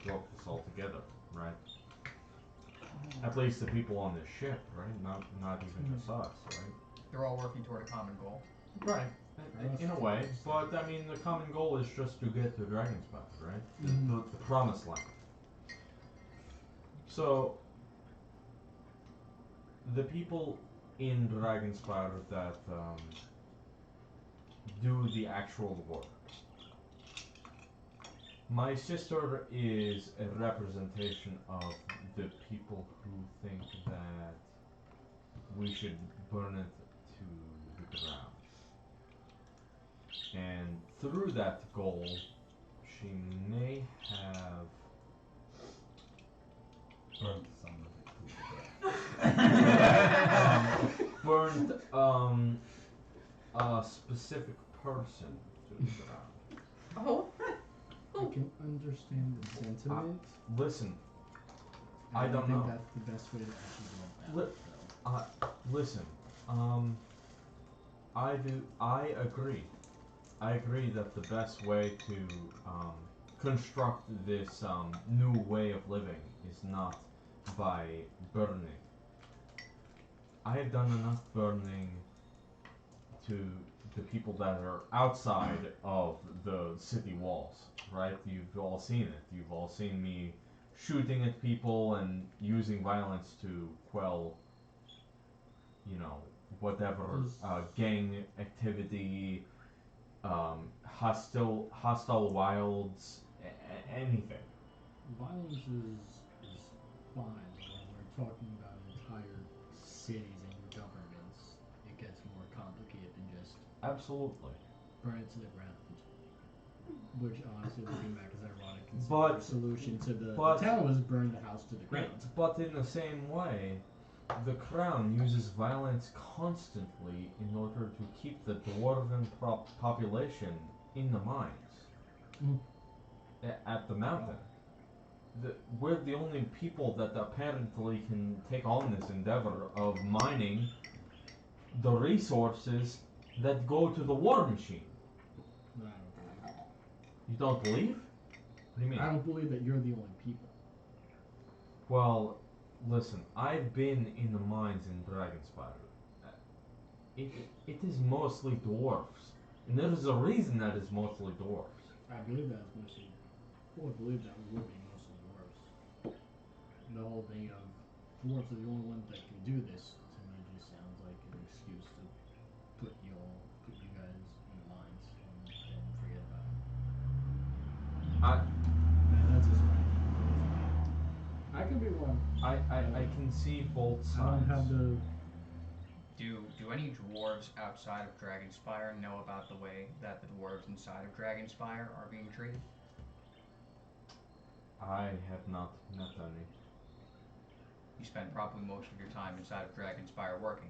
broke this all together, right? At least the people on this ship, right? Not even just us, right? They're all working toward a common goal. Right. In a way, but I mean, the common goal is just to get to Dragon's Path, right? The promised land. So, the people in Dragonspire that do the actual work. My sister is a representation of the people who think that we should burn it to the ground. And through that goal, she may have burned some of it to the ground. burned a specific person to the ground. Oh. I can understand the sentiment. Listen, I don't think know. that's the best way to actually go about it, though. Listen, I agree. I agree that the best way to construct this new way of living is not by burning. I have done enough burning to the people that are outside of the city walls, right? You've all seen it. You've all seen me shooting at people and using violence to quell, whatever gang activity, hostile wilds, anything. Violence is fine, but when we're talking about entire cities and governments, it gets more complicated than just Absolutely. burn it to the ground. Which honestly, looking back, is ironic. But the solution to the but- town was burn the house to the ground. But in the same way, the crown uses violence constantly in order to keep the dwarven population in the mines at the mountain. We're the only people that apparently can take on this endeavor of mining the resources that go to the war machine. No, I don't believe it. You don't believe? What do you mean? I don't believe that you're the only people. Well, listen, I've been in the mines in Dragonspire. It is mostly dwarves. And there is a reason that it's mostly dwarves. I believe that is mostly. I would believe that would be mostly dwarves. The whole thing of dwarves are the only ones that can do this to me just sounds like an excuse to put you guys in the mines and forget about it. That's just I could be wrong. I can see both sides. I don't have the. Do any dwarves outside of Dragonspire know about the way that the dwarves inside of Dragonspire are being treated? I have not met any. You spend probably most of your time inside of Dragonspire working.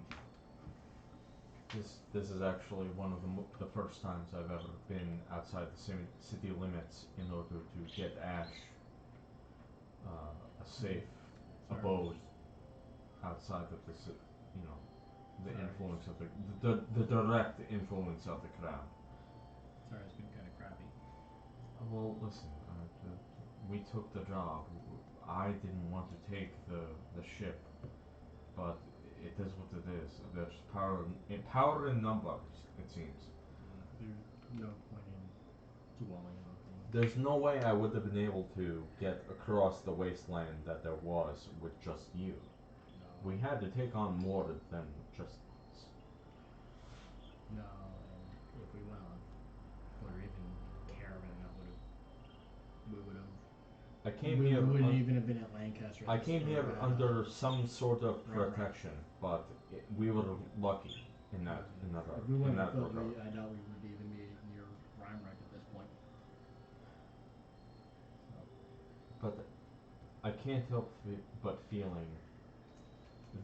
This is actually one of the first times I've ever been outside the city limits in order to get Ash a safe abode outside of the the influence of the direct influence of the crown. Sorry, it's been kind of crappy. Well, listen, we took the job. I didn't want to take the ship, but it is what it is. There's power in numbers, it seems. There's no point in dwelling on things. There's no way I would have been able to get across the wasteland that there was with just you. No. We had to take on more than just us. No, and if we went on, or even caravan, we would have. I came we here. wouldn't even have been at Lancaster. I came here under some sort of Right. protection, but we were lucky in that If we wouldn't have regard. built, I doubt we would even be near Rhinemark at this point. But I can't help but feeling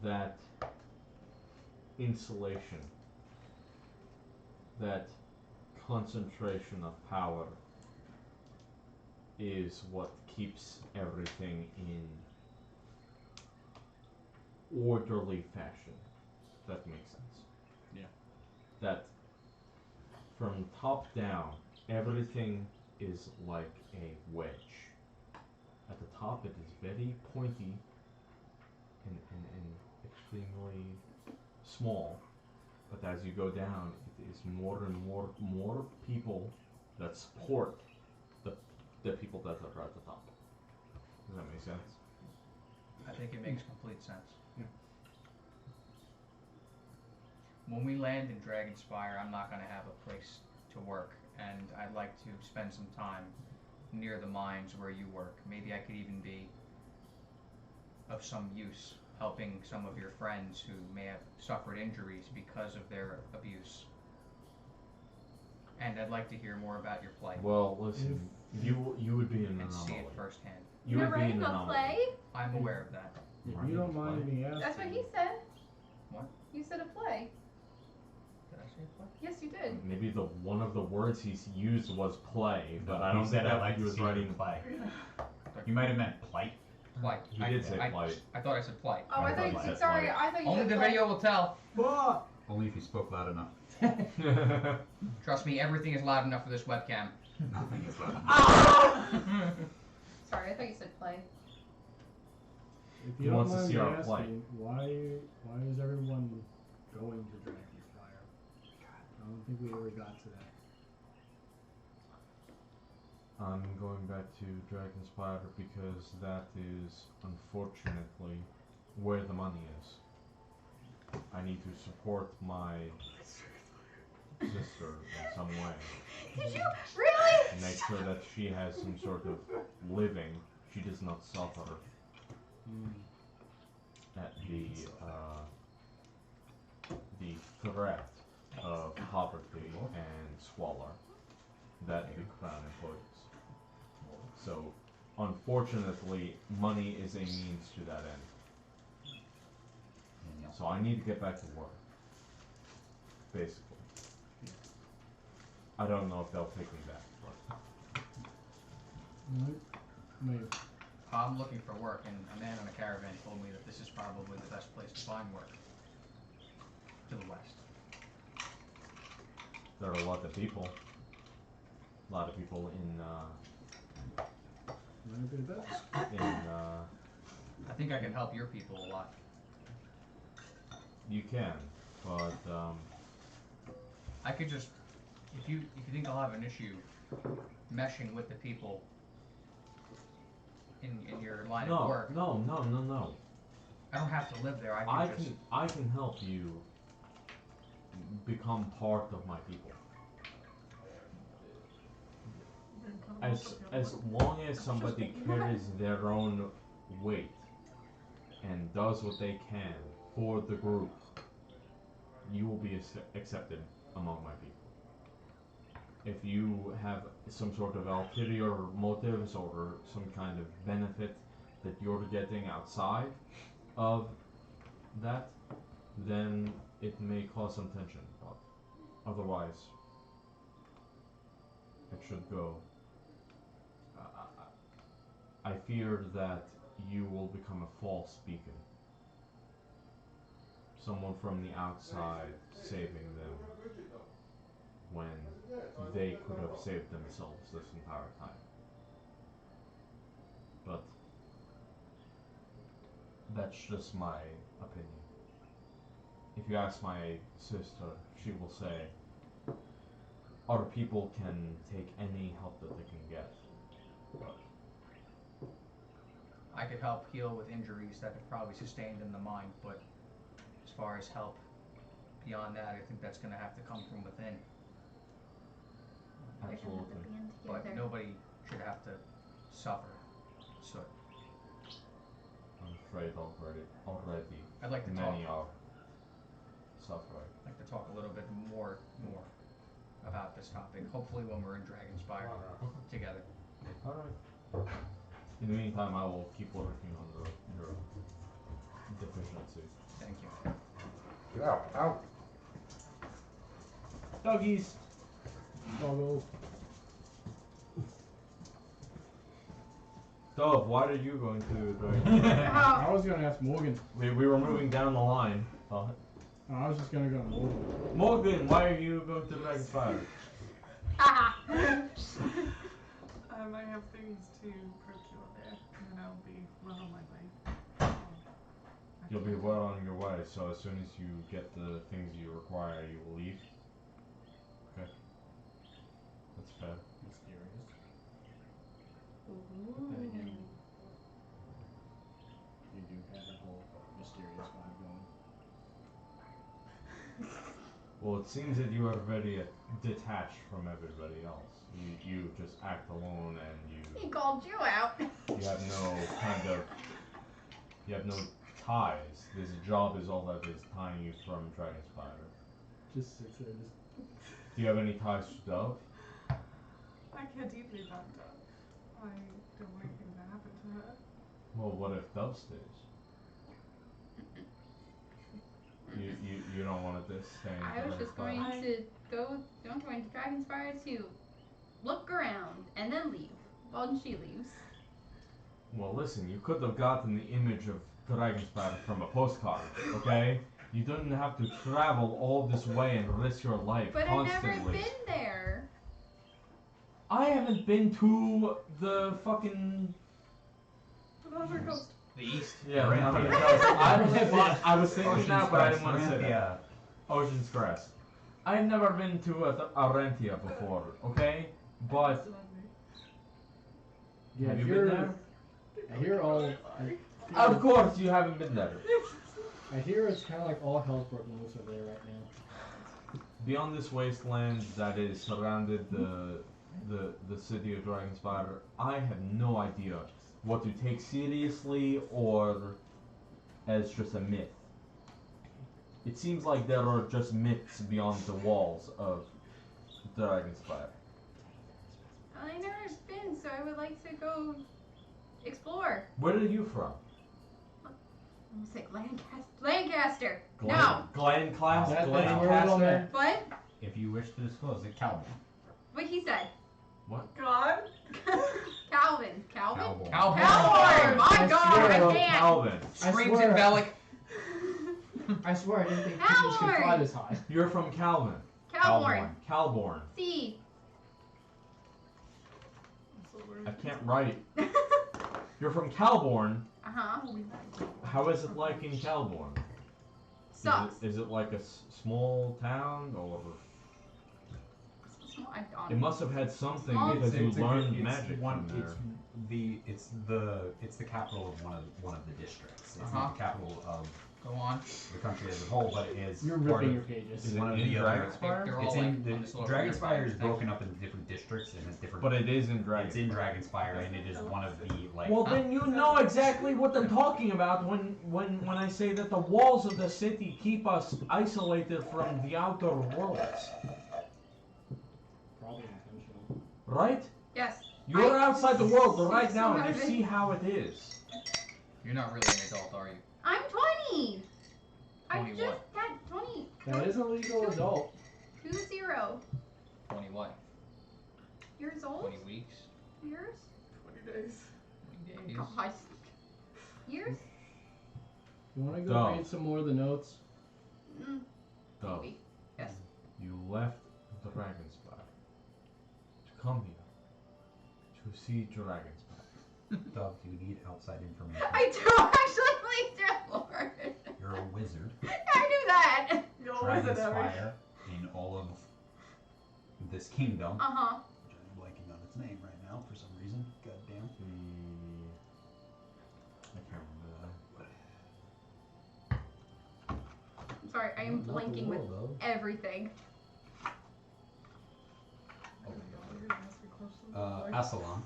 that insulation, that concentration of power is what keeps everything in orderly fashion. If that makes sense. Yeah. That from top down, everything is like a wedge. top it is very pointy and extremely small. But as you go down, it is more and more people that support the people that are at the top. Does that make sense? I think it makes complete sense. Yeah. When we land in Dragon Spire, I'm not going to have a place to work, and I'd like to spend some time near the mines where you work. Maybe I could even be of some use, helping some of your friends who may have suffered injuries because of their abuse. And I'd like to hear more about your plight Well, listen, you would be an and see anomaly. it firsthand. You You're would be an writing a anomaly. play? I'm aware of that. If Right, you don't mind play. me asking. That's what he said. What? You said a play. Did I say a play? Yes, you did. Maybe the one of the words he's used was play, but I He don't said think I'd like he to was see writing you play. You might have meant plight. Plight. He did say plight. I thought I said plight. Oh, I I thought thought you you said said sorry. play. I thought you Only said the play. video will tell. Only if you spoke loud enough. Trust me, everything is loud enough for this webcam. Nothing is loud enough. Ah! Sorry, I thought you said play. If He you don't wants to mind see me our asking, play. why is everyone going to Dragon Spire? I don't think we ever got to that. I'm going back to Dragon Spire because that is unfortunately where the money is. I need to support my sister in some way Did you really? and make sure that she has some sort of living. She does not suffer at the threat of poverty and squalor that the crown employs. So, unfortunately, money is a means to that end. So I need to get back to work. Basically. I don't know if they'll take me back, but Maybe. I'm looking for work, and a man on a caravan told me that this is probably the best place to find work. To the west. there are a lot of people. A lot of people Might be the best. in I think I can help your people a lot. you can, but I could just, if you think I'll have an issue meshing with the people in your line of work, no. I don't have to live there. I can just. I can help you become part of my people. As long as somebody carries their own weight and does what they can for the group, you will be accepted among my people. If you have some sort of ulterior motives or some kind of benefit that you're getting outside of that, then it may cause some tension, but otherwise it should go. I fear that you will become a false beacon. Someone from the outside saving them when they could have saved themselves this entire time. But that's just my opinion. If you ask my sister, she will say our people can take any help that they can get. But I could help heal with injuries that have probably sustained in the mind, but as far as help beyond that, I think that's going to have to come from within. absolutely. But nobody should have to suffer. So I'm afraid already I'd like to many talk. are suffering. I'd like to talk a little bit more about this topic. Hopefully, when we're in Dragonspire together. Alright. In the meantime, I will keep working on your deficiency. Thank you. Get out. Out. Doggies! Doggo. Dove, why are you going to I was gonna ask Morgan. we were moving down the line. I was just gonna go to Morgan. Morgan, why are you going to Dragonspire? I have things to procure there, You'll be well on your way, so as soon as you get the things you require, you will leave. Okay. That's fair. Mysterious. Ooh. But then again, you do have that whole mysterious vibe going. Well, it seems that you are very detached from everybody else. You just act alone and He called you out. you have no kind of, you have no ties. This job is all that is tying you from Dragon Spire. Just sits there, just. Do you have any ties to Dove? I care deeply about Dove. I don't want anything to happen to her. Well, what if Dove stays? You don't want to stay in I was Dragon just Spire? going to go. I'm going to Dragon Spire to look around and then leave. While she leaves. Well, listen, you could have gotten the image of Dragon Spire from a postcard, okay? You didn't have to travel all this way and risk your life But constantly. I've never been there. I haven't been to the fucking... Another ghost. The east. Yeah, Right. I'm gonna tell I was thinking Ocean's that, but I Crest, didn't want to say that. yeah. Ocean's Crest. I've never been to Arentia before, okay? But Yeah, have if you you're, been there? I hear all. Of course you haven't been there. I hear it's kind of like all hell's broken loose over there right now. Beyond this wasteland that is surrounded the city of Dragonspire, I have no idea what to take seriously or as just a myth. It seems like there are just myths beyond the walls of Dragonspire. I've never been, so I would like to go explore. Where are you from? I was like Lancaster. No. Glen class? That's Glen where we're going Caster? at. What? If you wish to disclose it, Calvin. What he said. God. Calvin. Calvin? Calvin. Calvin. Calvin! My I God, swear, I can't. Calvin. I Screams swear. in Bellic. I swear I didn't think pigeons could fly this high. You're from Calvin. Calborn. Calborn. C. I can't write. You're from Calborn. Uh-huh. How is it like in Calborn? Sucks. Is it like a small town or? I don't. It must have had something Small- because you It's a learned good- magic one, from there. It's the capital of one of the districts. It's Uh-huh. not the capital of Go on. the country as a whole, but it is You're part ripping of, your pages. Is it one of in the other. Dragonspire? They're all It's like in on the this little Dragonspire is thing. broken up into different districts and has different. But it is in Dragon. It's in Dragonspire and it is one of the like. Well, then you know exactly what I'm talking about when I say that the walls of the city keep us isolated from the outer worlds, Probably intentional. right? Yes. You're outside the world right so now, and you nervous. see how it is. You're not really an adult, are you? I'm 20. I 20 just what? had 20. That is a legal adult. 20 20 what? years old. 20 weeks? Years. 20 days. 20 days? God. Years. You want to go Dove. read some more of the notes? Mm, Dove, maybe. Yes. you left Dragonspire to come here to see Dragonspire. Dove, do you need outside information? I do actually like Drillord. You're a wizard. I knew that. You're always an Dragonspire in all of this kingdom. Uh-huh. Which I'm blanking on its name right now for some reason. God damn. I can't remember that. I'm sorry, I am blanking with everything. Oh my God, you're gonna ask me questions. Assalon.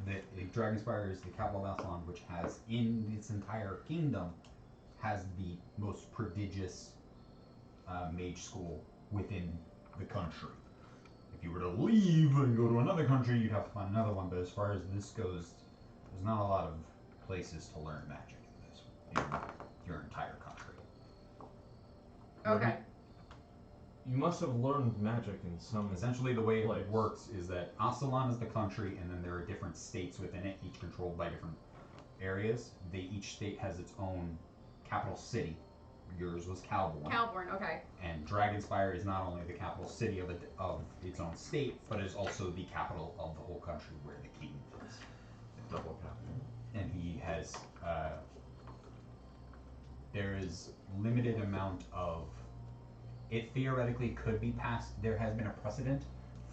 The Dragonspire is the capital of Assalon, which has, in its entire kingdom, has the most prodigious mage school within the country. If you were to leave and go to another country, you'd have to find another one. But as far as this goes, there's not a lot of places to learn magic in your entire country. Okay. You must have learned magic in some. Essentially, the way Place. it works is that Assalon is the country, and then there are different states within it, each controlled by different areas. Each state has its own capital city. Yours was Calborn. Calborn, okay. And Dragonspire is not only the capital city of its own state, but is also the capital of the whole country where the king lives. Double cap. And he has there is limited amount of. It theoretically could be passed. There has been a precedent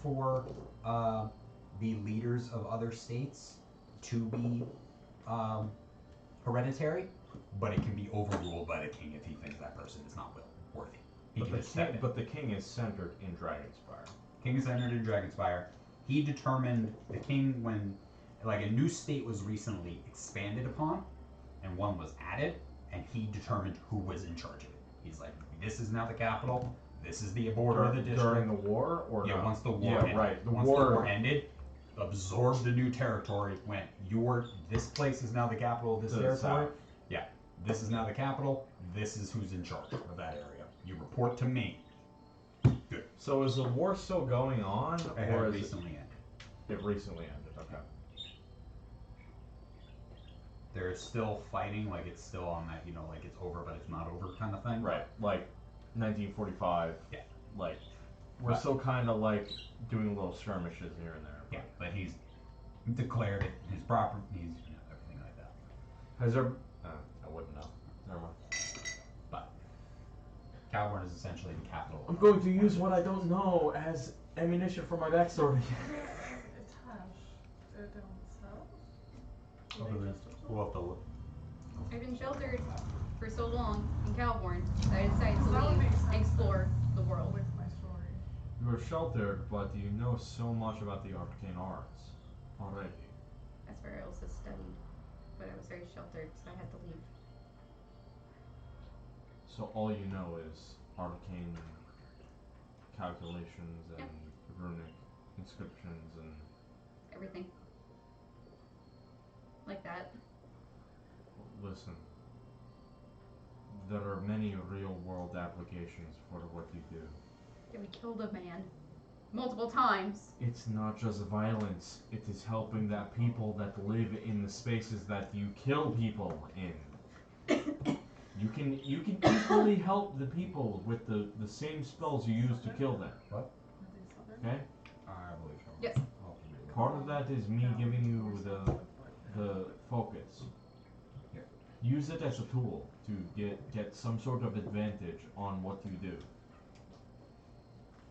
for the leaders of other states to be hereditary, but it can be overruled by the king if he thinks that person is not worthy. He But can the, just step king, in. but the king is centered in Dragonspire. King is entered in Dragonspire. He determined the king when, like, a new state was recently expanded upon, and one was added, and he determined who was in charge of it. He's like, this is now the capital. This is the border of the district. During the war, or Yeah, not? once the war Yeah, ended. right. Once the war ended, absorbed the new territory. Went, this place is now the capital of this To the territory. south. Yeah, this is now the capital. This is who's in charge of that area. You report to me. Good. So is the war still going on, It or had is recently ended. it recently ended? Okay. They're still fighting, like it's still on that, like it's over but it's not over kind of thing. Right, like 1945. Yeah. Like we're But- still kind of like doing little skirmishes here and there. Yeah, but he's declared it his property. He's everything like that. Has there? I wouldn't know. Never mind. But Calborn is essentially the capital. I'm going to use what I don't know as ammunition for my backstory. Attach it down south. Other than we'll have to look. I've been sheltered for so long in Calborn that I decided to That would leave make sense and explore the world. with my story. You are sheltered, but you know so much about the arcane arts already. That's where I also studied, but I was very sheltered, so I had to leave. So all you know is arcane calculations and runic inscriptions and Everything. Like that. listen. There are many real world applications for what you do. Yeah, we killed a man. Multiple times. It's not just violence, it is helping that people that live in the spaces that you kill people in. You can equally help the people with the same spells you use to kill them. Are these other? Okay? I believe so. Yes. I'll have to read it. Part of that is me giving you the focus. Yeah. Use it as a tool to get some sort of advantage on what you do.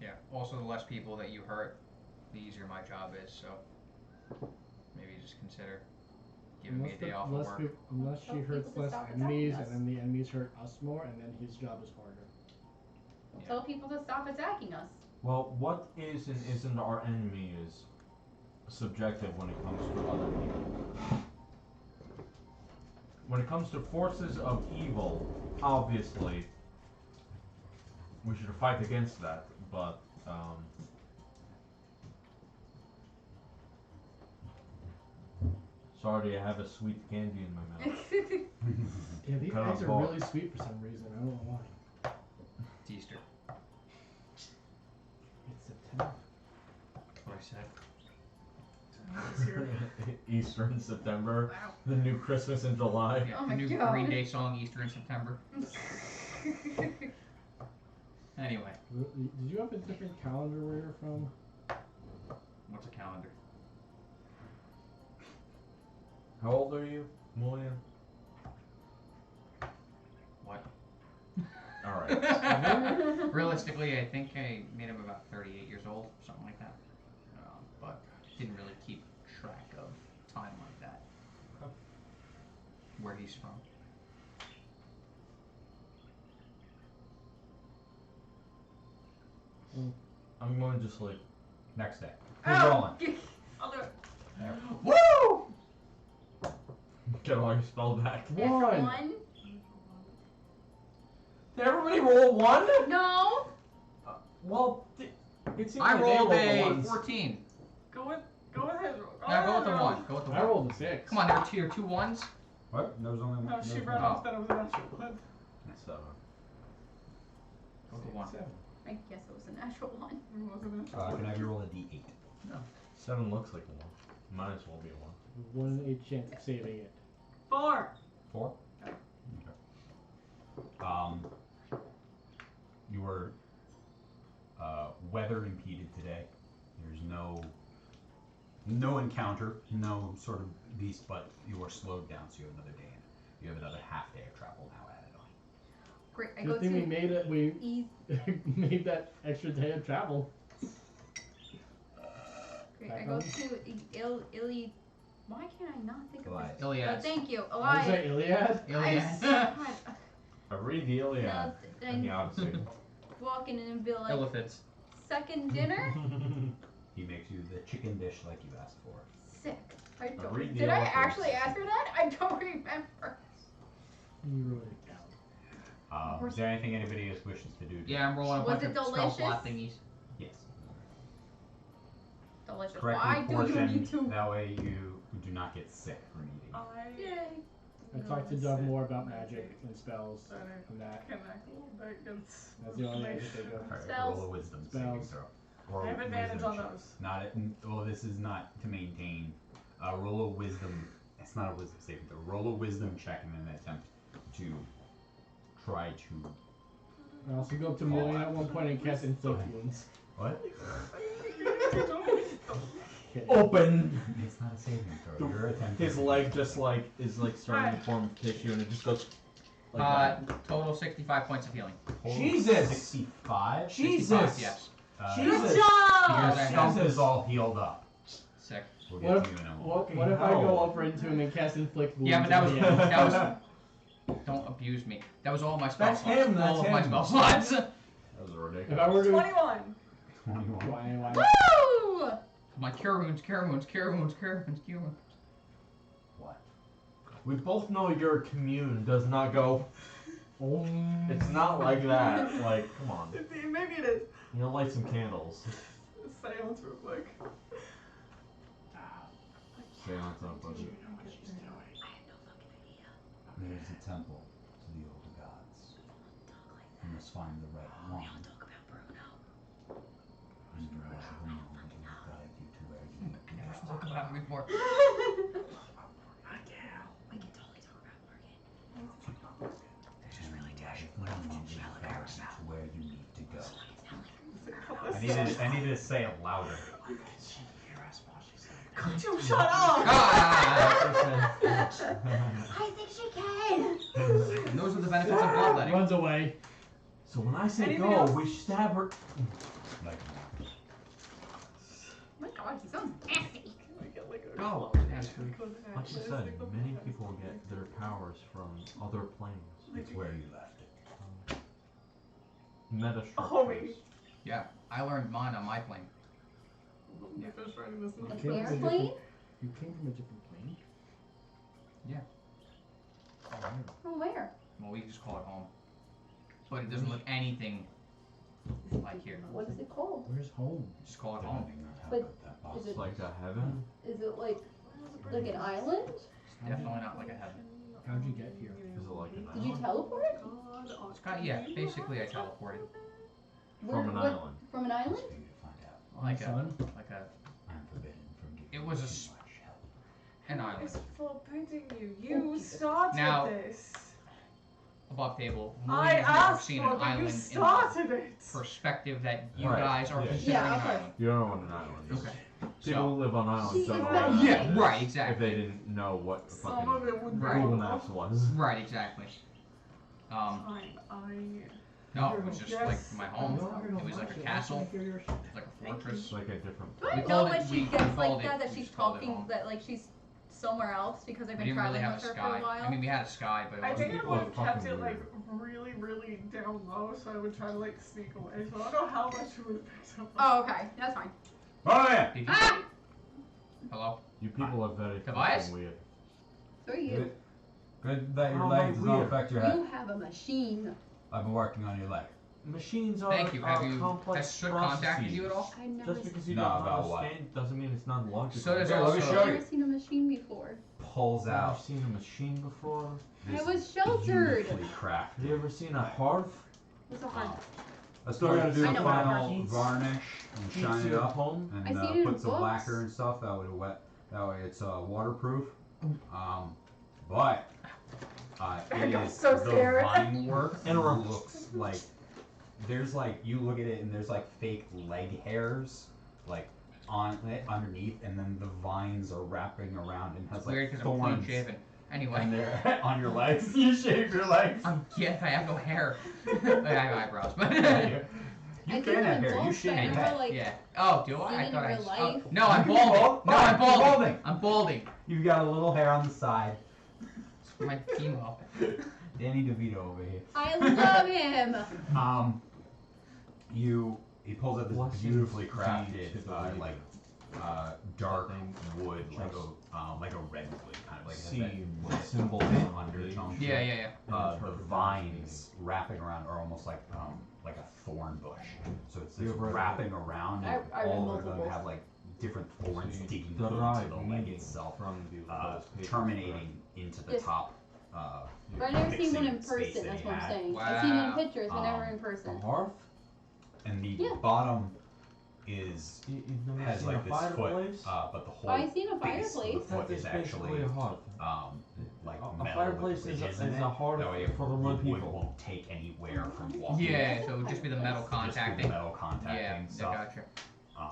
Yeah. Also, the less people that you hurt, the easier my job is. So maybe just consider giving me a day off of work. Unless she Tell hurts people to less stop enemies, attacking and then the enemies hurt us more, and then his job is harder. Yeah. Tell people to stop attacking us. Well, what is and isn't our enemy is subjective when it comes to other people. When it comes to forces of evil, obviously, we should fight against that, but, sorry, I have a sweet candy in my mouth. Yeah, these Cut eggs off are ball. really sweet for some reason. I don't know why. It's Easter. It's September. That's what I said. This year. Easter in September, Wow. the new Christmas in July. Yeah, Oh the my new God. Green Day song, Easter in September. Anyway, Did you have a different calendar where you're from? what's a calendar? How old are you, William? What? Alright. Realistically, I think I made him about 38 years old, something like that. But didn't really keep track of time like that. Okay. Where he's from. I'm going to sleep. Next day. Who's Oh! rolling? I'll do it. Woo! Get all your spell back. Natural one? Did everybody roll one? No! Well, it seems I like rolled they a rolled the ones. 14. Go with his roll. No, go with the ahead, roll. 1. Go with the I 1. rolled a 6. Come on, there were two ones. What? There was only one. No, she there was ran one. off that it was a natural one. 7. Go with the 1. 7. I guess it was a natural one. It was a natural Can I one. have you roll a d8? 7 looks like a 1. Might as well be a 1. 1 in 8 chance of saving it. 4. 4? Okay. You were weather impeded today. There's no encounter, no sort of beast, but you are slowed down, so you have another day in it. You have another half day of travel now added on. Great. I Good go thing we to made it. We ease. made that extra day of travel. Great. Back I go on. to Illy. Why can't I not think of this? Iliad. Thank you. What was that, Elias. Iliad? Iliad. I read the Iliad No, and the Odyssey. walk in and be like, Elephants. second dinner? He makes you the chicken dish like you asked for. Sick. I don't. read the Did I elephants. actually ask for that? I don't remember. You wrote it down. Is there anything anybody else wishes to do? Yeah, I'm rolling a Was bunch it of spell slot delicious? thingies. Yes. Delicious. Correctly Why do you portioned. need to? That way you do not get sick from eating. Yay. I talked to Doug more about magic and spells and that. Connect a little bit, 'cause That's the only make thing I could think of. Alright, Spells. roll a wisdom saving Spells. throw. Or I have a advantage wisdom on check. those. Not well, this is not to maintain. Roll a wisdom. It's not a wisdom saving throw. Roll a wisdom check in an attempt to try to. I also go up to Million at one point and cast inflict wounds. What? Okay. Open. It's not a saving throw. You're attempting. His leg just like is like starting to form tissue, and it just goes. Like that. Total 65 points of healing. Jesus! 65. 65, yes. Jesus! Good Your job! stump Jesus. is all healed up. Sick. We'll What get if, to you in a moment. what if I go hell. over into him and cast inflict wounds? Yeah, but that at was the end? that was. Don't abuse me. That was all my spell That's slots. him, All that's of my him. spell slots. That was If ridiculous. I were to 21. 21. why? Woo! My cure wounds, cure wounds, cure wounds, cure wounds, cure wounds. What? We both know your commune does not go. Oh. It's not like that. Like, come on. Maybe it is. You know, light some candles. Silence real quick. Seance on budget. There's a temple to the old gods. You must find the right one. And the right woman will guide you to where you need to Never go. spoke about it before. To where you need to go. Is it I needed to say it louder. Could you shut up? Ah! I think she can. And those are the benefits of bloodletting. Runs away. So when I say Anything go, else? we stab her. Like, Oh my god, he sounds nasty. Go. Like I said, many people get their powers from other planes. it's where you left it. Meta Oh, structures. wait. Yeah, I learned mine on my plane. You finished writing this An one? Okay. airplane? You came from a different plane. From where? Well, we just call it home. But it doesn't look anything like here. What is it called? Where's home? Just call it home. Depending on how But good that boss is it- It's like a heaven. Is it like an island? Definitely not like a heaven. How'd you get here? Is it like an Did you island? teleport? It's got, yeah, basically I teleported. From an island. From an It's island? for you to find out. Like a, Son? like a, I'm forbidden from giving It was a you s- much help. an island. It's forbidding you. You started Now- this. Above table. I Marie's never asked seen for an it, but island you in the started it. perspective that you Right, guys are yeah. considering Yeah, an okay. island. You don't know what an island is. Okay. People So, who live on islands She don't know is what an not- island Yeah, is. right, If exactly. they didn't know what Some of fucking it would be Right. Google wrong. Maps was. right, exactly. Fine, No, it was just Yes. like my home. It was like a castle, like a fortress. It's like a different Do I We know called when it- she we gets called like it- that, that we she's just called it talking, home. that like she's somewhere else because I've We been didn't really traveling have a with her for sky. a while? I mean, we had a sky, but it I wasn't. think I People would are have kept fucking it like weird. really, really down low, so I would try to like sneak away. So I don't know how much it would pick up. Oh, okay, that's fine. Oh yeah! Did you- Ah! Hello? You people are very Tobias? fucking weird. So are you. Good that your How leg am I does not weird? affect your head. You have a machine. I've been working on your leg. Machines are, Thank you. are Have you complex has Soot contacted processes. you at all? I've never, Just because you No, don't about what? understand doesn't mean it's not logical. So does Here, let me also- show I've you. never seen a machine before. Pulls Have you out. seen a machine before? This I was sheltered. beautifully crafted. Have you ever seen a hearth? What's a hard? Let's go ahead and do I a know what a final hearth is. varnish and Keeps shine it you at up home? and I seen it in put some books. lacquer and stuff. That way, that way it's waterproof. But I it got is so the scared. vine work And a- looks like there's like you look at it and there's like fake leg hairs like on it underneath, and then the vines are wrapping around and has It's like weird because I'm clean thorns. shaven. Anyway. And they're on your legs. You shave your legs. Yeah, I have no hair. I have eyebrows, but. You I can do have in hair. You both, shave but I your never head. like. Yeah. Oh, do I? seen I it thought in I. real Oh, life. no, You I'm can be balding. bald. No, Fine, I'm you're balding. balding. I'm balding. You've got a little hair on the side. My chemo. Danny DeVito over here. I love him. He pulls out this Blessings beautifully be crafted, to the like, dark wood, like a redwood, kind of like it has See that my symbol thin on undertone. Yeah, yeah, yeah. The vines wrapping around are almost like a thorn bush. So it's You this ever- wrapping around, I and read all of them multiples. have like different thorns So you digging derive into the leg meaning itself, from those pages, terminating into the Yes. top. But I've never seen one in fixing space person, that that's he what I'm had. saying. I've seen it in Wow. pictures, but never in correct? person. A hearth? And the Yeah. bottom is You've never has seen like a this foot, fireplace? but the whole I've seen a base of the fireplace. foot That is basically actually a hearth. like A metal fireplace with is a- ridges in is it. a hearth That way for the the wood wood people. won't take any wear from walking. Yeah, so it would just be the metal Just be the contacting. metal contacting Yeah, I stuff. gotcha. Um,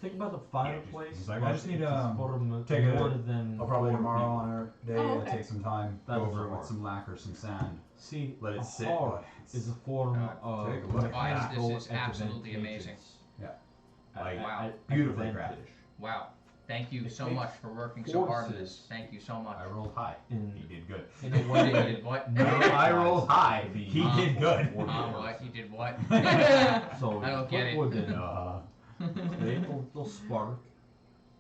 Think about the fireplace. he's like, I just but need it's to, for m- take a- more than I'll probably four tomorrow people. on our day Oh, okay. take some time, That go is over a it with hearth. some lacquer, some sand, See, let a it sit. hearth It's is a form of take a look. Guys, mechanical this is absolutely advantageous. amazing. Yeah. A- Like, Wow. beautifully advantage. Wow. Thank you It so takes much for working so hard on this. forces. Thank you so much. I rolled high. In- He did good. In a way, You did what? No, I rolled high. To be He Uh, did good. What? You did what? So I don't get it. wood in, Uh, they'll spark.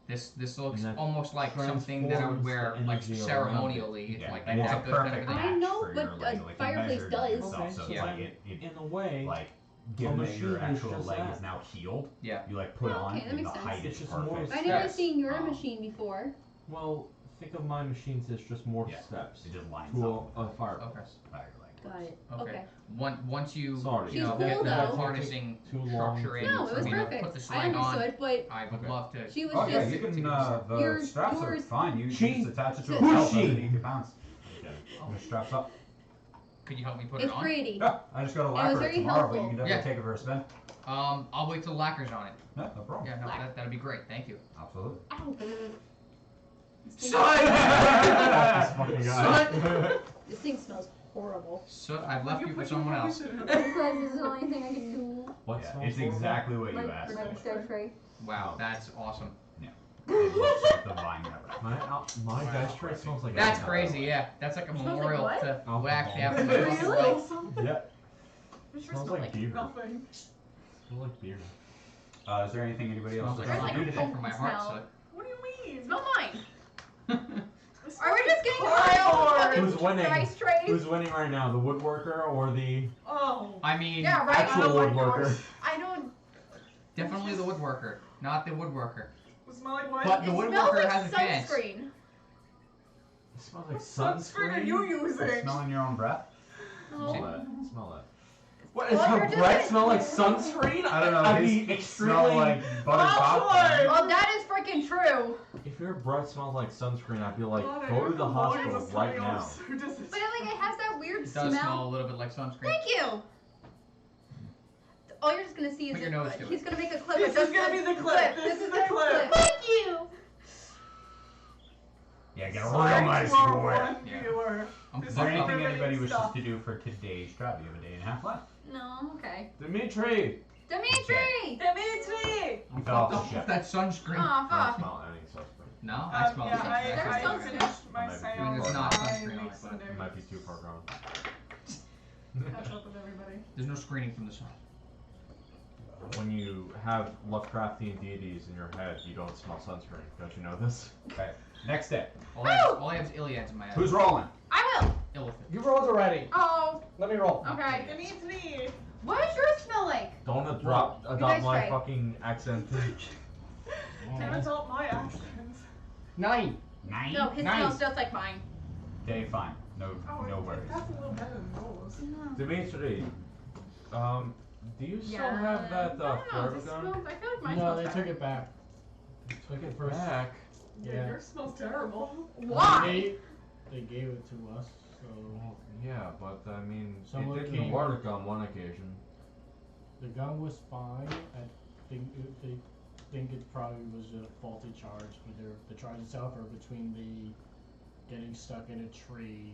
This looks And that almost like something that I would transforms wear the like energy around ceremonially. yeah, Like and it's a that good kind of perfect thing. I match know, for but your a leg. Like, it fireplace measured does. itself, Okay, so it's yeah. like In a way, like given that your machine is actual just leg that. is now healed, Yeah. you like put Oh, on okay, that and the makes sense. height It's is just more perfect. I never Yes. seen your Um, machine before. well, think of my machines as just more Yeah. steps It just lines to up a fireplace. by your leg. Got it. Okay. Okay. Once you Sorry. you know She's get cool, the though. harnessing Too long structure in, to- No, it was you know, perfect. put the I sling on. understood, but I would Okay. love to. she was Oh yeah, just. you can. The Your- straps are yours- fine. You She- just attach it to a Who's belt she? underneath your pants. Oh. The straps up. Could you help me put It's it on? pretty. Yeah, I just got to was lacquer it very tomorrow, but helpful. you can definitely Yeah. take it for a spin. I'll wait till the lacquer's on it. Yeah, no problem. Yeah, no, Lacquer. that'd be great. Thank you. Absolutely. Ow. This Son! fucking Son! This thing smells horrible. So I've left you for someone else. Because this is the only thing I can do. What Yeah, smells it's horrible? exactly what you Like asked my for. dice tray. Wow, that's awesome. It looks like the vine cover. My Wow. dice tray smells like That's alcohol. crazy. Yeah, that's like a Smells like memorial what? to what actually happened. Really? to us. Yeah, It sure Smells smells like like beer. nothing. smells like beer. Is there anything anybody else Smells like would There's like to like do a today? for my smell. heart. What do you mean? Smell mine. It Are smells we just getting like high on cardboard. Who's winning? dice trays? Who's winning right now, the woodworker or the Oh. I mean, Yeah, right. actual I don't like woodworker? yours. I don't. definitely the woodworker, not the woodworker. It smell like what? But the It woodworker smells like has a chance. sunscreen. It smells like What sunscreen are you using? Smelling your own breath? Smell Oh. that. Smell that. What is Well, her you're just breath gonna- smell like sunscreen? I don't know. I'd His be smell extremely. like buttered Oh, popcorn. Well, that is freaking true. If your breath smells like sunscreen, I'd be like, God, go to the your hospital volume is right so now. does it But like, it has that weird It does smell smell. a little bit like sunscreen. Thank you. All you're just gonna see is Put your nose to he's it. gonna make a clip. This of just is gonna like- be the clip. This is the clip. Thank you. Yeah, get a Sorry real nice to our boy. one Yeah. viewer. I'm This Is there is anything riveting anybody wishes stuff. to do for today's travel? You have a day and a half left. No, I'm okay. Dimitri! Dimitri. Dimitri! You fell off the Oh, ship. that sunscreen. Aw, I don't fuck. smell any sunscreen. No, I smell yeah, sunscreen. I There's sunscreen. finished my Might be seance. doing this not by sunscreen on it, Mason but Day. It might be too far gone. Catch up with everybody. There's no screening from the sun. When you have Lovecraftian deities in your head, you don't smell sunscreen. Don't you know this? Okay. Next day. All I have is Iliads in my head. Who's rolling? I will. Elephant. You rolled already. Oh, Let me roll. okay. Dimitri! What does yours smell like? Don't You adopt guys my try. fucking accent. Can't adopt my accent. 9. 9? No, his Nice. smells just like mine. Day, fine. No, Oh, no worries. That's a little better than yours. Dimitri, do you still Yeah. have that I don't know. flare This gun? smells, I feel like mine No, smells they better. took it back. Took it first. Back. Yeah, Yeah. yours smells terrible. Why? They gave it to us, so Well, yeah, but I mean, Someone it didn't came- work on one occasion. the gun was fine. I think they think it probably was a faulty charge, whether the charge itself or between getting stuck in a tree,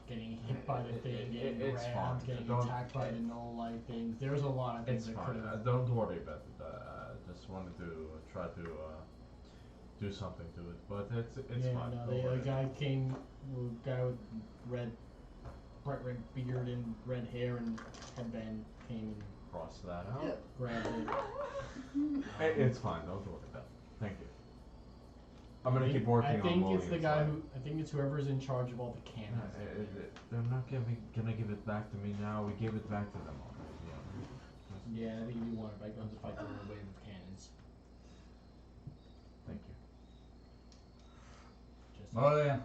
getting hit by the thing, getting it's grabbed, fine. getting Don't- attacked by the null light things. There's a lot of things It's that fine. could have. Don't worry about it. I just wanted to try to do something to it, but it's Yeah, fine. no, Don't the worry. guy came, the guy with bright red beard and red hair and headband came and Cross that out. grabbed it. It's fine. Don't worry about it. Thank you. I'm gonna keep working I on think moving it's the it guy forward. who. I think it's whoever's in charge of all the Yeah, cannons. they're not gonna give it back to me now. We gave it back to them already. Yeah, I think you want it back on to fight the whole wave of cannons. Thank you. Just Oh yeah.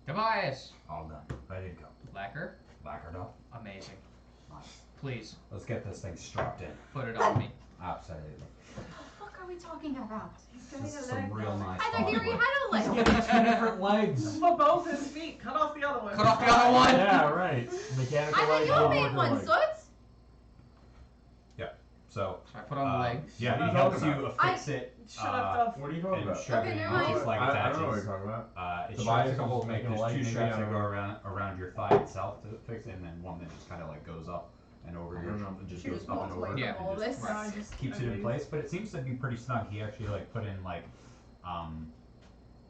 Tobias! All done. Ready to go. Lacquer? Lacquered up. Amazing. Nice. Please, Let's get this thing strapped in. put it on me. Absolutely. What the fuck are we talking about? He's This getting is a some leg. real going. nice I thought he already hardwood. had a leg. Two different legs. For both his feet. Cut off the other one. Cut off the other one! Yeah, right. Mechanical I thought legs. you don't made work one, legs. Soot. So, So I put on the leg. yeah, What are he you helps talking you about? affix it Shut up, Duff. What are you talking and about? strap Okay, it in never mind. just like I don't know what attaches. you're talking about. It Tobias straps a is couple, supposed to like make a there's leg, two maybe straps I that don't go know. around your thigh itself to fix it, and then one that just kind of like goes up and over I your, don't know. it just She goes just up walks and away over. Yeah. from all and this. just No, I just keeps it in agreed. place, but it seems to be pretty snug. He actually like put in like,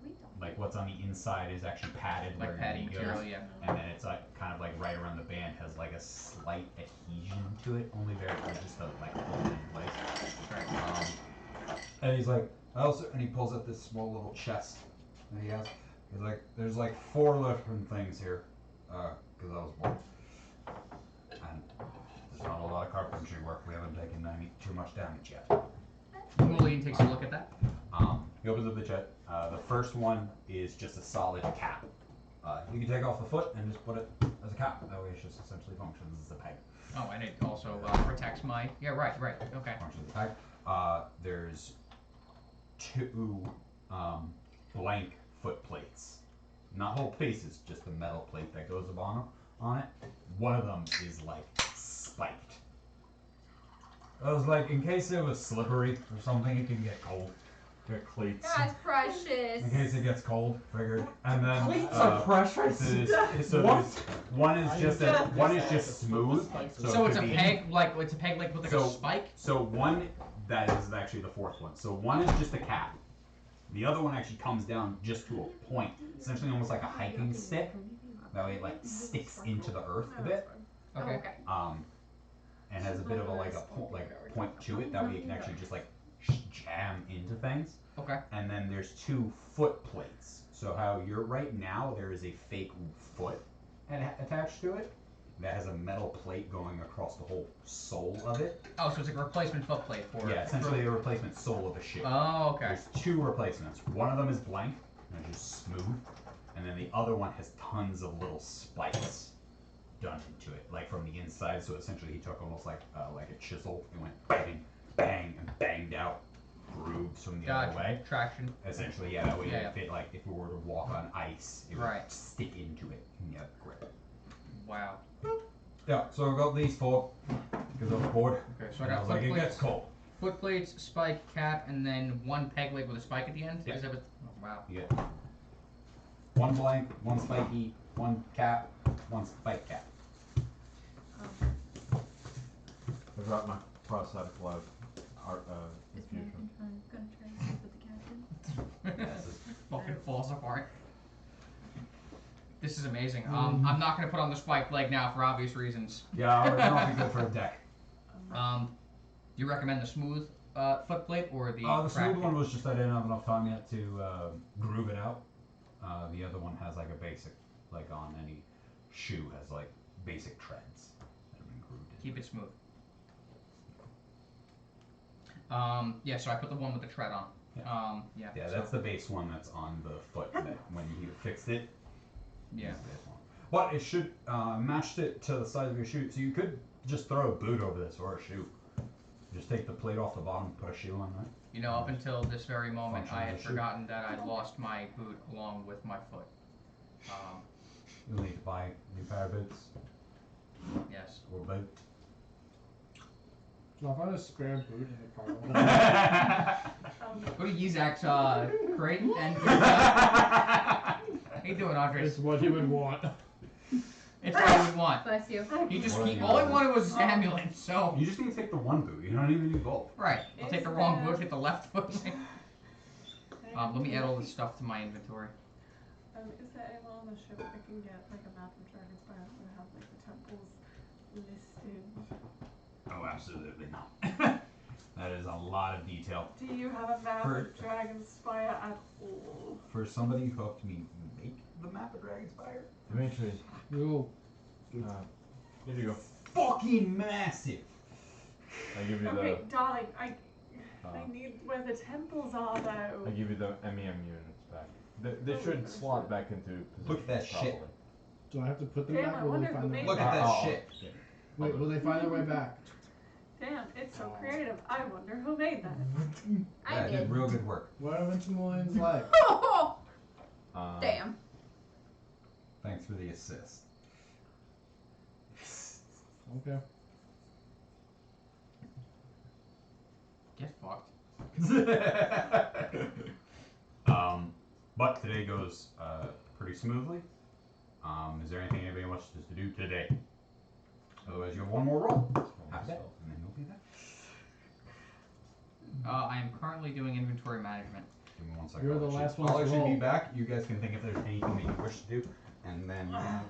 We don't. like what's on the inside is actually padded where Like your padding knee material, goes, yeah. and then it's like kind of like right around the band has like a slight adhesion to it, only very just to like hold it in place. Right. And he's like, I also, and he pulls out this small little chest that he has. He's like, there's like 4 different things here, because I was born. And there's not a lot of carpentry work. We haven't taken too much damage yet. Julian takes a look at that. He opens up the chest. The first one is just a solid cap. You can take off the foot and just put it as a cap. That way it just essentially functions as a peg. Oh, and it also protects my. Yeah, right. Okay. Functions as a peg. There's 2 blank foot plates. Not whole pieces, just the metal plate that goes on it. One of them is like spiked. I was like, in case it was slippery or something, it can get cold. Get cleats. That's precious. In case it gets cold, figured. And then Cleats are precious. so What? there's, one is just smooth. So it it's a could be- peg, like with like So- a spike. So one, that is actually the 4th one. So one is just a cap. The other one actually comes down just to a point, essentially almost like a hiking stick. That way it like sticks into the earth a bit, Okay. and has a bit of a like a point to it. That way you can actually just like jam into things. Okay. And then there's 2 foot plates. So how you're right now, there is a fake foot attached to it that has a metal plate going across the whole sole of it. Oh, so it's like a replacement foot plate for. Yeah, essentially a replacement sole of a shoe. Oh, okay. There's 2 replacements. One of them is blank, and it's just smooth, and then the other one has tons of little spikes done into it, like from the inside. So essentially, he took almost like a chisel and went bang, bang, and banged out grooves from the other way. Gotcha. Traction. Essentially, yeah, that way Yeah, if it like if we were to walk on ice, it Right. would stick into it and get grip. Wow. Yeah, so I got these 4 because I was bored. Okay, so I And I got was foot like, it plates, gets cold. foot plates, spike, cap, and then 1 peg leg with a spike at the end. Yeah. Is that what? Oh, wow. You get 1 blank, 1 spiky, 1 cap, 1 spike cap. I got my prosthetic leg art Is infusion. Megan gonna try to sleep with the captain? This is- Fucking falls apart. This is amazing. I'm not gonna put on the spiked leg now for obvious reasons. Yeah, it'll not be good for a deck. Do you recommend the smooth foot plate or the? The smooth cracked one was just I didn't have enough time yet to groove it out. The other one has like a basic, like on any shoe has like basic treads that have been grooved in. Keep it smooth. Yeah. So I put the one with the tread on. Yeah. Yeah, so- that's the base one that's on the foot that when you fixed it. Yeah. is the base one. But it should matched it to the size of your shoe, so you could just throw a boot over this or a shoe. Just take the plate off the bottom, put a shoe on, right? You know, up until this very moment, Function I of had the shoe. forgotten that I'd lost my boot along with my foot. You'll need to buy a new pair of boots Yes. or boot. So I found a spare boot in the cargo. Go to Yizak's crate and How you doing, Andres? It's what you would want. It's what you would want. Bless you. He just What do keep. you All he want? wanted was his amulet. So You just need to take the one boot. You don't even need both. right, I'll take the Is wrong there- boot, hit the left foot. Let me add all this stuff to my inventory. Is there anyone on the ship that can get like a map of Dragonspire that would have like the temples listed? Oh, absolutely not. That is a lot of detail. Do you have a map For- of Dragonspire at all? For somebody who helped me make the map of Dragonspire, Dimitri, Yo. here you go. fucking massive. I give you Okay, darling, I the need where the temples are though. I give you the MEM units back. They should slot back into position. Look at that shit. properly. Do I have to put them Damn, back I or will wonder they who find made their Look way at back? that Oh. shit. Wait, will they find their way back? Damn, it's so creative. I wonder who made that. I Yeah, did. real good work. What happened to Mullion's leg? Damn. Thanks for the assist. Okay. Get fucked. But today goes pretty smoothly. Is there anything anybody wants us to do today? Otherwise, you have one more roll. Have that, and then you'll be there. I am currently doing inventory management. Give me 1 second. You're the I'll last actually- one I'll to actually roll. be back. You guys can think if there's anything that you wish to do, and then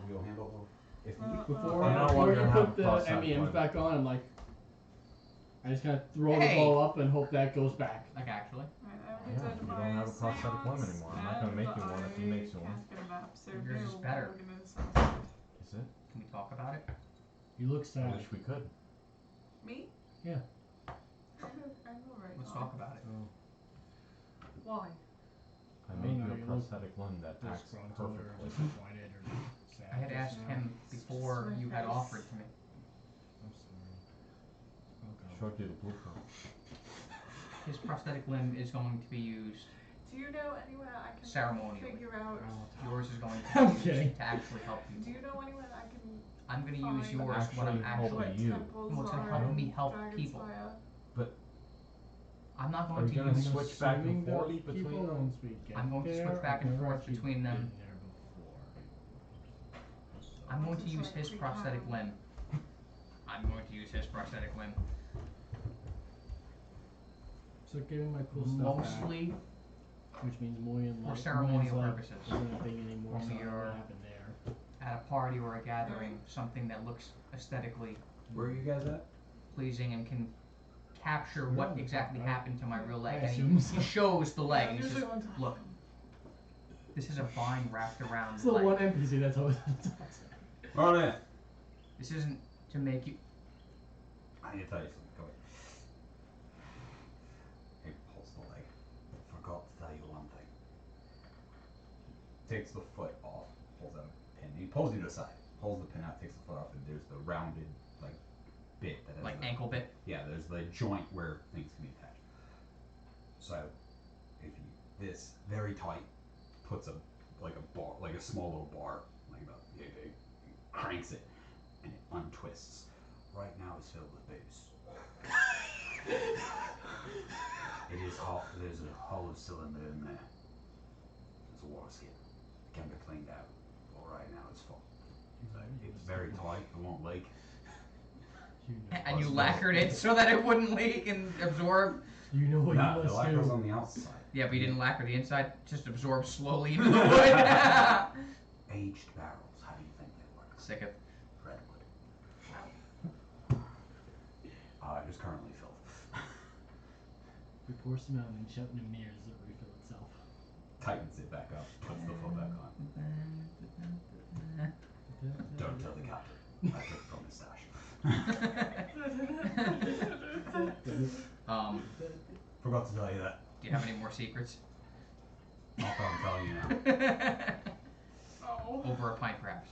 we'll handle if need. Before, You know before what, you you're gonna put the have to toss that MEMs one. back on, I'm like, I just kind of throw Hey. the ball up and hope that goes back. Like actually. Right, I Yeah, already did you my don't have a prosthetic limb seance, anymore. I'm not gonna make you one if he makes you I one. can't get a map, so Yours is no, better. we're gonna decide. Is it? Can we talk about it? You look I sad. wish we could. Me? Yeah. I'm alright. Let's talk about it. Why? I I made don't you know, a you look prosthetic limb that acts Disgruntled or perfectly. disappointed or sad. I had just asked now. him before you had offered to me. I'm sorry. Okay. Showed you the blueprint. His prosthetic limb is going to be used. Do you know anywhere I can Ceremonially. figure out? Yours is going to I'm be kidding. used to actually help Do you. you know anywhere I can I'm going to use Fine. yours when I'm Actually actually. help you. temples Well, it's gonna are help in me help people. Dragonspire? I'm not Are going you to gonna use. switch back and Assuming forth those between people them? once we get I'm going to switch there, back I've and never forth actually between them. been there before. I'm going to Just use like his freak prosthetic out. limb. I'm going to use his prosthetic limb. So giving my cool stuff back, Mostly which means Mullion for like ceremonial Mullion's purposes. Like, isn't a thing anymore. When So we I don't know are- what happened there. At a party or a gathering, something that looks aesthetically Where are you guys at? pleasing and can capture what exactly happened to my real leg. I And assume he so. shows the leg and he Usually says, on top. look, this is a vine wrapped around It's the the leg. one NPC that's always on top. Oh yeah. This isn't to make you. I need to tell you something. Go ahead. He pulls the leg. Forgot to tell you one thing. Takes the foot off, pulls out a pin. He pulls you to the side, pulls the pin out, takes the foot off, and there's the rounded like bit that has Like the, ankle bit. Yeah, there's the joint where things can be attached. So if you this very tight puts a like a bar, like a small little bar, like about yay big, cranks it, and it untwists. Right now it's filled with booze. It is hot. There's a hollow cylinder in there. There's a water skin. It can be cleaned out. But right now it's full. It's very tight. It won't leak. And you lacquered it so that it wouldn't leak and absorb. You know what No, you the must lacquer's do. on the outside. Yeah, but you didn't lacquer the inside, just absorbed slowly into the wood. Aged barrels. How do you think they work? Sick of. Redwood. It is currently filled. We pour some out and shut in the mirrors that refill itself. Tightens it back up. Puts the foot back on. Don't tell the captain. I took it from his stash. Forgot to tell you that. Do you have any more secrets? Not that I'm telling you now. Oh. Over a pint, perhaps.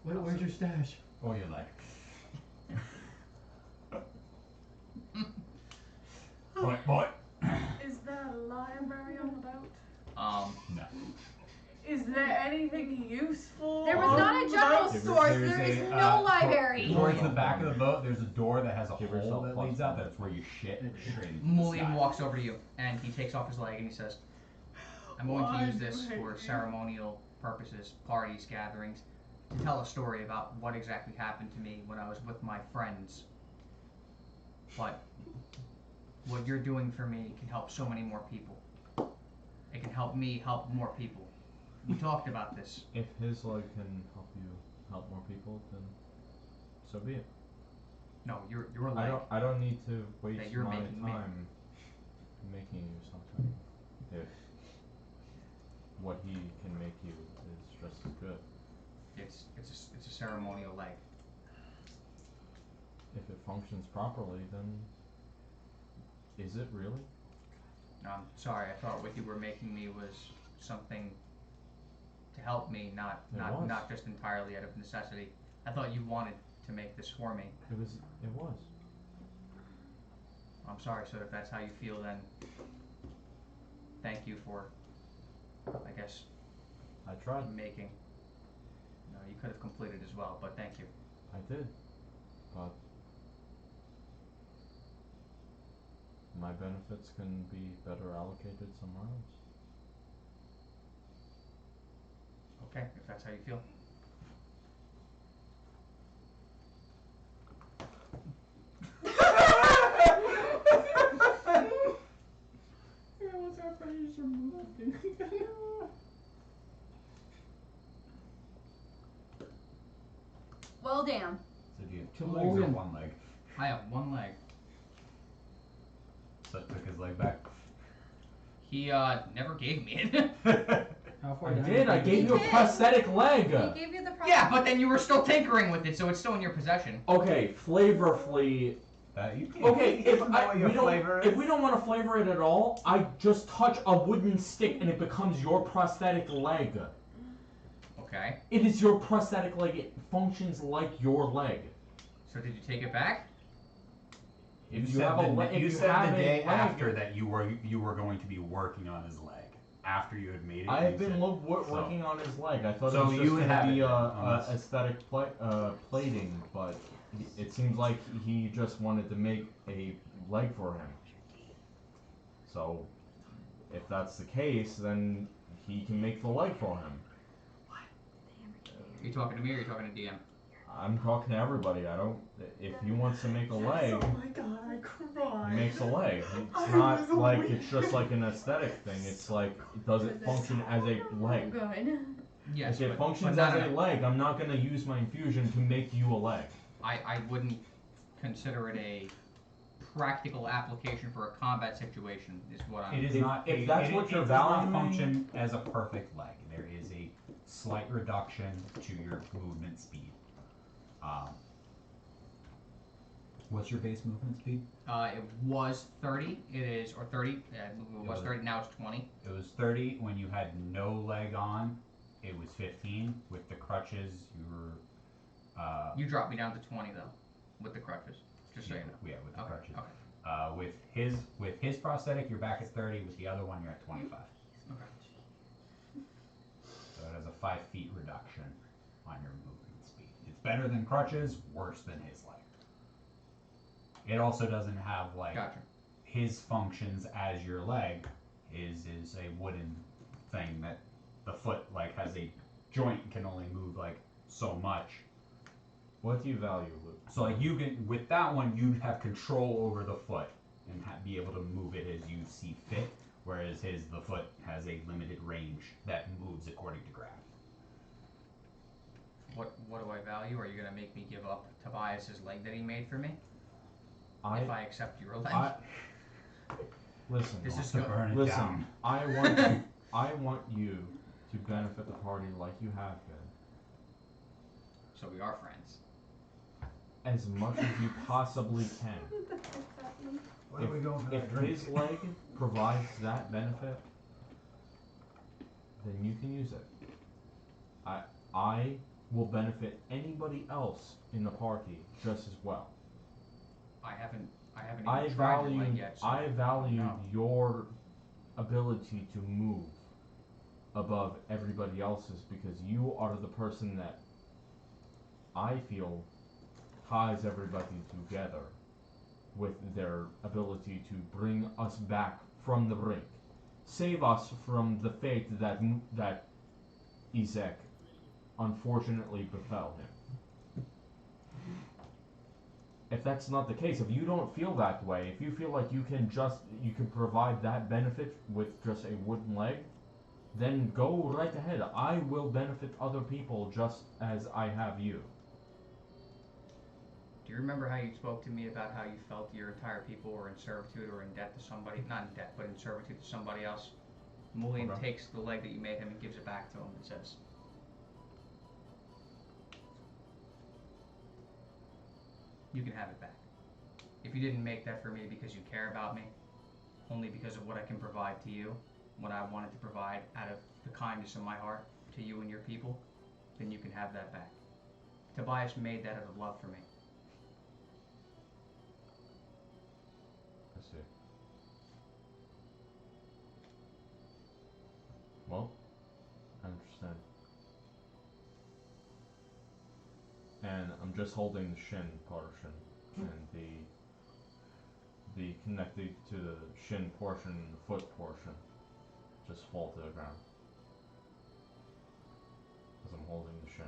Where's your stash? Or your leg. Right, boy. Is there a library on the boat? No. Is there anything useful? There was on not a the general boat? store. There is no library. Towards the back of the boat, there's a door that has a Give hole yourself that plus leads out. one. That's where you shit straight into the Mullion sky. walks over to you and he takes off his leg and he says, I'm going Why to use do this I for do- ceremonial purposes, parties, gatherings, to tell a story about what exactly happened to me when I was with my friends. But what you're doing for me can help so many more people. It can help me help more people. We talked about this. If his leg can help you help more people, then so be it. No, your leg. I don't need to waste That you're my making me. time making you something if what he can make you is just as good. It's a ceremonial leg. If it functions properly, then is it really? I'm sorry. I thought what you were making me was something to help me, not It was. not just entirely out of necessity. I thought you wanted to make this for me. It was. It was. I'm sorry. So if that's how you feel, then thank you for, I guess, I tried. making. No, you could have completed as well, but thank you. I did. But my benefits can be better allocated somewhere else. Okay, if that's how you feel. Yeah, what's our face removed? Well, damn. So do you have two Come legs or on. one leg? I have one leg. So it took his leg back. He never gave me it. How far I down? did. I gave He you a did. prosthetic leg. He gave you the problem. Yeah, but then you were still tinkering with it, so it's still in your possession. Okay, flavorfully. You can't. Okay, you if don't know what your flavor if is. we don't want to flavor it at all, I just touch a wooden stick and it becomes your prosthetic leg. Okay. It is your prosthetic leg. It functions like your leg. So did you take it back? You If you said have a the, le- if you you said have the a day leg- after that you were going to be working on his leg after you had made it. I've you been said- working on his leg. I thought So it was you just would gonna have be it a, then, a unless- aesthetic plating, but it seems like he just wanted to make a leg for him. So, if that's the case, then he can make the leg for him. Are you talking to me or are you talking to DM? I'm talking to everybody. I don't. If he wants to make a leg, Oh my god, I cried. he makes a leg. It's I not was like weak. it's just like an aesthetic thing. It's like, does it function as a leg? Good. Yes, If it but functions not as a in leg, I'm not gonna use my infusion to make you a leg. I wouldn't consider it a practical application for a combat situation, is what I'm... It is If- not. if it- that's it- what it you're does not valuing- function as a perfect leg. There is a slight reduction to your movement speed. What's your base movement speed? It was 30, it is, or 30, yeah, it was 30, now it's 20. It was 30 when you had no leg on. It was 15 with the crutches. You were. You dropped me down to 20, though, with the crutches, just so you know. Yeah, with the Okay, crutches. okay. With his prosthetic, you're back at 30. With the other one, you're at 25. Okay. So it has a 5 feet reduction on your movement speed. It's better than crutches, worse than his leg. It also doesn't have like Gotcha. his functions as your leg is a wooden thing that the foot like has a joint can only move like so much. What do you value, Luke? So like you can with that one you'd have control over the foot and be able to move it as you see fit, whereas the foot has a limited range that moves according to gravity. What do I value? Are you going to make me give up Tobias's leg that he made for me? I If I accept your leg? listen. This is To good. burn it Listen, down. I want you to benefit the party like you have been, So we are friends. as much as you possibly can. Where are we going for If that drink? his leg provides that benefit, then you can use it. I will benefit anybody else in the party just as well. I haven't even I tried your leg value yet. So I value no. your ability to move above everybody else's because you are the person that I feel ties everybody together with their ability to bring us back from the brink, save us from the fate that Ezek unfortunately befell him. If that's not the case, if you don't feel that way, if you feel like you can provide that benefit with just a wooden leg, then go right ahead. I will benefit other people just as I have you. Do you remember how you spoke to me about how you felt your entire people were in servitude or in debt to somebody? Not in debt, but in servitude to somebody else. Mulian Okay. takes the leg that you made him and gives it back to him and says, "You can have it back. If you didn't make that for me because you care about me, only because of what I can provide to you, what I wanted to provide out of the kindness of my heart to you and your people, then you can have that back." Tobias made that out of love for me. I see. Well, I understand. And I'm just holding the shin portion, and the connected to the shin portion and the foot portion just fall to the ground. As I'm holding the shin.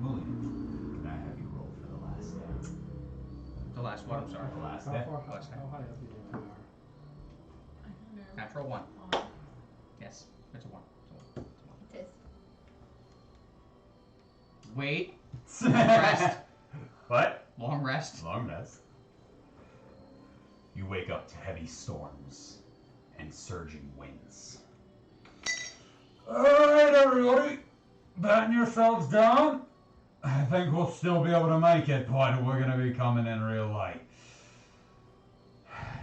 Mulian, can I have you roll for the last day? The last one, I'm sorry. The last How day? far? Last day. How high up do you think we are? I don't know. Natural one. On. Yes, it's a one. It's a one. It is. Wait. Rest. What? Long rest. Long rest. You wake up to heavy storms and surging winds. Alright, everybody. Batten yourselves down. I think we'll still be able to make it, but we're going to be coming in real light.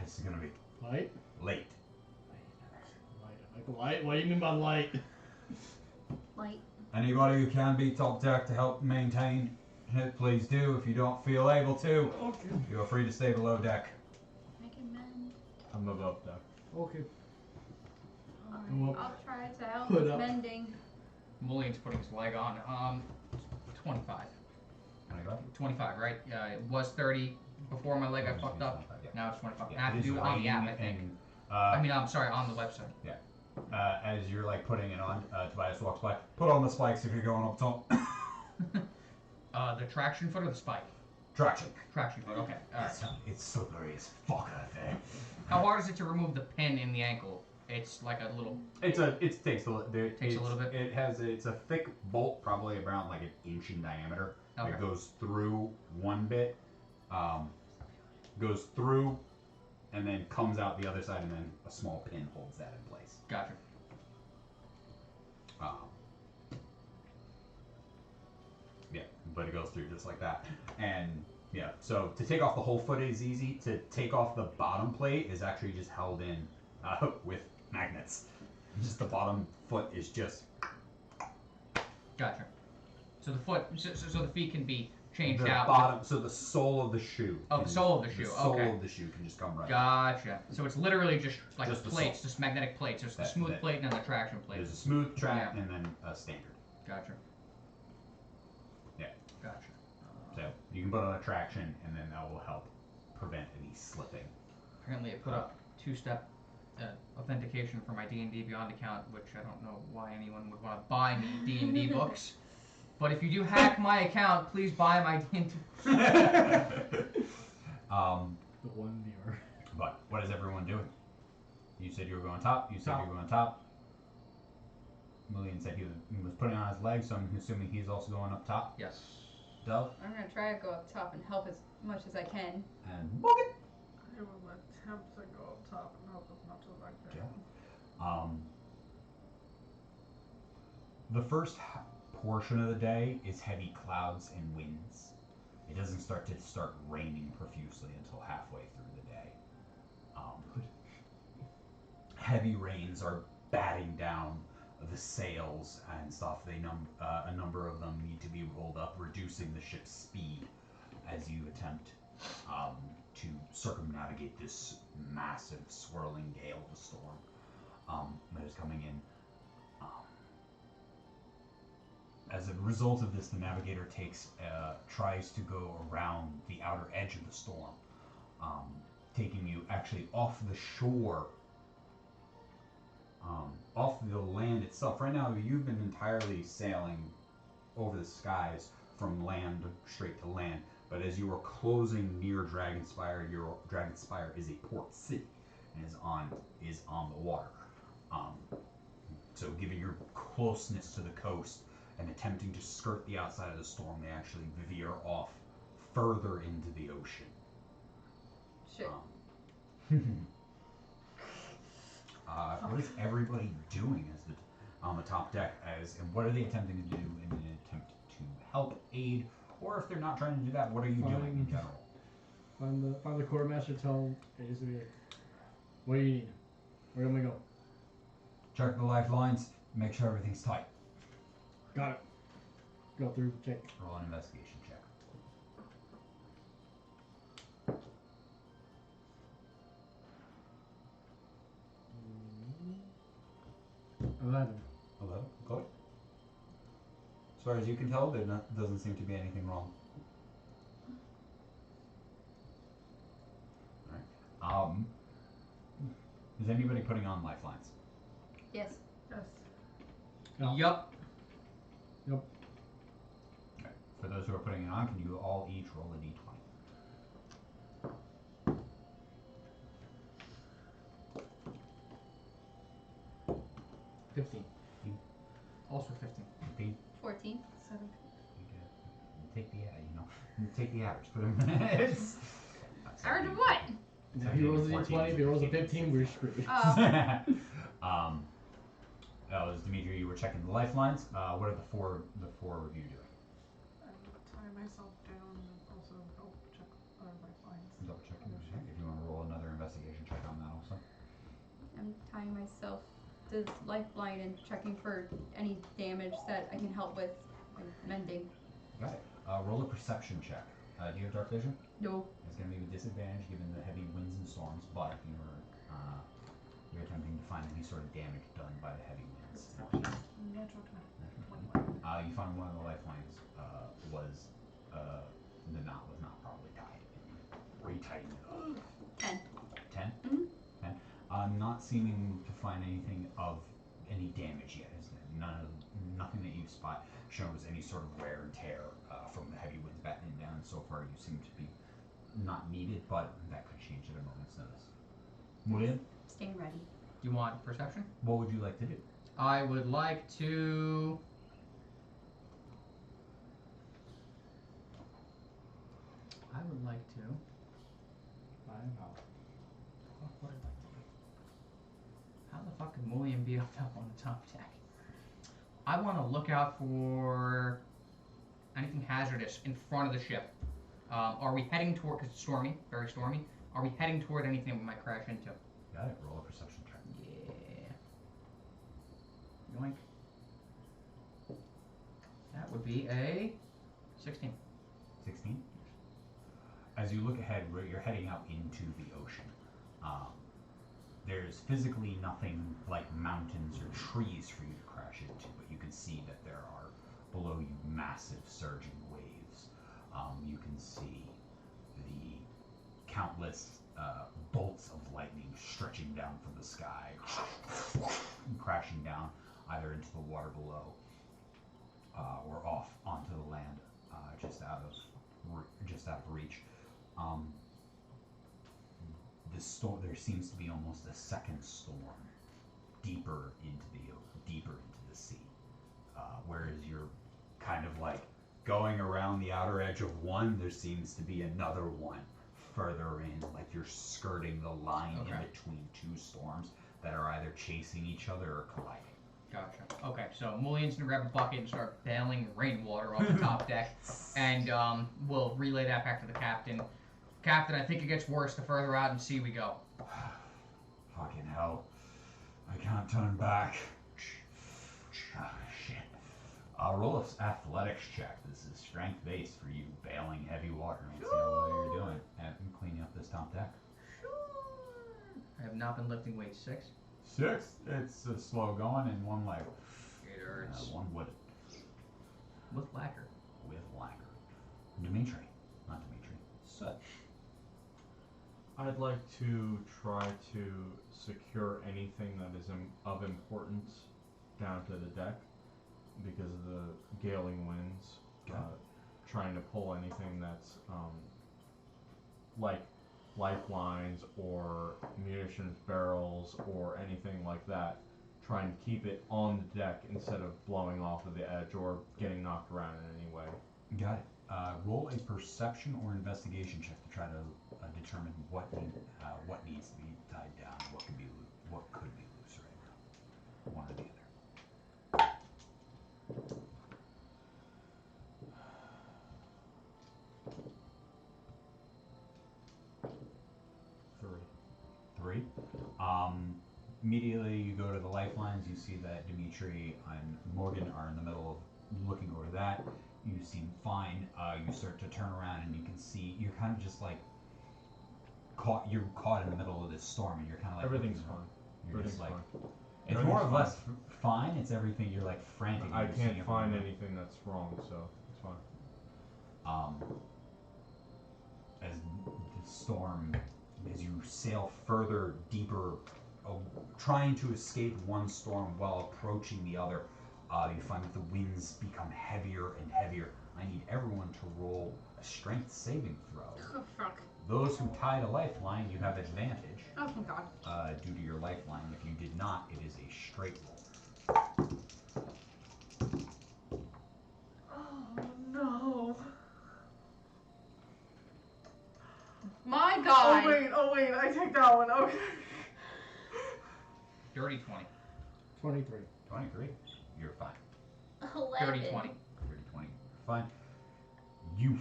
This is going to be Light? late. Light. I like light? What do you mean by light? Light. Anybody who can be top deck to help maintain it, please do. If you don't feel able to, Okay. feel free to stay below deck. I can mend. I'm above deck. Okay. Alright, Well, I'll try to help put with up. mending. Mulian's putting his leg on. 25. 25, right? It was 30 before my leg got fucked up. Yeah. Now it's 25. Yeah, I have it to is do it on the app, I raining think. and, I mean, I'm sorry, on the website. as you're like putting it on, Tobias walks by. Put on the spikes if you're going up top. The traction foot or the spike? Traction. Traction foot, okay. Alright. It's slippery as fuck out there. How hard is it to remove the pin in the ankle? It's like a little. It takes a little. Takes a little bit? It's a thick bolt, probably around like an inch in diameter. Okay. It goes through one bit, goes through, and then comes out the other side, and then a small pin holds that in place. Gotcha. Yeah, but it goes through just like that. And yeah, so to take off the whole foot is easy. To take off the bottom plate is actually just held in with magnets. Just the bottom foot is just Gotcha. So the foot, so the feet can be changed the out. bottom. So the sole of the shoe. Oh, the can sole just- of the shoe, The sole okay. of the shoe can just come right. Gotcha. So it's literally just like Just the plates, sole. just magnetic plates. There's the That- smooth that- plate and then the traction plate. There's a smooth track Yeah. and then a standard. Gotcha. Yeah. Gotcha. So you can put on a traction, and then that will help prevent any slipping. Apparently, it put up two-step authentication for my D&D Beyond account, which I don't know why anyone would want to buy me D&D books. But if you do hack my account, please buy my D&D. The one viewer. But what is everyone doing? You said you were going top. You said Top. you were going top. Mulian said he was putting on his legs, so I'm assuming he's also going up top. Yes. Dove I'm gonna try to go up top and help as much as I can. and book it. I will attempt to go up top and help as much as I can. Okay. The first portion of the day is heavy clouds and winds. It doesn't start raining profusely until halfway through the day. Heavy rains are batting down the sails and stuff. A number of them need to be rolled up, reducing the ship's speed as you attempt to circumnavigate this massive swirling gale of a storm. that is coming in. As a result of this, the navigator tries to go around the outer edge of the storm, taking you actually off the shore, off the land itself. Right now, you've been entirely sailing over the skies from land straight to land. But as you are closing near Dragonspire, your Dragonspire is a port city and is on the water. So, given your closeness to the coast and attempting to skirt the outside of the storm, they actually veer off further into the ocean. Shit. What is everybody doing as on the top deck? And what are they attempting to do in an attempt to help, aid, or if they're not trying to do that, what are you doing in general? Find the quartermaster. Tell basically, what do you need? Where can we go? Check the lifelines. Make sure everything's tight. Got it. Go through. Check. Roll an investigation check. 11. 11. Got it. As far as you can tell, doesn't seem to be anything wrong. Alright. Is anybody putting on lifelines? Yes. Yes. No. Yup. Okay. For those who are putting it on, can you all each roll a d20? 15. Also 15. 15? 14. 17. You take the average. Put them in minutes. Average of what? If he rolls a d20, if he rolls a 15, we're screwed. Oh. That was Dimitri. You were checking the lifelines. What are the four of you doing? I would tie myself down and also help check our lifelines. Double checking. Okay. If you want to roll another investigation check on that also. I'm tying myself to this lifeline and checking for any damage that I can help with, like mending. Got it. Roll a perception check. Do you have dark vision? No. It's going to be with disadvantage given the heavy winds and storms, but you're attempting to find any sort of damage done by the heavy winds. Natural 20. You find one of the lifelines the knot was not properly tied. Retighten it up. 10. 10? Mhm. 10. Not seeming to find anything of any damage yet. Nothing that you spot shows any sort of wear and tear from the heavy winds battening down. So far, you seem to be not needed, but that could change at a moment's notice. William, Staying ready. Do you want perception? what would you like to do? I would like to. I would like to. Find out. What would I like to do? How the fuck could William be up on the top deck? I want to look out for anything hazardous in front of the ship. Are we heading toward? Because it's stormy, very stormy. Are we heading toward anything we might crash into? Got it. Roll a perception check. Yeah. Yoink. That would be a 16. 16. As you look ahead, where you're heading out into the ocean, there's physically nothing like mountains or trees for you to crash into, but you can see that there are below you massive surging waves. You can see the countless bolts of lightning stretching down from the sky and crashing down either into the water below or off onto the land just out of reach. There seems to be almost a second storm deeper into the sea, whereas you're kind of like going around the outer edge of one. There seems to be another one further in, like you're skirting the line in between two storms that are either chasing each other or colliding. Gotcha. Okay, so Mulligan's gonna grab a bucket and start bailing rainwater off the top deck, and we'll relay that back to the captain. Captain, I think it gets worse the further out in sea we go. Fucking hell. I can't turn back. Oh, shit. I'll roll an athletics check. This is strength based for you bailing heavy water. Let's see how well you're doing at cleaning up this top deck. I have not been lifting weights. 6. 6. It's slow going and one leg. It hurts. One wood With lacquer. with lacquer. Dimitri. Not Dimitri. Soot. I'd like to try to secure anything that is of importance down to the deck because of the galing winds. Okay. Trying to pull anything that's like lifelines or munitions barrels or anything like that. Trying to keep it on the deck instead of blowing off of the edge or getting knocked around in any way. Got it. Roll a perception or investigation check to try to determine what needs to be tied down, what could be loose right now. One or the other. 3. Immediately you go to the lifelines. You see that Dimitri and Morgan are in the middle of looking over that. You seem fine. You start to turn around and you can see you're kind of just like you're caught in the middle of this storm and you're kind of like Everything's looking fine. around. You're just Everything's like fine. it's Everything's more or less fine. It's everything you're like frantic. I and you're can't seeing find everything. anything that's wrong, so it's fine. As the storm, as you sail further, deeper, trying to escape one storm while approaching the other, you find that the winds become heavier and heavier. I need everyone to roll a strength saving throw. Oh, fuck. Those who tied a lifeline, you have advantage Oh, thank God. due to your lifeline. If you did not, it is a straight roll. Oh no. My God. Oh wait, I take that one. Okay. Dirty 20. 23. 23. You're fine. 30 20. 30-20. Fine. You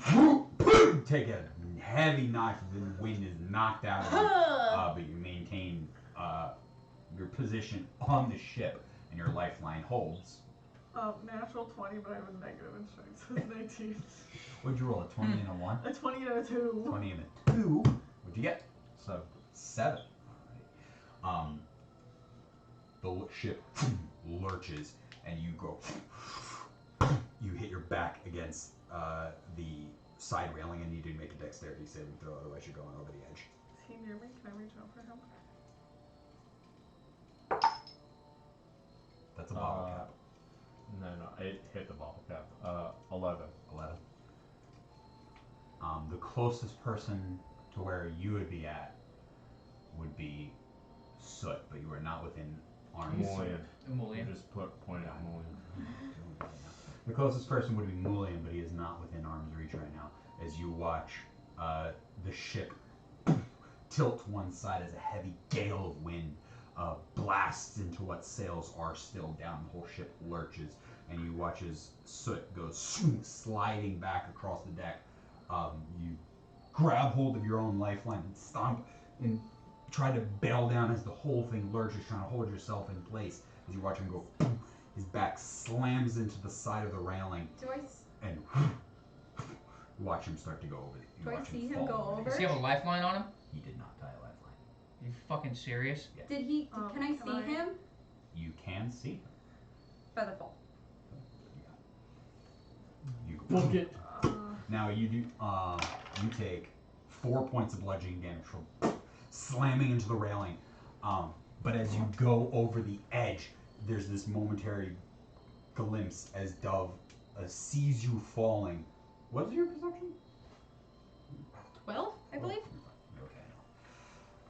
take a heavy knife, the wind is knocked out of you, but you maintain your position on the ship, and your lifeline holds. Natural 20, but I have a negative in strength, so it's 19. What'd you roll? A 20 and a 1? A 20 and a 2. 20 and a 2. What'd you get? So 7. Alright. The ship lurches, and you go. You hit your back against the side railing, and you need to make a dexterity saving throw, otherwise you're going over the edge. Is he near me? Can I reach out for him? That's a bottle cap. No, it hit the bottle cap. 11. 11. The closest person to where you would be at would be Soot, but you are not within arm's reach. Mullion. Emolian. Just point out Mullion. The closest person would be Mullion, but he is not within arm's reach right now. As you watch the ship tilt to one side as a heavy gale of wind blasts into what sails are still down. The whole ship lurches, and you watch as Soot goes sliding back across the deck. You grab hold of your own lifeline and stomp and try to bail down as the whole thing lurches, trying to hold yourself in place. As you watch him go, his back slams into the side of the railing, Do I, and you watch him start to go over. do I see him fall go over? Does he have a lifeline on him? He did not tie a lifeline. Are you fucking serious? Did he, can I see him? You can see him. Featherfall. You Book it. Now you do. You take 4 points of bludgeoning damage from slamming into the railing. But as you go over the edge, there's this momentary glimpse as Dove sees you falling. What is your perception? 12, I believe.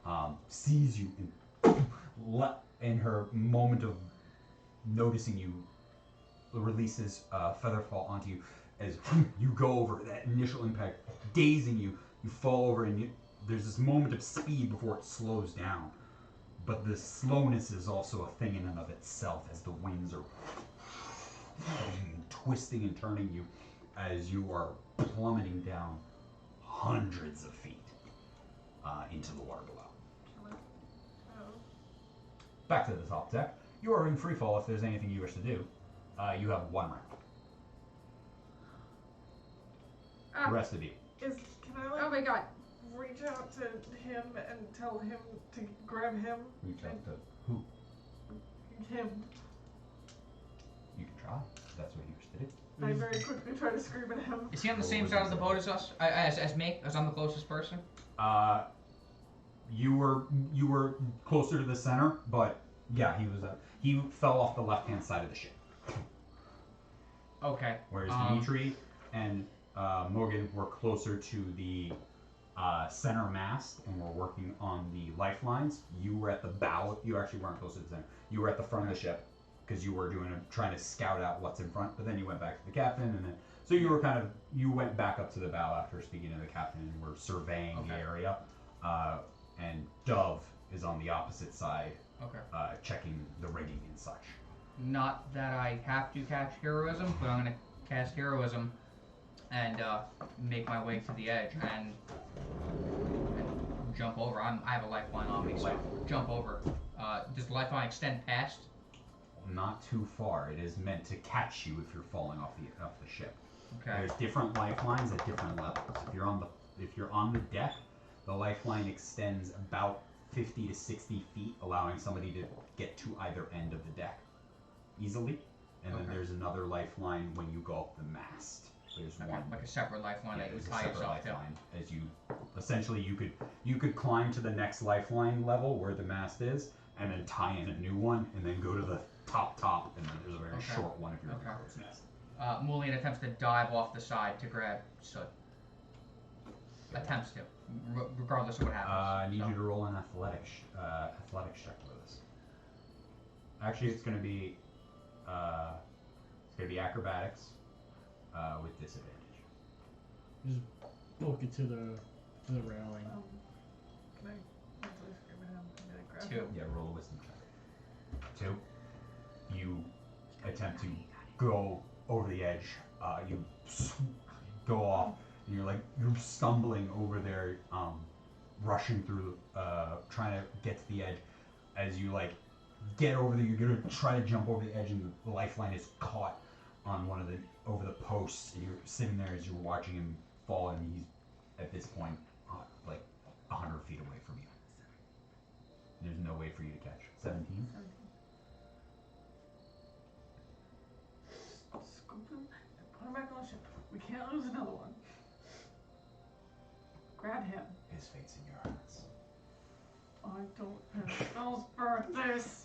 Okay. Sees you in her moment of noticing you, releases Featherfall onto you as you go over that initial impact, dazing you. You fall over, and there's this moment of speed before it slows down. But the slowness is also a thing in and of itself, as the winds are twisting and turning you as you are plummeting down hundreds of feet into the water below. Back to the top deck. You are in free fall if there's anything you wish to do. You have 1 round. The rest of you. Can I like Oh my God. reach out to him and tell him to grab him? Reach out to who? him. You can try. If that's what you wish to do. I very quickly try to scream at him. Is he on the same side of the boat as us? As me? As I'm the closest person? You were closer to the center, but yeah, he fell off the left-hand side of the ship. Okay. Whereas Dimitri and Morgan were closer to the center mast and were working on the lifelines. You were at the bow. You actually weren't close to the center. You were at the front of the ship because you were trying to scout out what's in front. But then you went back to the captain, and then so you were you went back up to the bow after speaking to the captain and were surveying the area. And Dove is on the opposite side, checking the rigging and such. Not that I have to catch heroism, but I'm gonna cast heroism and make my way to the edge and jump over. I have a lifeline on me, so jump over. Does the lifeline extend past? Not too far. It is meant to catch you if you're falling off the ship. Okay. There's different lifelines at different levels. If you're on the deck, the lifeline extends about 50 to 60 feet, allowing somebody to get to either end of the deck easily. And then there's another lifeline when you go up the mast. There's one like a separate lifeline that you there's a tie separate yourself to. lifeline. As you essentially you could climb to the next lifeline level where the mast is, and then tie in a new one, and then go to the top, and then there's a very short one if you're in the crow's nest. Mulian attempts to dive off the side to grab Soot. Attempts to, regardless of what happens. I need you to roll an athletics check for this. Actually, it's going to be acrobatics with disadvantage. Just book it to the railing. Can I mentally scream at him? Can I grab 2. him? Yeah, roll a wisdom check. 2. You attempt to go over the edge. You go off, and you're stumbling over there, rushing through, trying to get to the edge. As you get over there, you're gonna try to jump over the edge, and the lifeline is caught on over the posts, and you're sitting there as you're watching him fall, and he's at this point 100 feet away from you. There's no way for you to catch. 17. Scoop him and put him back on the ship. We can't lose another one. Grab him. His fate's in your hands. I don't have spells for this.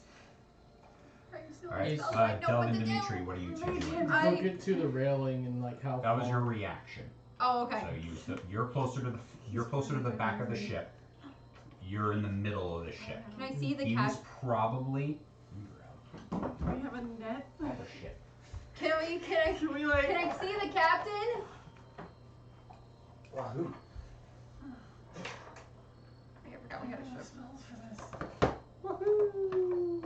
Alright, I know Del what and to do. Dimitri, what are you two doing? Book it to the railing and how That was far- your reaction. Oh, okay. So you're closer to the back of the ship. You're in the middle of the ship. Can I see the He's cat? probably. Do we have a net? Oh shit. Can I see the captain? Wahoo. I forgot we had a ship. Spells for this. Woohoo!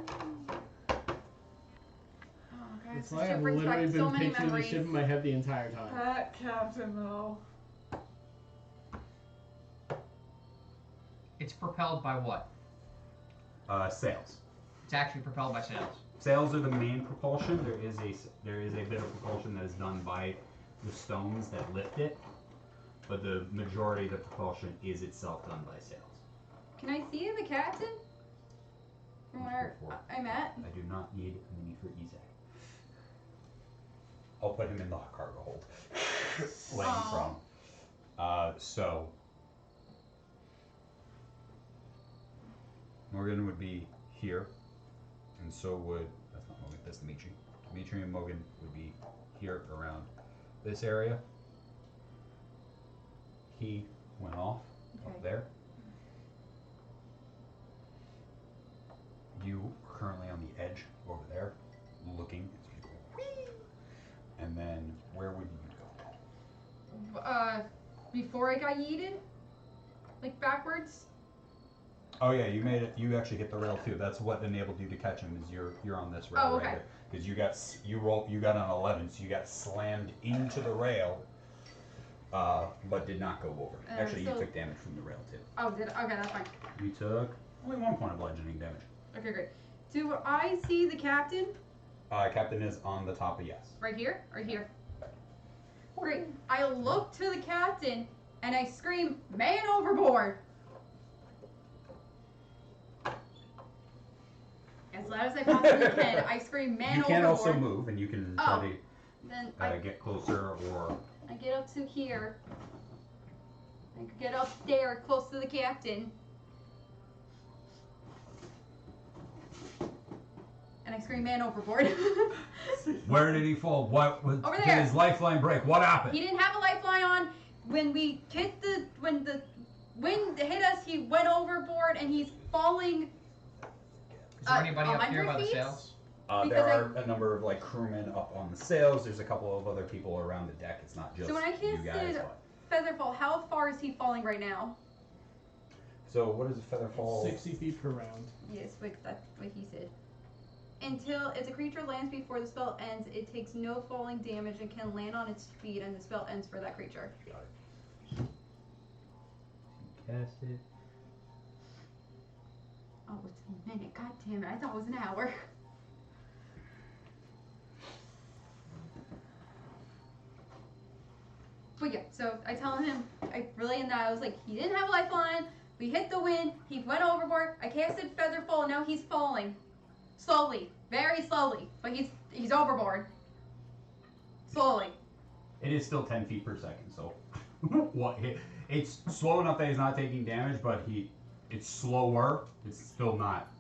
Oh, guys, It's this like ship I've brings back literally so been many picturing the memories. ship in my head the entire time. That captain, though. It's propelled by what? Sails. It's actually propelled by sails. Sails are the main propulsion. There is a bit of propulsion that is done by the stones that lift it, but the majority of the propulsion is itself done by sails. Can I see the captain? From where I'm at? I do not need a mini for Ezek. I'll put him in the cargo hold. Laying Aw. from. So Morgan would be here, and so would that's not Morgan, that's Dimitri. Dimitri and Morgan would be here around this area. He went off up Okay. there. You are currently on the edge over there, looking. And then where would you go? Before I got yeeted? Like backwards? Oh yeah, you made it. You actually hit the rail too. That's what enabled you to catch him. Is you're on this rail Oh, okay. right there. Because you got an 11, so you got slammed into the rail, but did not go over. Actually, you so- took damage from the rail too. Oh, did I? Okay, that's fine. You took only 1 point of bludgeoning damage. Okay, great. Do I see the captain? Captain is on the top of yes. Right here? Or here? Great. I look to the captain and I scream, "Man overboard!" as loud as I possibly can. I scream, man You can overboard. also move, and you can Oh. try Then to get closer, or I get up to here. I could get up there, close to the captain. And I scream, man overboard. where did he fall? What was? Over Did there. his lifeline break? What happened? He didn't have a lifeline on. When the wind hit us, he went overboard and he's falling. Is there anybody up here 100 by the feet? sails? There because are a number of like crewmen up on the sails. There's a couple of other people around the deck. It's not just So when I you guys. casted But. Featherfall, how far is he falling right now? So what is a feather fall? 60 feet per round. Yes, that's what he said. Until if the creature lands before the spell ends, it takes no falling damage and can land on its feet, and the spell ends for that creature. Got it. Cast it. Oh, it's a minute. God damn it. I thought it was an hour. But yeah, so I tell him, I relay in that I was like, he didn't have a lifeline. We hit the wind. He went overboard. I casted Featherfall, and now he's falling. Slowly. Very slowly. But he's overboard. Slowly. It is still 10 feet per second, so what? It's slow enough that he's not taking damage, but it's slower. It's still not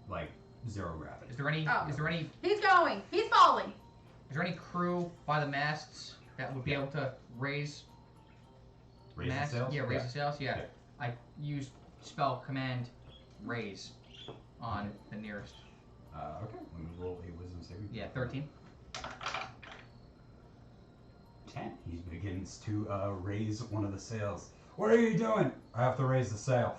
like zero gravity. Is there any? Oh. Is there any? He's going. He's falling. Is there any crew by the masts that would be able to raise Raise the masts? sails? Yeah, raise the sails. Yeah. Yeah. I used spell command raise on the nearest. Okay. Let me roll a wisdom saving. Yeah, 13. 10. He begins to raise one of the sails. What are you doing? I have to raise the sail.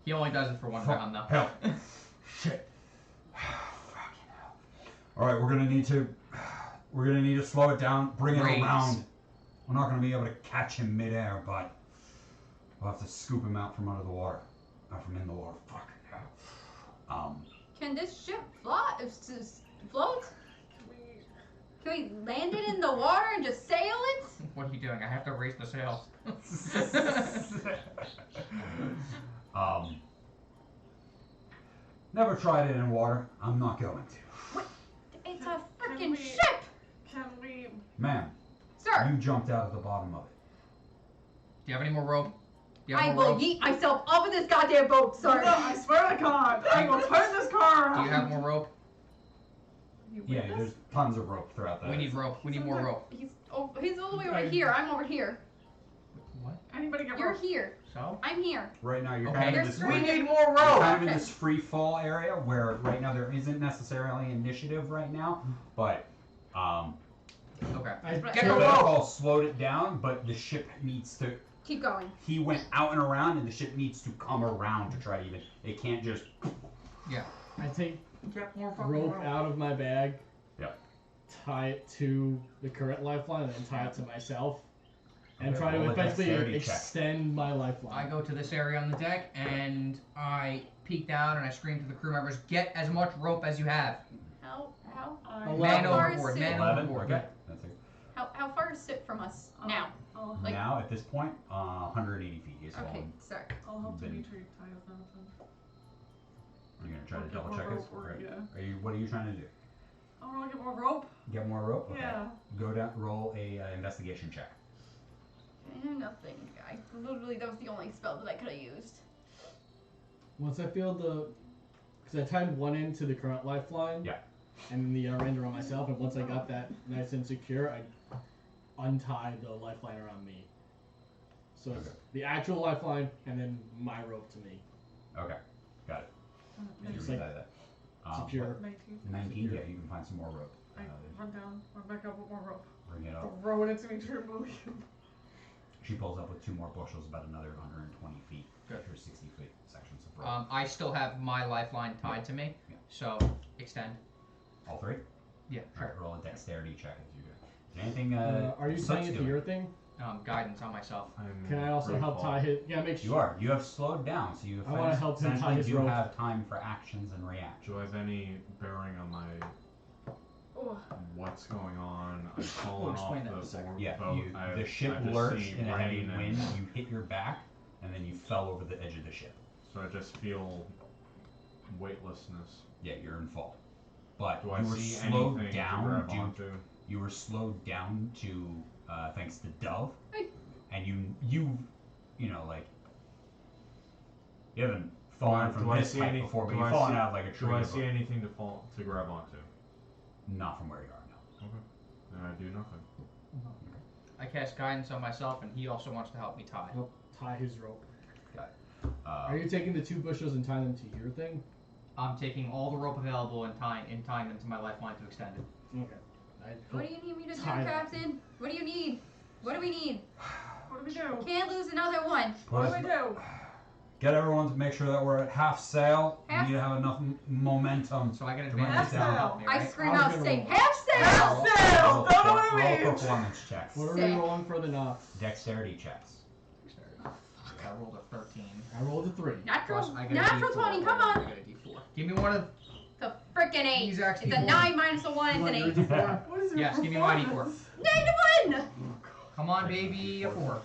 He only does it for one round though. Help. Shit. Fucking hell. All right, we're gonna need to slow it down, bring it Raise. around. We're not gonna be able to catch him midair, but we'll have to scoop him out from under the water, from in the water. Fucking hell. Can this ship float? Can we land it in the water and just sail it? What are you doing? I have to raise the sails. Never tried it in water. I'm not going to. It's a Can freaking we- ship, Can we? Ma'am, sir. you jumped out of the bottom of it. Do you have any more rope? Do you have I more will rope? yeet myself off of this goddamn boat, sir. No, I swear to God, I will turn this car around. Do you have more rope? You Yeah, witness? there's tons of rope throughout the. We need rope. We need more rope. He's all the way over here. I'm over here. What? Anybody get You're rope? here. So? I'm here. Right now, you're Okay. kind of in There's this. three. We need more You're rope. kind of in Okay. this free fall area where right now there isn't necessarily initiative right now, but Okay. I Get the the better rope. fall slowed it down, but the ship needs to. Keep going. He went out and around, and the ship needs to come around to try to even. It can't just. I take Get more fucking rope out of my bag. Yep. Tie it to the current lifeline, and then tie it to myself, and Okay, try to roll a effectively dexterity check. extend my lifeline. I go to this area on the deck and I peek down and I scream to the crew members, get as much rope as you have. How Man far is overboard, Sid? man 11. overboard. Okay. That's it. How far is Sid from us now? I'll, Like- Now at this point, 180 feet. He's Okay, fallen. sorry. I'll help Been- Dimitri tie us down. Are you gonna try Or to get double more check rope, us? or- Right. yeah. Are you? What are you trying to do? I want to get more rope. Get more rope. Okay. Yeah. Go down. Roll a investigation check. I know nothing. I literally that was the only spell that I could have used. Once I feel because I tied one end to the current lifeline. Yeah. And then the other end around myself, and once I got that nice and secure, I untied the lifeline around me. So it's Okay. the actual lifeline, and then my rope to me. Okay. Got it. Yeah, You just retie like that. secure. 19. 19. Yeah, you can find some more rope. I run down, run back up with more rope. Bring it up. Throw it into Dimitri and move him. She pulls up with 2 more bushels, about another 120 feet. Good. Or 60 feet sections of rope. I still have my lifeline tied to me, Yeah. so extend. All 3? Yeah, Alright, sure. roll a dexterity check as you go. Is there anything, Are you Sut's tying it to doing? your thing? Guidance on myself. Can I also help tie his? Yeah, make You sure. are. You have slowed down, so you I wanna help him tie essentially his do rope. have time for actions and reactions. Do I have any bearing on my Oh, what's going on? I've fallen off explain that in a the second. Yeah, boat. the ship I just lurched see in a heavy rain and- wind. You hit your back, and then you fell over the edge of the ship. So I just feel weightlessness. Yeah, you're in fall. But Do I you were see slowed anything to down grab due onto? you were slowed down to thanks to Dove, Hey. and you know, like you haven't fallen Do from I this see height any- before, but do you've I fallen see- out of like a tree. Do I or see boat. anything to grab onto? Not from where you are now. Okay. Then I do nothing. I cast guidance on myself, and he also wants to help me tie. I'll tie his rope. Uh, Are you taking the 2 bushels and tying them to your thing? I'm taking all the rope available and tying them to my lifeline to extend it. Okay. What do you need me to do, Tie that. Captain? What do you need? What do we need? What do we do? Can't lose another one. What do we do? Get everyone to make sure that we're at half sail. Half- We need to have enough momentum. So I get to run advantage this to down. help me, I right? scream I was out, gonna say, roll. half sail! Half sail! Roll Don't know what I roll mean! performance checks. What are we Sick. rolling for the knock? Dexterity checks. I rolled a 13. I rolled a 3. Natural, Plus, I get a natural D4. 20, come I on. get a D4. Give me one of It's a frickin' 8. these It's a XP. 9 minus a 1, it's You an want 8. your D4? What is your Yes, give me my D4. performance? Negative 1! Come on, baby, a 4.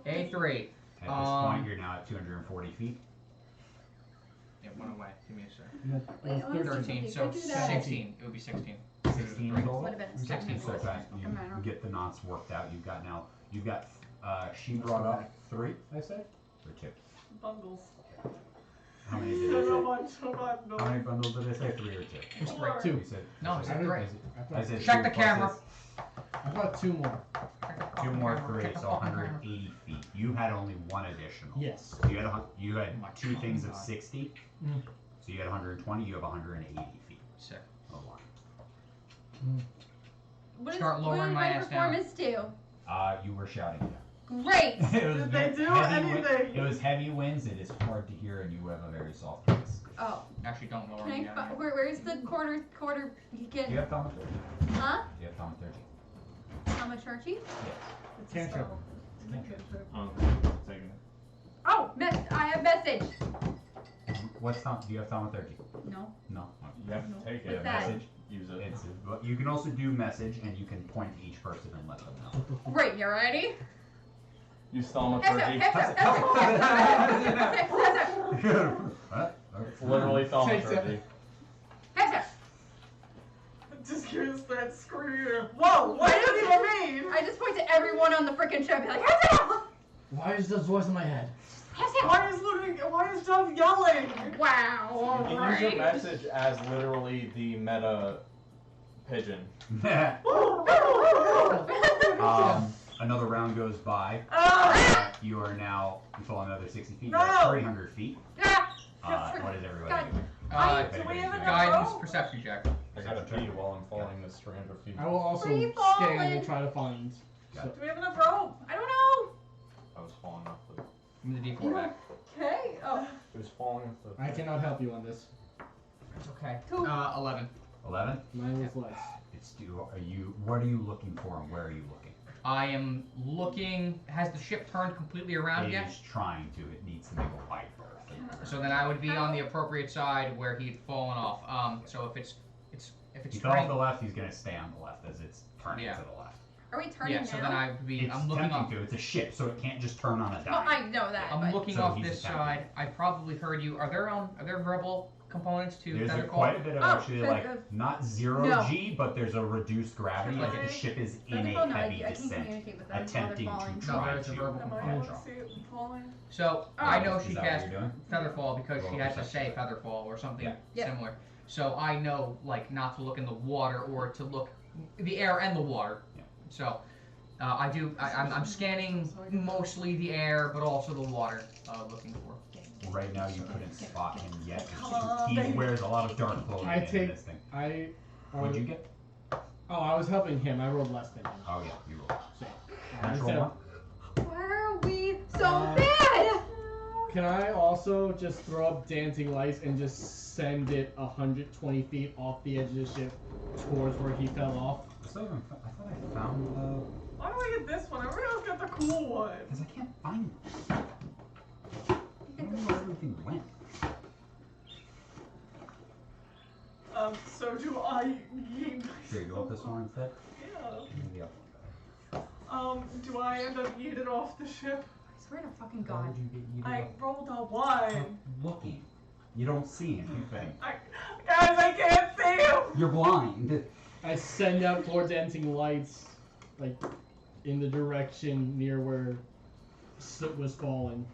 A 3. At this point, you're now at 240 feet. It went away. Give me a sec. Wait, I wanna see 13. something. So Go do that. 16. It would be 16. 16 total. Would have been a 16 So that you, Doesn't matter. you get the knots worked out. You've got she brought up 3, I said? Or 2? Bundles. How many did So I no say? one, so much, no. How many bundles did I say? 3 or 2? It's Four. 3. 2. You said, No, I said 3. I said Check 2 the plus camera. this. I thought 2 more. 2 more 3, so 180 feet. You had only 1 additional. Yes. So you had Oh my 2 things of God. 60. Mm. So you had 120. You have 180 feet Sick. of line. What Start lowering what did my my ass down. performance do? You were shouting. Great! It was Did they do heavy anything? It was heavy winds. It is hard to hear, and you have a very soft voice. Oh, Actually, don't lower can me I, down yet. where's the quarter, Do you can, have thaumaturgy? huh? Do you have thaumaturgy? Thaumaturgy? It's a Cantrip. spell. It's a cantrip. Taking it. Oh, I have message! Do you have thaumaturgy? No. No. You have to take What's it. that? Message. Use it. It's. You can also do message, and you can point to each person and let them know. Great, you ready? Use Heads up, thaumaturgy. heads up, heads up, What? It's literally thaumaturgy. heads up. Just curious that scream. Whoa, what does it mean? I just point to everyone on the frickin' ship and be like, heads up! Why is this voice in my head? Heads up! Why is Dove yelling? Wow, You can use your alright. message as literally the meta pigeon. Another round goes by. Ah! You are now. You fall another 60 feet. No! You're at 300 feet. Ah! What is everybody God. doing? Do we have enough Guidance rope? perception check. I gotta pee while I'm falling this 300 feet. I will also Free scan falling. and try to find. Got So, Do we have enough rope? I don't know. I was falling off the. Give me the D4 back. Okay. Oh. It was falling off the. I cannot help you on this. It's okay. Cool. 11. 11. Mine was less. It's due. Are you? What are you looking for, and where are you looking? I am looking. Has the ship turned completely around It again? is trying to. It needs to make a wide berth. So then I would be on the appropriate side where he'd fallen off. So if it's He fell off turning, the left. He's gonna stay on the left as it's turning Yeah. to the left. Are we turning yeah. now? So then I would be. It's I'm looking tempting off. to. It's a ship, so it can't just turn on a Well, dime. I know that, I'm but looking So off he's this attacking. side. I probably heard you. Are there verbal components to There's Feather quite a bit of Oh, actually but, like not zero no. G, but there's a reduced gravity. Like the ship is in Feather a fall, no, heavy I can descent, communicate with them attempting while they're to falling. try there's a to. verbal Am I component. able to see it falling? So Oh. I know Is she that what cast you're doing? Featherfall because she Roll had to perception. say Featherfall or something Yeah. Yeah. similar. So I know like not to look in the water or to look the air and the water. Yeah. So I do. I'm scanning mostly the air, but also the water. Looking for. Right now, you couldn't spot him yet. It's Come just- on, he baby. wears a lot of dark clothing I in take- this thing. I. What'd you get? Oh, I was helping him. I rolled less than him. Oh yeah, you rolled. So, Natural instead one. of- Why are we so Uh, bad? Can I also just throw up dancing lights and just send it 120 feet off the edge of the ship towards where he fell off? I thought I found the. Why do I get this one? Everyone else got the cool one. Because I can't find them. I don't know where everything went. So do I yeet Here, you want this one instead? Yeah. Maybe I'll- Do I end up yeeted off the ship? swear to fucking Why God. would you get eaten I up? rolled a Stop 1. looking. You don't see anything. Guys, I can't see you! You're blind. I send out 4 dancing lights, like, in the direction near where Soot was falling.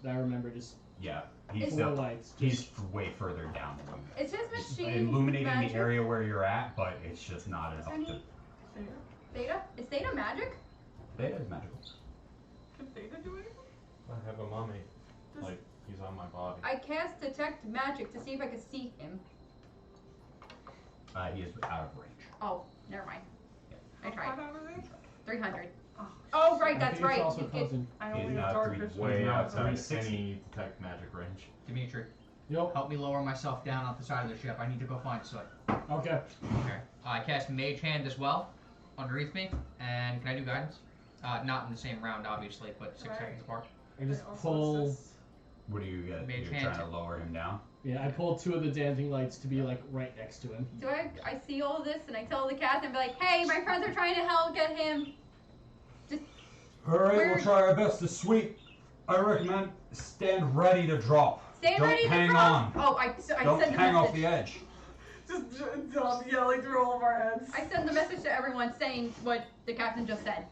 I remember just Yeah, he's 4 still, lights. he's way further down than you. Is his It's machine illuminating magic? the area where you're at, but it's just not enough to. Any- Theta? Is Theta magic? Beta is magical. Can Theta do anything? I have a mummy. Does- Like, he's on my body. I cast detect magic to see if I could see him. He is out of range. Oh, never mind. I How tried. far down is he? 300. Oh, Oh, right, I that's think right. It's also You get- cousin. I He's only now have dark three- vision. Way now outside 360. any detect magic range. Dimitri, Yep. help me lower myself down off the side of the ship. I need to go find Soot. Okay. Okay. I cast Mage Hand as well, underneath me, and can I do guidance? Not in the same round, obviously, but 6 Right. seconds apart. I just I also pull. assist. What do you get? Mage You're hand. trying to lower him down? Yeah, I pull 2 of the dancing lights to be like right next to him. Do I see all of this and I tell the captain, be like, hey, my friends are trying to help get him. Alright, Where- we'll try our best to sweep. I recommend stand ready to drop. Stand Don't ready to hang drop. on. Oh, I Don't send the hang off message. the edge. Just Dom yelling through all of our heads. I send the message to everyone saying what the captain just said.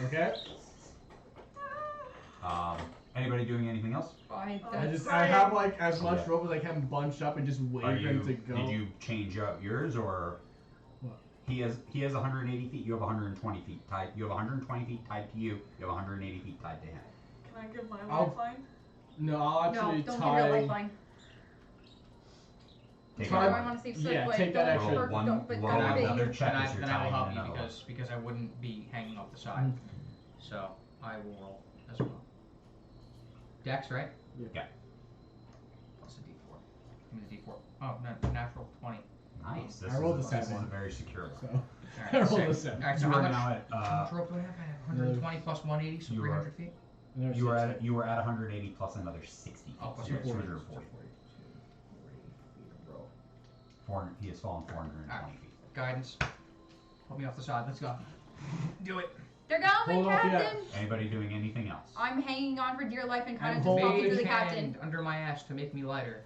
Okay. Anybody doing anything else? I That's have like as much Yeah. rope as I can bunched up and just wait Are for him you? to go. Did you change up yours or? What? He has 180 feet. You have 120 feet tied. You have 120 feet tied to you. You have 180 feet tied to him. Can I give my I'll- lifeline? No, I'll No, actually don't tie. give your lifeline. Take Try- I another- want to see Soot, Yeah, but take that don't extra- hurt- Roll don't- but roll don't I be- another will- check then I, as you're then I will tying help in you another one. because I wouldn't be hanging off the side. Mhm. So I will roll as well. Dex, right? Yeah. Plus a D4. Give me the D4. Oh, no, natural 20. Nice. This I rolled is, the this same is a one. very secure one. So Alright, I rolled sick. a 7. Alright, so You how are much, now at how much rope do I have? I have 120 plus 180, so You are- 300 feet? And there's you were 60. at 180 plus another 60. Oh, plus so you're at 40. 240. 40 feet of rope. 400, he has fallen 420 Alright. feet. Guidance. Put me off the side. Let's go. Do it. They're going, Hold on, yeah. Captain. Anybody doing anything else? I'm hanging on for dear life and kind I'm of just holding talking to Mage the captain. hand under my ass to make me lighter.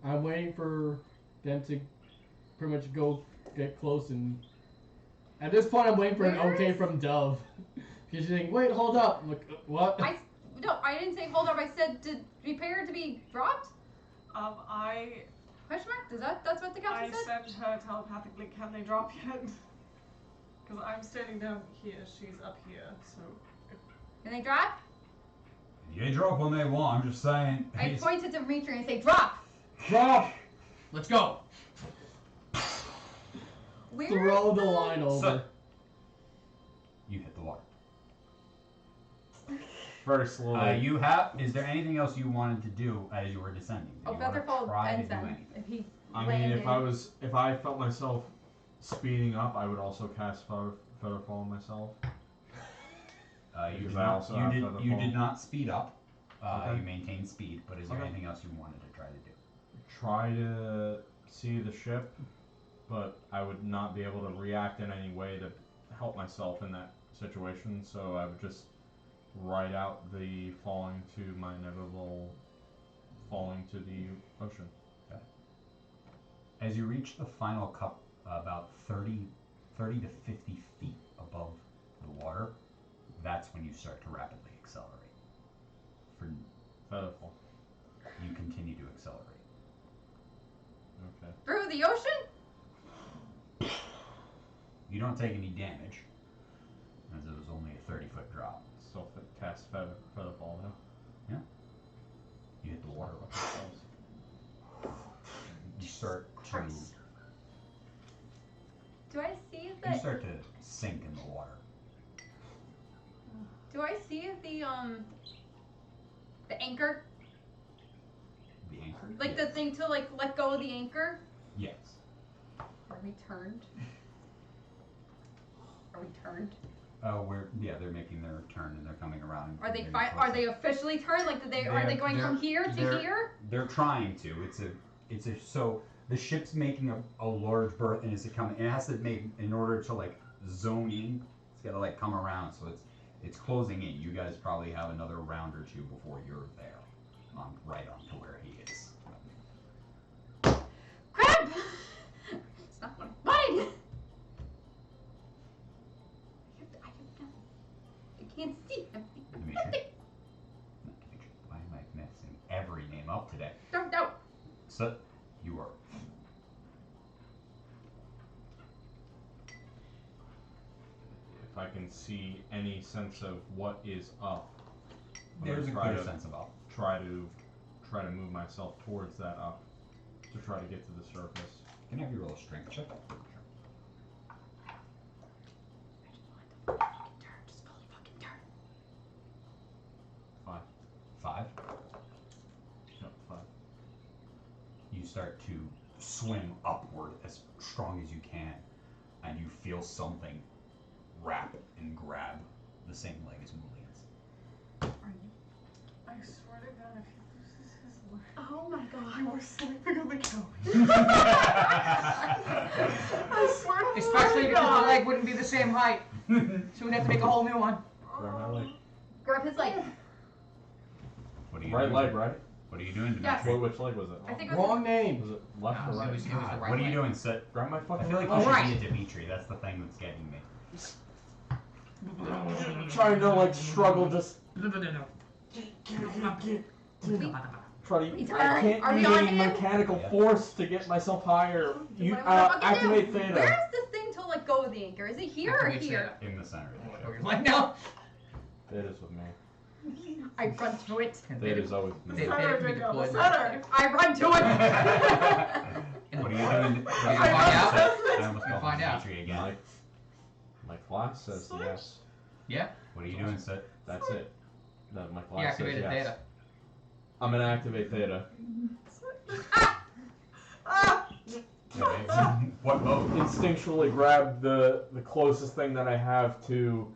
I'm waiting for them to pretty much go get close, and at this point I'm waiting for an Where okay is- from Dove. Because she's like, wait, hold up. I'm like, what? No, I didn't say hold up. I said to prepare to be dropped. I Question mark? That's what the captain said? sent her telepathically, can they drop yet? Because I'm standing down here, she's up here, so... Can they drop? You drop when they want, I'm just saying. I He's- point to Dimitri and say drop. Drop! Let's go. Where Throw is the line over. So- You hit the water. Very slowly. You have. Is there anything else you wanted to do as you were descending? Did Oh, you want to Featherfall try to ends do them. anything? If he I mean, landed. if I felt myself speeding up, I would also cast Featherfall on myself. You Because did I not. also You have did. Featherfall. You did not speed up. Okay. You maintained speed. But is there Okay. anything else you wanted to try to do? Try to see the ship, but I would not be able to react in any way to help myself in that situation. So I would just ride out the falling to my inevitable falling to the ocean. As you reach the final cup, about 30 to 50 feet above the water, that's when you start to rapidly accelerate. Featherfall. You continue to accelerate. Okay. Through the ocean? You don't take any damage, as it was only a 30-foot drop. Still cast Featherfall though. You hit the water. Themselves. You start to Christ. Do I see you the start to sink in the water. the anchor? The anchor. Like Yes. the thing to like let go of the anchor? Yes. Are we turned? Are we turned? They're making their turn and they're coming around. Are they getting are closer. they officially turned? Like are they going from here to they're- here? They're trying to. So the ship's making a large berth and it's coming. It has to make in order to like zone in. It's gotta like come around, so it's closing in. You guys probably have another round or two before you're there, right on to where he is. Crap! It's not what I wanted! I can't see him. Dimitri? Not Dimitri. Why am I messing every name up today? Don't know. So, you are. If I can see any sense of what is up, I'm There's a gonna clear sense of up. try to move myself towards that up to try to get to the surface. Can I have you roll a strength check? Just fully fucking turn. 5. 5. Yep, 5. You start to swim upward as strong as you can, and you feel something wrap and grab the same leg as Mulian's. Are you? I swear to God, if he loses his leg, Oh my god. you were sleeping on the couch. I swear to Especially God. because the leg wouldn't be the same height. So we'd have to make a whole new one. Grab my leg. Grab his leg. What are you Right doing? leg, right? What are you doing, Yes. Dimitri? Which leg was it? I think it was Wrong name. Was it left or No, right? it was the God, right what are you leg. doing, Sit? Grab my I fucking feel like leg. you should Alright. be a Dimitri. That's the thing that's getting me. Trying to like struggle, just We- try to. Retard. I can't Are we use on any him? mechanical Yeah. force to get myself higher. You What do I fucking activate do? theta. Where's the thing to let go of the anchor? Is it here or Activate here? In the center of the Oh, ship. you're like, no. It is with me. I run to it. It is always with me. They- Center, they Jacob, deployed center. I run to it. What are you doing? You find out? I almost You called find out. Dimitri again. My class says yes. Yeah? What are you doing, Sit? That's it. That my He class says activated yes. theta. I'm gonna activate theta. Ah! Okay. What mode? Instinctually grab the closest thing that I have to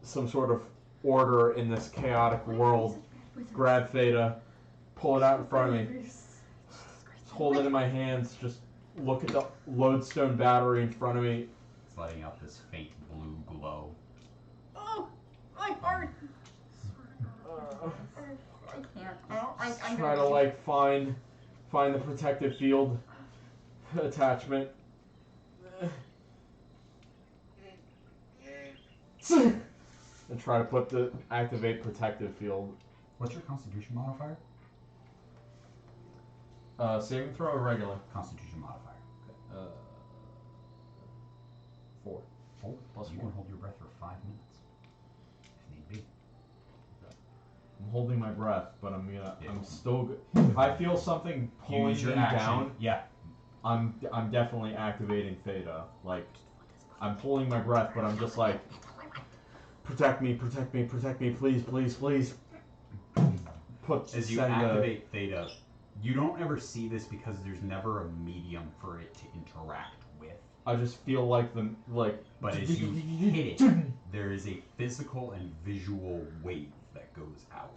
some sort of order in this chaotic world. Grab theta, pull it out in front of me, hold it in my hands, just look at the lodestone battery in front of me. It's letting out this faint blue glow. Oh, my heart. I can't. I'm Try to like find the protective field attachment. And try to put the activate protective field. What's your Constitution modifier? Saving throw or regular? Constitution modifier. 4. 4. Plus You 4. can hold your breath for 5 minutes, if need be. I'm holding my breath, but I'm Yeah. still good. If I feel something pulling Use your me action. down, Yeah. I'm definitely activating theta. Like, I'm holding my breath, but I'm just like, protect me, protect me, protect me, please, please, please. As you activate theta, you don't ever see this because there's never a medium for it to interact with. I just feel like But as you hit it, there is a physical and visual wave that goes out.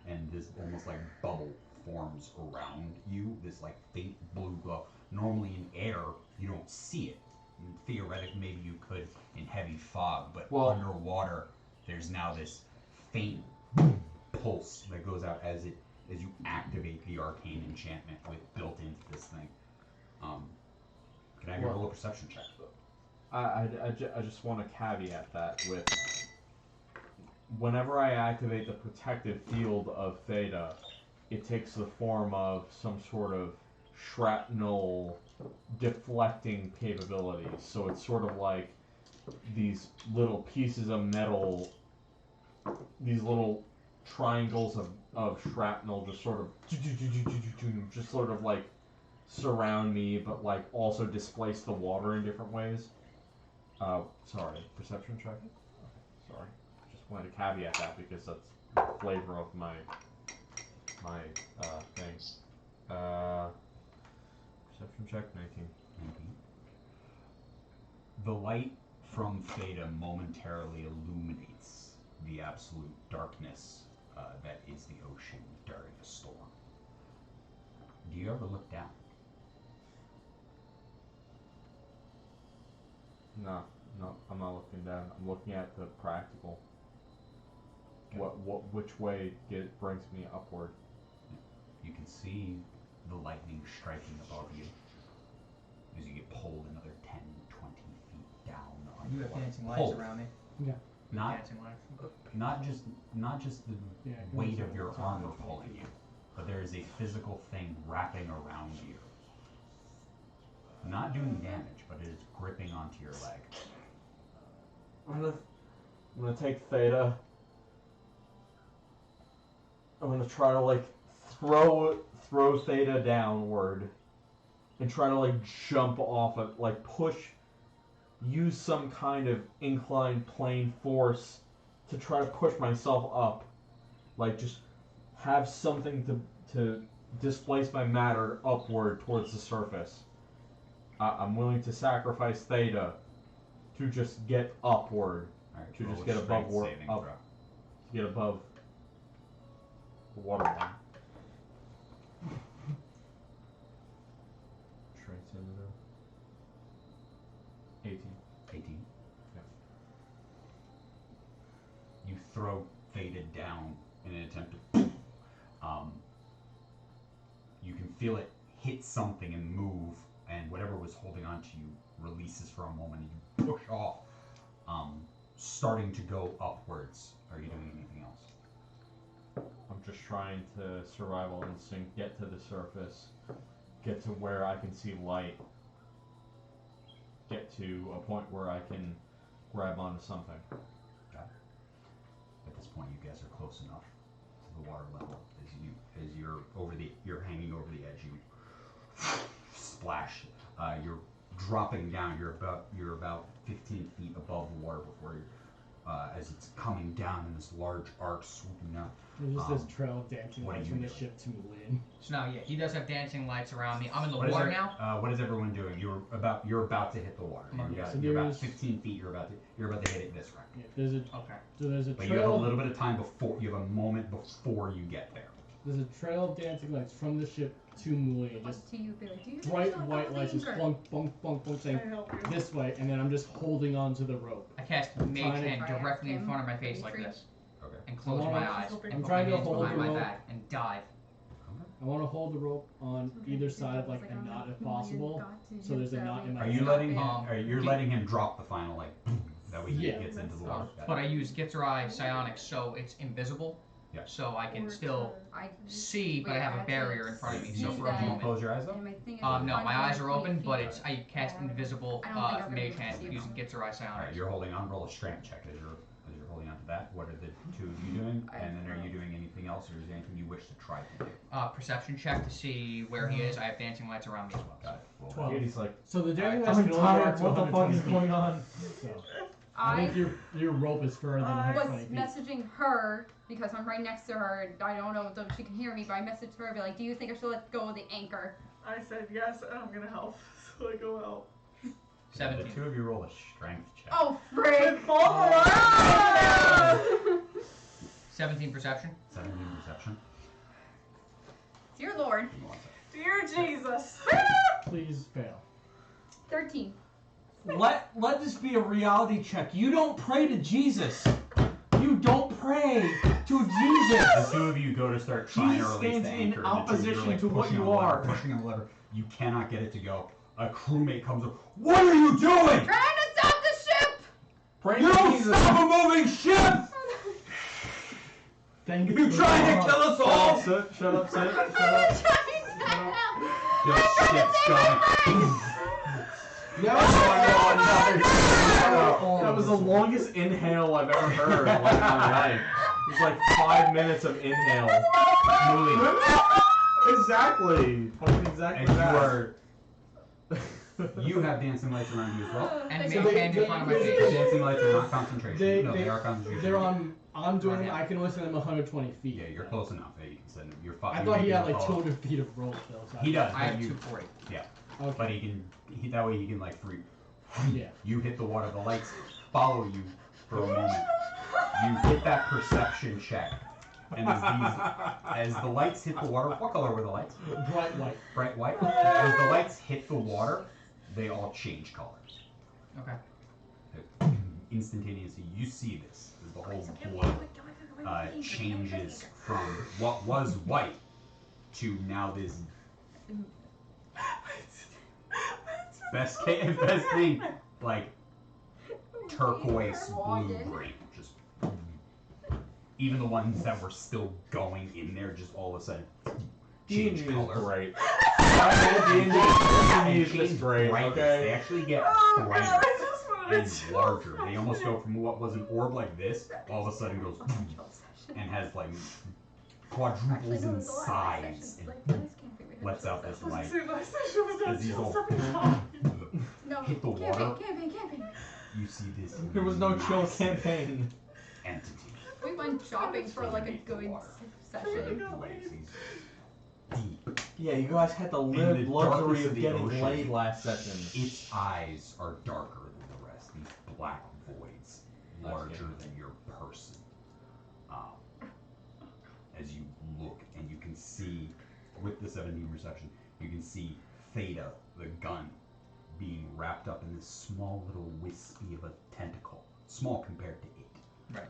And this almost like bubble forms around you, this like faint blue glow. Normally in air, you don't see it. Theoretically, maybe you could in heavy fog, but underwater, there's now this faint pulse that goes out as you activate the arcane enchantment built into this thing. Can I have you roll a perception check? I just want to caveat that with whenever I activate the protective field of theta, it takes the form of some sort of shrapnel deflecting capabilities. So it's sort of like these little pieces of metal, these little triangles of shrapnel just sort of like surround me, but like also displace the water in different ways. Sorry, perception check? Okay, sorry. Just wanted to caveat that because that's the flavor of my things. Perception check, 19. The light from theta momentarily illuminates the absolute darkness that is the ocean during a storm. Do you ever look down? No, No, I'm not looking down. I'm looking at the practical. Okay. Which way brings me upward? You can see the lightning striking above you as you get pulled another 10, 20 feet down. You have underwater. dancing lights Pulled. around me. Not Dancing lights. not just the Yeah, it weight goes of your over. armor pulling you, but there is a physical thing wrapping around you. Not doing damage, but it is gripping onto your leg. I'm gonna take Theta. I'm gonna try to like throw Theta downward and try to like jump off it, like use some kind of inclined plane force to try to push myself up. Like just have something to displace my matter upward towards the surface. I'm willing to sacrifice Theta to just get upward. Alright, To roll just a get above strength war- saving up. throw. To get above the waterline. Strength saving throw. 18. 18. Yeah. You throw Theta down in an attempt to. You can feel it hit something and move, and whatever was holding onto you releases for a moment, and you push off, starting to go upwards. Are you doing anything else? I'm just trying to survival instinct, get to the surface, get to where I can see light, get to a point where I can grab onto something. At this point, you guys are close enough to the water level as you're hanging over the edge. You splash. You're dropping down. You're about 15 feet above the water before you, as it's coming down in this large arc swooping up. There's just this trail of dancing what are lights you from the doing? ship to Mulan. So now, yeah, he does have dancing lights around me. I'm in the What is water it- now. What is everyone doing? You're about to hit the water. Okay, so You're about there's- 15 feet. You're about to hit it this round. Yeah, there's a Okay. But you have a trail. little bit of time before. You have a moment before you get there. There's a trail of dancing lights from the ship to Mulan. Just to you, Billy. Do you bright feel like white I'm lights just danger? blunk, blunk, blunk, blunk, I saying help you. this way, and then I'm just holding on to the rope. I cast Mage trying to Hand try to directly in ask front of my him face to like retreat. this, Okay. and close I'm my trying- eyes, I'm and put my trying to hands hold behind the my rope. back, and dive. I want to hold the rope on Okay, either so side of I was like a I'm knot if Mulan possible. got to so there's a hit knot in that my Are way. you letting him? Um, Are you letting him drop the final like? That way he Yeah. gets into the water. But I use Gitzerai Psionics, so it's invisible. Yeah. So I can Or still I see, but I wait, have a had to barrier in front of me. Do So you, for a do you moment. close your eyes though? and my thing is No, I'm my eyes are 20 open, feet. but I cast invisible I don't think I'm gonna be Mage able to Hand see it using now. Gitzerai All right, Psionics. you're holding on. Roll a strength check as you're holding on to that. What are the two of you doing? And then are you doing anything else, or is there anything you wish to try to do? Perception check to see where he is. I have dancing lights around me as well. Got it. Roll 12. Katie's like, So the dancing I'm lights can only go up tired. to What the fuck 120 is feet. going on? So I I think your rope is further than I was 120 feet. messaging her because I'm right next to her. I don't know if she can hear me, but I messaged her, be like, "Do you think I should let go of the anchor?" I said yes, and I'm gonna help. So I go out. The 17. two of you roll a strength check. Oh, frick! With both of us! 17 perception. 17 perception. Dear Lord. Give me one second. Dear Jesus. Please fail. 13. Let this be a reality check. You don't pray to Jesus. You don't pray to Jesus. The two of you go to start trying Jesus to release stands the in anchor. and the two of you are, opposition like, to what pushing you on the lever, are. Pushing on the lever. You cannot get it to go. A crewmate comes up. What are you doing? Trying to stop the ship! Pray You to don't Jesus. stop a moving ship! Thank You trying to kill us all? Sit, shut up, sit, shut I'm up. trying to help. The ship's going. That was the longest inhale I've ever heard in my life. It was like 5 minutes of inhale. Moving. Exactly. Fucking exactly And you that. are. You have dancing lights around you as well. And So Mage they- Hand in they- front of my they- face. Dancing lights are not concentration. They- no, they they- are concentration. They're on. I'm doing. Right now. I can only send them 120 feet. Yeah, you're close enough. Yeah, you can send. You're fine. I thought he had like 200 feet of rope though. So He does. I have but you, 240. Okay. but he can. That way he can like free. Yeah. You hit the water. The lights follow you for a moment. You hit that perception check, and as the lights hit the water, what color were the lights? Bright white. Bright white. As the lights hit the water, they all change colors. Okay. instantaneously, you see this as the whole board changes from what was white to now this best thing, like turquoise blue green. Just even the ones that were still going in there, just all of a sudden change D&D color. is great. And D&D is great, brightness. okay? They actually get Oh brighter god, I just wanted and to larger. They almost go from what was an orb like this, all of a sudden goes and has like quadruples in size and lets out this light. As these all No, hit the water. Camping. You see this. There was no chill massive campaign. Entity. We went shopping for like a good session. Deep. Yeah, you guys had the In live the luxury darkness of of the getting ocean, laid last session. Its eyes are darker than the rest. These black voids, larger than your person. As you look, and you can see, with the 17 perception, you can see Theta, the gun, being wrapped up in this small little wispy of a tentacle, small compared to it. Right.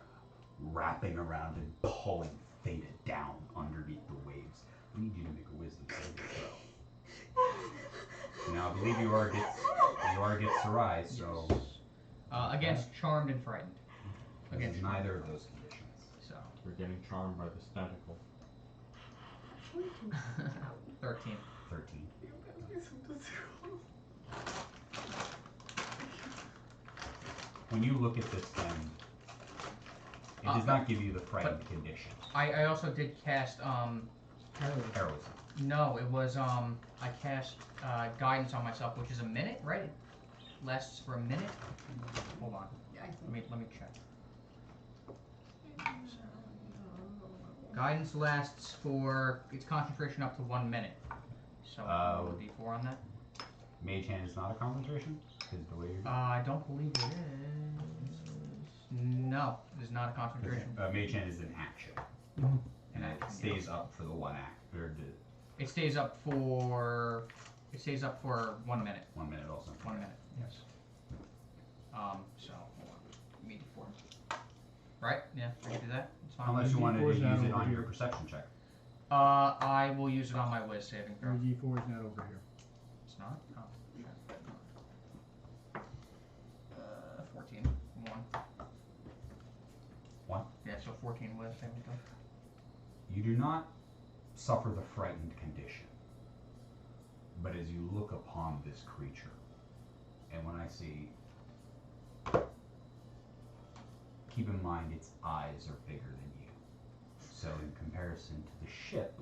Wrapping around and pulling Theta down underneath the waves. I need you to make a wisdom saving throw. Now I believe you are against Sarai, so Against charmed and frightened. this Against is neither of those conditions. So We're getting charmed by this tentacle. 13. 13. When you look at this gun, it does not give you the frightened condition. I also did cast Heroism. no, it was I cast guidance on myself, which is a minute, right? It lasts for a minute. Hold on. Let me check. Guidance lasts for its concentration up to 1 minute. So roll a D4 on that. Mage hand is not a concentration? Is the way you're I don't believe it is. No, it is not a concentration. Mage hand is an action. And it stays up for the one act. Or It stays up for 1 minute. 1 minute also. 1 minute. Yes. So hold on. Give me D4. Right? Yeah, I can do that. It's fine. Unless you wanted to D4 is use not it over on your here. perception check. I will use it on my Wiz saving throw. Your D4 is not over here. It's not? Oh, shit. 14. 1. 1? Yeah, so 14 Wiz saving throw. You do not suffer the frightened condition. But as you look upon this creature, and when I say, keep in mind its eyes are bigger than you. So in comparison to the ship,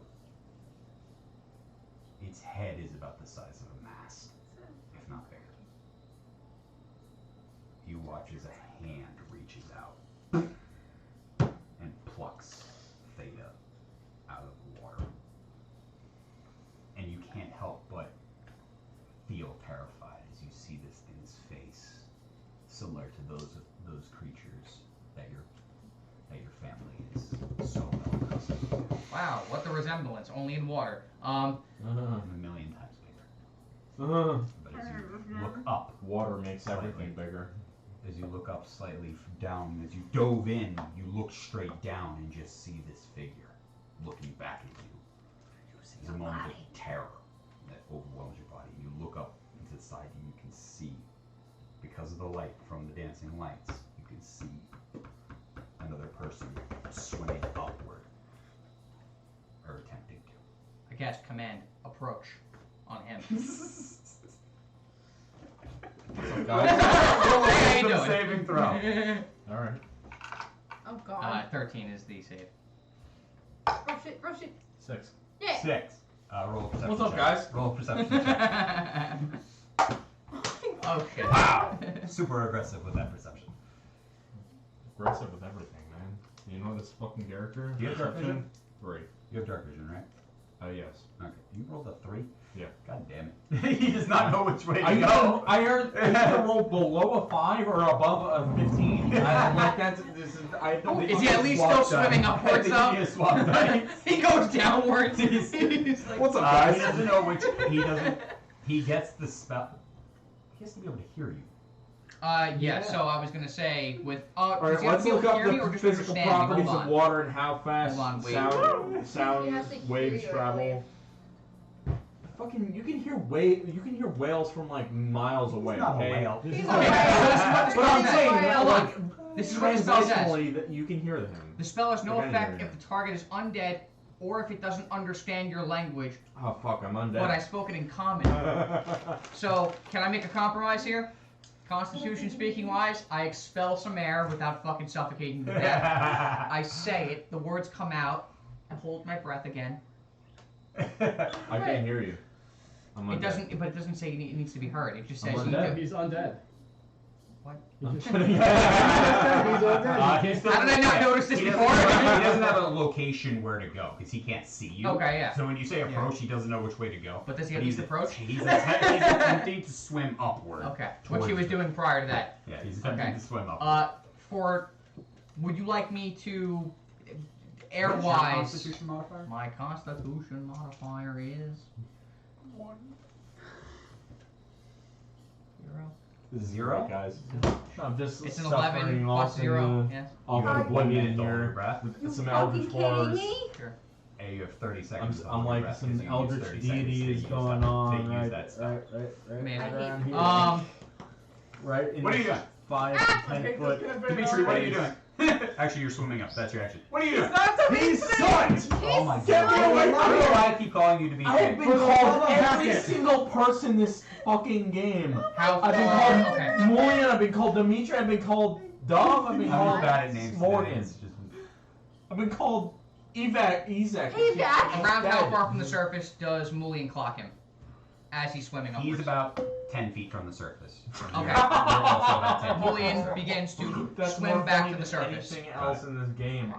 its head is about the size of a mast, if not bigger. You watch as a hand reaches out and plucks Theta out of the water. And you can't help but feel terrified as you see this thing's face, similar to those creatures that your family is so well accustomed to. Wow, what the resemblance? Only in water. And a million times bigger. But as you look up, Water makes everything bigger. as you look up slightly down, as you dove in, you look straight down and just see this figure looking back at you. There's a moment of terror that overwhelms your body. You look up into the side and you can see, because of the light from the dancing lights, you can see another person swimming upward, or attempting to. I cast command approach on him. Guys, Hey, Roll a doing? saving throw. alright. Oh god. 13 is the save. Rush it. 6. Yeah. 6. Roll a perception What's up, check. guys? Roll a perception check. Oh shit. Wow! Super aggressive with that perception. Aggressive with everything, man. You know this fucking character? Do you have dark vision? 3. You have dark vision, right? Yes. Okay. You rolled a 3? Yeah. God damn it. He does not know which way to I go. know. I either roll below a 5 or above a 15. I like that. I don't. Is he at least still swimming I upwards think though? he is swapped dice. He goes downwards. He's like, What's up, guys? He doesn't know which. He doesn't. He gets the spell. He has to be able to hear you. Yeah. So I was gonna say with All does right, he have let's to be able look to hear me up or the just physical understand me? properties Hold of on. water and how fast Hold on, wait. sound He has to hear waves you, I travel. Fucking, you can hear whales from like miles away. He's not a okay? whale. This He's is a Okay, whale. so But I'm saying, Hold like, This is what the spell says. translationally, that you can hear them. The spell has no Like effect anywhere. if the target is undead or if it doesn't understand your language, Oh fuck, I'm undead. but I spoke it in common. So, can I make a compromise here? Constitution speaking wise, I expel some air without fucking suffocating to death. I say it, the words come out, I hold my breath again. I can't hear you. I'm It undead. doesn't, but it doesn't say it needs to be heard. It just I'm says you undead. do. He's undead. What? I'm He's kidding. He's undead. He's still How did I not notice this he before? doesn't have a location where to go because he can't see you. Okay, yeah. So when you say approach, he doesn't know which way to go. But does he But at least approach? He's attempting to swim upward. Okay, which he towards was you. doing prior to that. Yeah, he's attempting Okay. to swim upward. Would you like me to, What's your air-wise, Constitution modifier? my Constitution modifier is 0. This is Zero? great, guys. I'm just It's an suffering 11 off plus 0. in Yes. the, off You in have 1 oblivion minute to hold your here. breath. With some You eldritch fucking kidding horrors. me? Sure. A, you have 30 seconds. to I'm hold your like breath, some 'cause you use eldritch 30 seconds deity to is use going that- on to use right, that spell. Amazing. around here. Right in What are you doing? 5 to 10 foot. Dimitri, what are you doing? Actually, you're swimming up. That's your action. What are you doing? He's sucked! Oh my He's god. so I don't know why I keep calling you to be I have been For the called love of every Hackett. single person this fucking game. How I've been far? called Okay. Mullion, I've been called Dimitri, I've been called Dove, I've been I'm called just bad at names. Morgan. Today. It's just I've been called Ezek. Evac. Around how far from the surface does Mullion clock him? As he's swimming upwards. he's about 10 feet from the surface. Okay. You're also about 10 feet. Mullion begins to That's swim more back funny to the than surface. anything else in this game.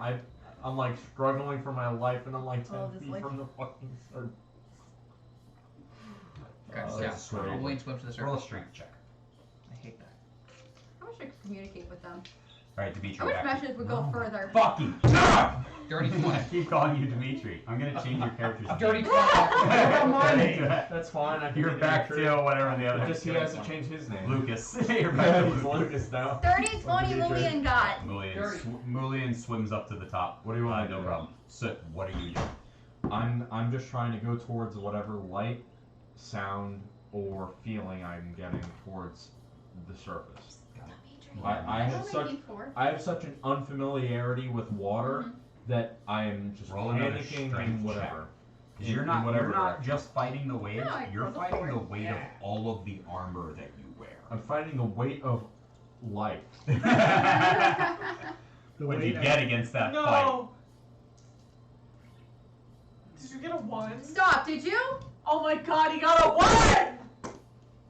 I'm like struggling for my life, and I'm like 10 Oh, this feet life- from the fucking surface. Okay, Oh, yeah. that's great. Mullion swims to the Roll a surface. strength check. I hate that. I wish I could communicate with them. Alright, Dimitri. I wish back. messages would go further. Fucking stop! Dirty I 20. keep calling you Dimitri. I'm gonna change your character's name. Dirty 20. That's fine. I can You're be back Dimitri. to whatever the other. Just he has to change his name. Lucas. You're back to He's Lucas. Lucas now. 30, 20 Dimitri. million got. Dirty. Mullion swims up to the top. What do you want to No do? problem. So, what are you doing? I'm just trying to go towards whatever light, sound, or feeling I'm getting towards the surface. I have such an unfamiliarity with water that I am just Roll another panicking strength and whatever. Because you're In not whatever you're not direction. just fighting the waves. No, I you're rolled a fighting 4. the weight Yeah. of all of the armor that you wear. I'm fighting the weight of life. The What way do you that- get against that fight? No. Did you get a 1? Stop, did you? Oh my god, he got a 1!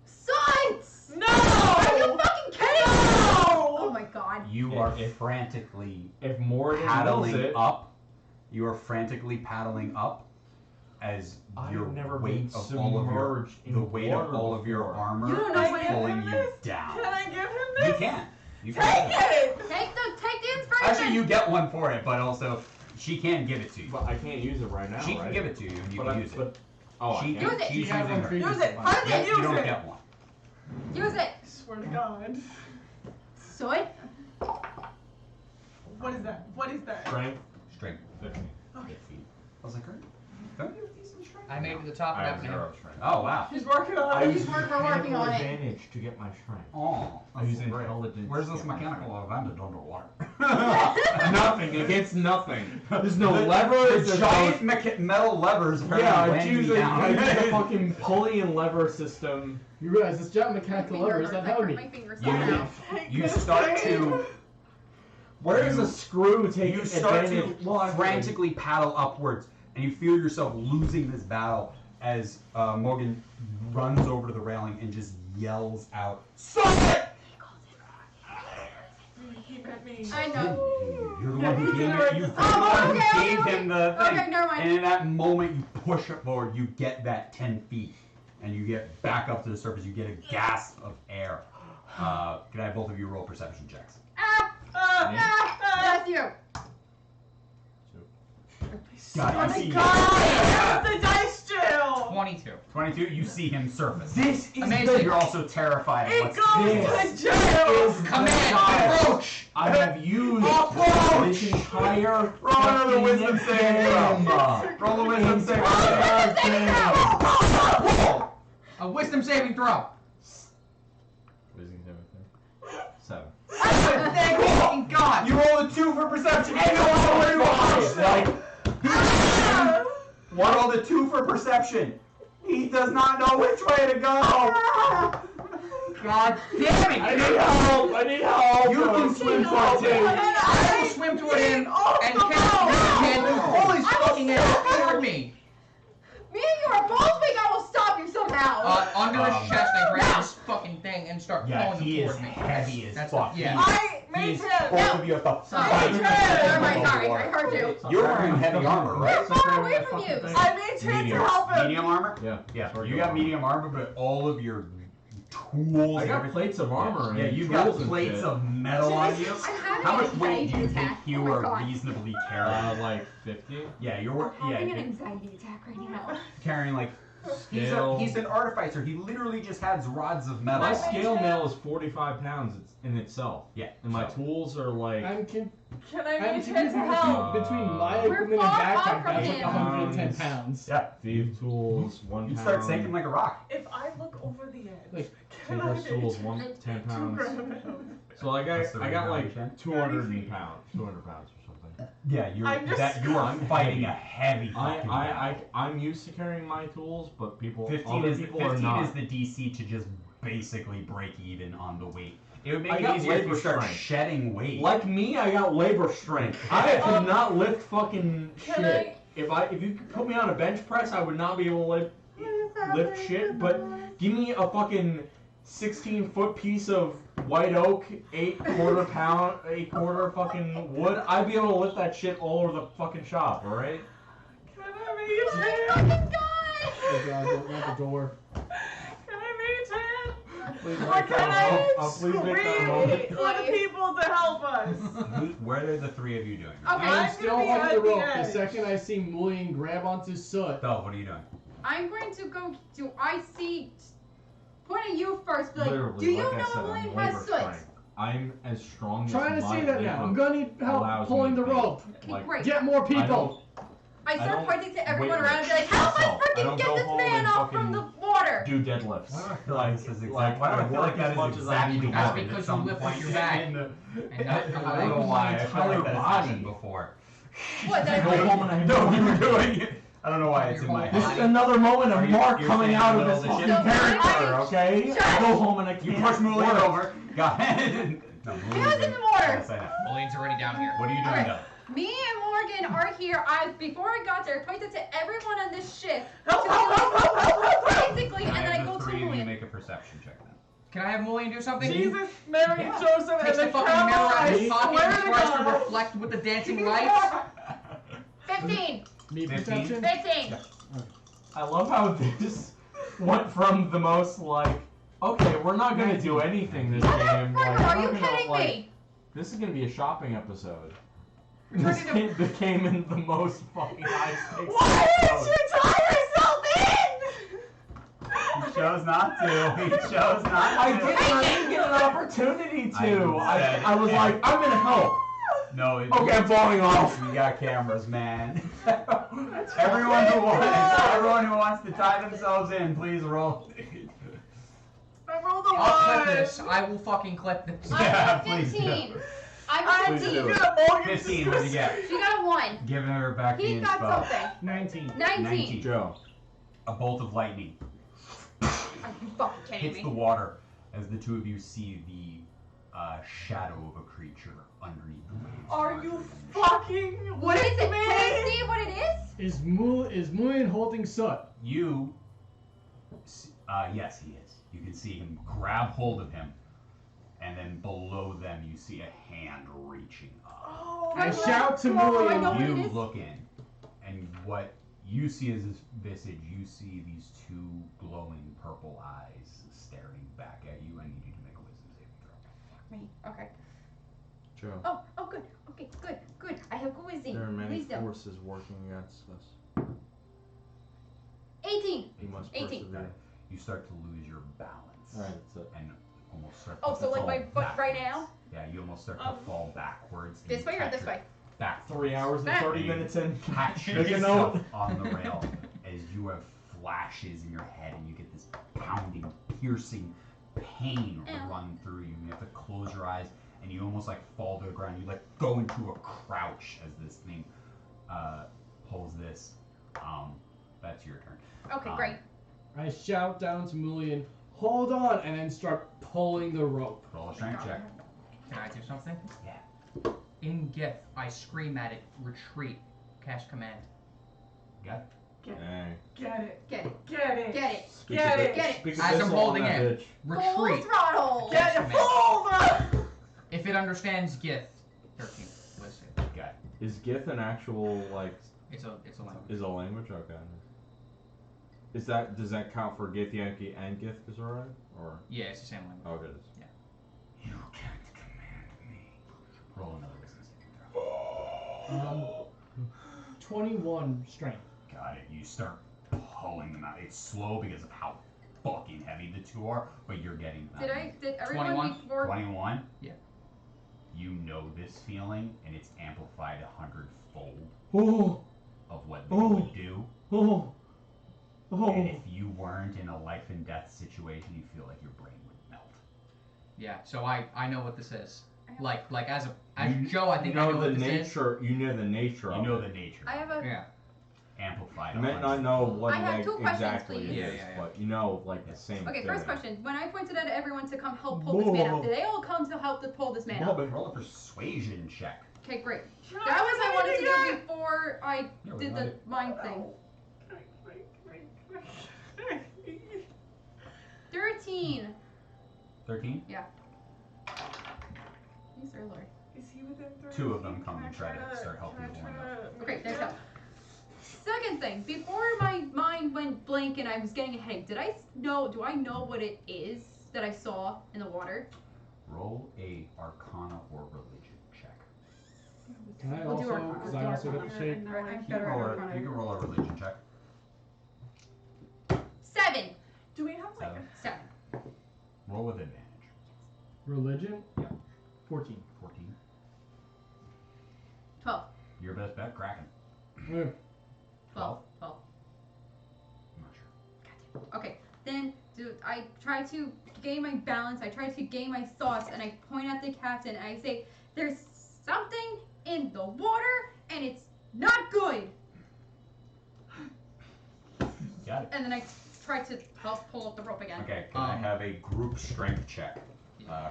Science! No! Are you fucking kidding me? Oh No! my god. You If- are if- frantically If Morgan wills paddling it, up. You are frantically paddling up as I've your never weight been of all of your submerged in the weight of water all of your before. armor You don't know is what it pulling is. you down. Can I give him You this? can. You Take can. it! Take the inspiration. Actually, you get one for it, but also she can give it to you. but I can't use it right now. She can right? give it to you, and you But can I- use it. but- oh, I She, can't. Use it. she's You have using one her. previous Use it! one. Finally Yep, use you don't it! get one. Use it. Swear to God. Soy. What is that? What is that? Strength Strength. 15. Okay. I was like, don't you have decent strength? I made it to the top I of have that 0 strength. Oh wow. He's working on I it. use We're working on it. advantage to get my strength. Oh, I use that's great. intelligence. Where's to this get my mechanical advantage underwater? Nothing. It gets nothing. There's no The- levers. The there's giant no- metal levers are Yeah, I landing choose a down. fucking pulley and lever system. You realize this giant mechanical lever is not I hurt helping my me. fingers You- now. You start to Where does You- a screw take you start advantage? to Well, I- frantically paddle upwards, and you feel yourself losing this battle as Morgan runs over to the railing and just yells out, "Stop it!" He meant me. I know. You're the Yeah, one who you gave did it. it. You Oh, okay, gave okay. him the thing. Okay, never mind. And in that moment, you push it forward. You get that 10 feet, and you get back up to the surface. You get a gasp of air. Can I have both of you roll perception checks? That's you. God, Oh you my see- God! The dice jail! 22. 22, you see him surface. This is Amazing. You're also terrified It of what's goes this to jail! is Come the in, time approach! I have used Approach! this entire Roll another fucking wisdom saving game. throw. Roll a wisdom saving Entire throw. game. A wisdom saving throw. Wisdom saving throw. 7. Thank fucking God. You roll a 2 for perception. And you know where you are. You rolled a 2 for perception. He does not know which way to go. God damn it. I need help. I need help. You can swim for it. I will swim toward him and cast Wind and pull his fucking ass toward me. Me and you are both weak. I will stop you somehow. Under his chest, I grab this fucking thing and start Yeah, pulling he him is toward me. heavy as That's fuck. yeah. I He made is him! both of you at the Sorry. fight. Never mind, sorry. I heard you. You're wearing heavy armor, We're right? far away from you. I made him to Medium. help him! Medium armor? Yeah. Yeah, Sorry, you go got on. medium armor, but all of your tools I and got everything. plates of armor. Yeah, and you've got tools and plates shit. of metal on you. I'm having How an much weight do you anxiety think attack. you Oh my are God. reasonably carrying? Like 50. Yeah, you're I'm having an yeah, anxiety attack right now. carrying like Scale. he's an artificer. He literally just has rods of metal. My I scale made mail is 45 pounds in itself. Yeah. And my so- tools are like. I'm Can I I'm make him to confused help? between my We're equipment and far backpack. off from That's like him. 110 pounds. Yeah. Thief tools, 1 You pound. start sinking like a rock. If I look over the edge, Like, can I Tinker's make tools, him 10 to pounds. grab him? So like What's the I got rate like on each end? 200 pounds, 200 pounds or something. Yeah, you're I'm just you are I'm fighting heavy. a heavy fucking battle. I'm used to carrying my tools, but people 15 other is people are 15 not. is the DC to just basically break even on the weight. It would make I it got easier if you labor start strength. shedding weight. Like me, I got labor strength. I could not lift fucking Can shit. If you could put me on a bench press, I would not be able to lift shit. But give me a fucking 16-foot piece of white oak, 8 quarter fucking wood, I'd be able to lift that shit all over the fucking shop, alright? Can I meet Oh my him? fucking God! oh god, don't not the door. Can I meet him? Please Or can I please make that moment. scream for the people to help us? What are the three of you doing? Okay. I'm I'm still gonna be under at the the rope. The edge. second I see Mulian grab onto Soot, Belle, what are you doing? I'm going to go. Do I see? Point at you first. Be like, Literally, do you like I know said, William I'm has labor soot? strength. I'm as strong as trying to my see that now. labor I'm gonna need help allows pulling me the to be. rope. Okay, Like, great. Get more I people. I I start don't pointing to everyone weight around and be like, help us myself. I freaking don't get go this home man and off from the water. do deadlifts. Why do I feel like this is like why do I feel work like that as is much as I need exactly to That's what work. because at some you lift with point your back. in the- And not your I don't know leg. why. I feel like that has Entire happened body. before. What? Did I Go break? home and I No, you were doing it. I don't know why it's in my This head. is another moment Are of you- Mark you're coming saying out in of the his middle of fucking the shit? character, okay? I go home and I can't You push Mulian work. over. Got it. No, He was Mulian's in the water. Yes, I know. Mulian's already down here. What are you doing, Alright. Doug? Me and Morgan are here. Before I got there, I pointed to everyone on this ship. Help, help, help, help, help, help, help! Basically, Can and I then I have go the to three of you William. make a perception check then? Can I have Mulian do something? Jesus, Mary, Yeah. Joseph, Takes and the the fucking camel, mirror out of I his pocket swear and to tries to God. reflect with the dancing lights. 15. Me 15? perception? 15. I love how this went from the most like, okay, we're not gonna do anything this game. Like, Motherfucker, are we're you not gonna, kidding like, me? This is gonna be a shopping episode. Turn This into- game became in the most fucking high stakes. Why episode. did you tie yourself in? He chose not to. He chose not to. I didn't get an opportunity to. I said I was it. like, I'm gonna help. No, it, Okay, I'm falling off. We got cameras, man. everyone who wants to tie themselves in, please roll. I rolled a I'll clip one. this. I will fucking clip this. Yeah, I'm please do. 15. I'm I'm Please do 15. it. gonna Morgan 15, what did you get? She got a 1. Giving her back the He got inspo. something. 19. 19. Joe. A bolt of lightning Are you fucking kidding hits me? the water as the two of you see the shadow of a creature underneath the waves. Are you larger than the ship. fucking What is with it? me? Can I see what it is? Is Mulian holding Soot? You, yes, he is. You can see him grab hold of him, and then below them you see a hand reaching up. Oh, I my shout to God. Mulian. I know what You it is. look in, and what you see is his visage. You see these two glowing purple eyes staring back at you. I need you to make a wisdom saving throw. Me. Okay. Joe. Oh, good. Okay, good. I have good wisdom. There are many Wisdom. forces working against us. 18. You must 18. persevere. You start to lose your balance. Alright, that's it. And almost start Oh, to so like fall my foot right backwards. now? Yeah, you almost start to fall backwards. and This you way or catch this your- way? Backwards. 3 hours and Back. 30 minutes in. Catch Make a yourself note. on the rail as you have flashes in your head and you get this pounding, piercing pain Ow. run through you. You have to close your eyes and you almost like fall to the ground. You like go into a crouch as this thing pulls this. That's your turn. Okay, great. I shout down to Mulian, hold on, and then start pulling the rope. Roll a strength check. Can I do something? Yeah. In Gith, I scream at it, retreat, cast command. Got it? Dang. Get it. Get it. Get it. Get it. Speak Get a it. bit- Get it. speak a As bit I'm slow on holding that in. bitch. Full Retreat. throttle. Get Get it. command. Full. If it understands Gith, 13. Listen, Got it. Is Gith an actual, like, it's a language. is a language? Okay. Does that count for Gith Yankee and Gith Kazura? Or Yeah, it's the same language. oh, it is. You can't command me. Roll another wisdom saving throw. 21 strength. Got it. You start pulling them out. It's slow because of how fucking heavy the two are, but you're getting them. Did everyone 21? before? 21? Yeah. You know this feeling, and it's amplified 100-fold Oh, of what they Oh. would do. oh, And if you weren't in a life and death situation, you feel like your brain would melt. Yeah, so I know what this is. Like as You Joe, I think I know the what this nature. You know the nature You of know it. the nature. I have is. a. Yeah. Amplified. You might not know what I have it 2 questions, exactly please. is, Yeah, yeah, yeah. but you know, like the same. Okay, thing. first question. When I pointed at everyone to come help pull this man out, did they all come to help to pull this man out? Roll a persuasion check. Okay, great. That was I wanted to do before I Yeah, we did wanted the it. mind thing. 13. 13? These are Lord. Is he within 30 Two of them feet? come Can and I try to start helping can I you try hold to Okay, make there's it? that. Second thing, before my mind went blank and I was getting a headache, do I know what it is that I saw in the water? Roll a Arcana or Religion check. Can I We'll do also, Arcana. because I also got the shape. And now Right, I I'm can't better at roll Arcana. You can roll a Religion check. 7. Do we have like Seven. 7. Roll with advantage. Religion? Yeah. 14. 14. 12. Your best bet, Kraken. 12. 12? 12. I'm not sure. Okay, then I try to gain my balance, I try to gain my thoughts, and I point at the captain and I say, there's something in the water and it's not good. Got it. And then I try to help pull up the rope again. Okay, can I have a group strength check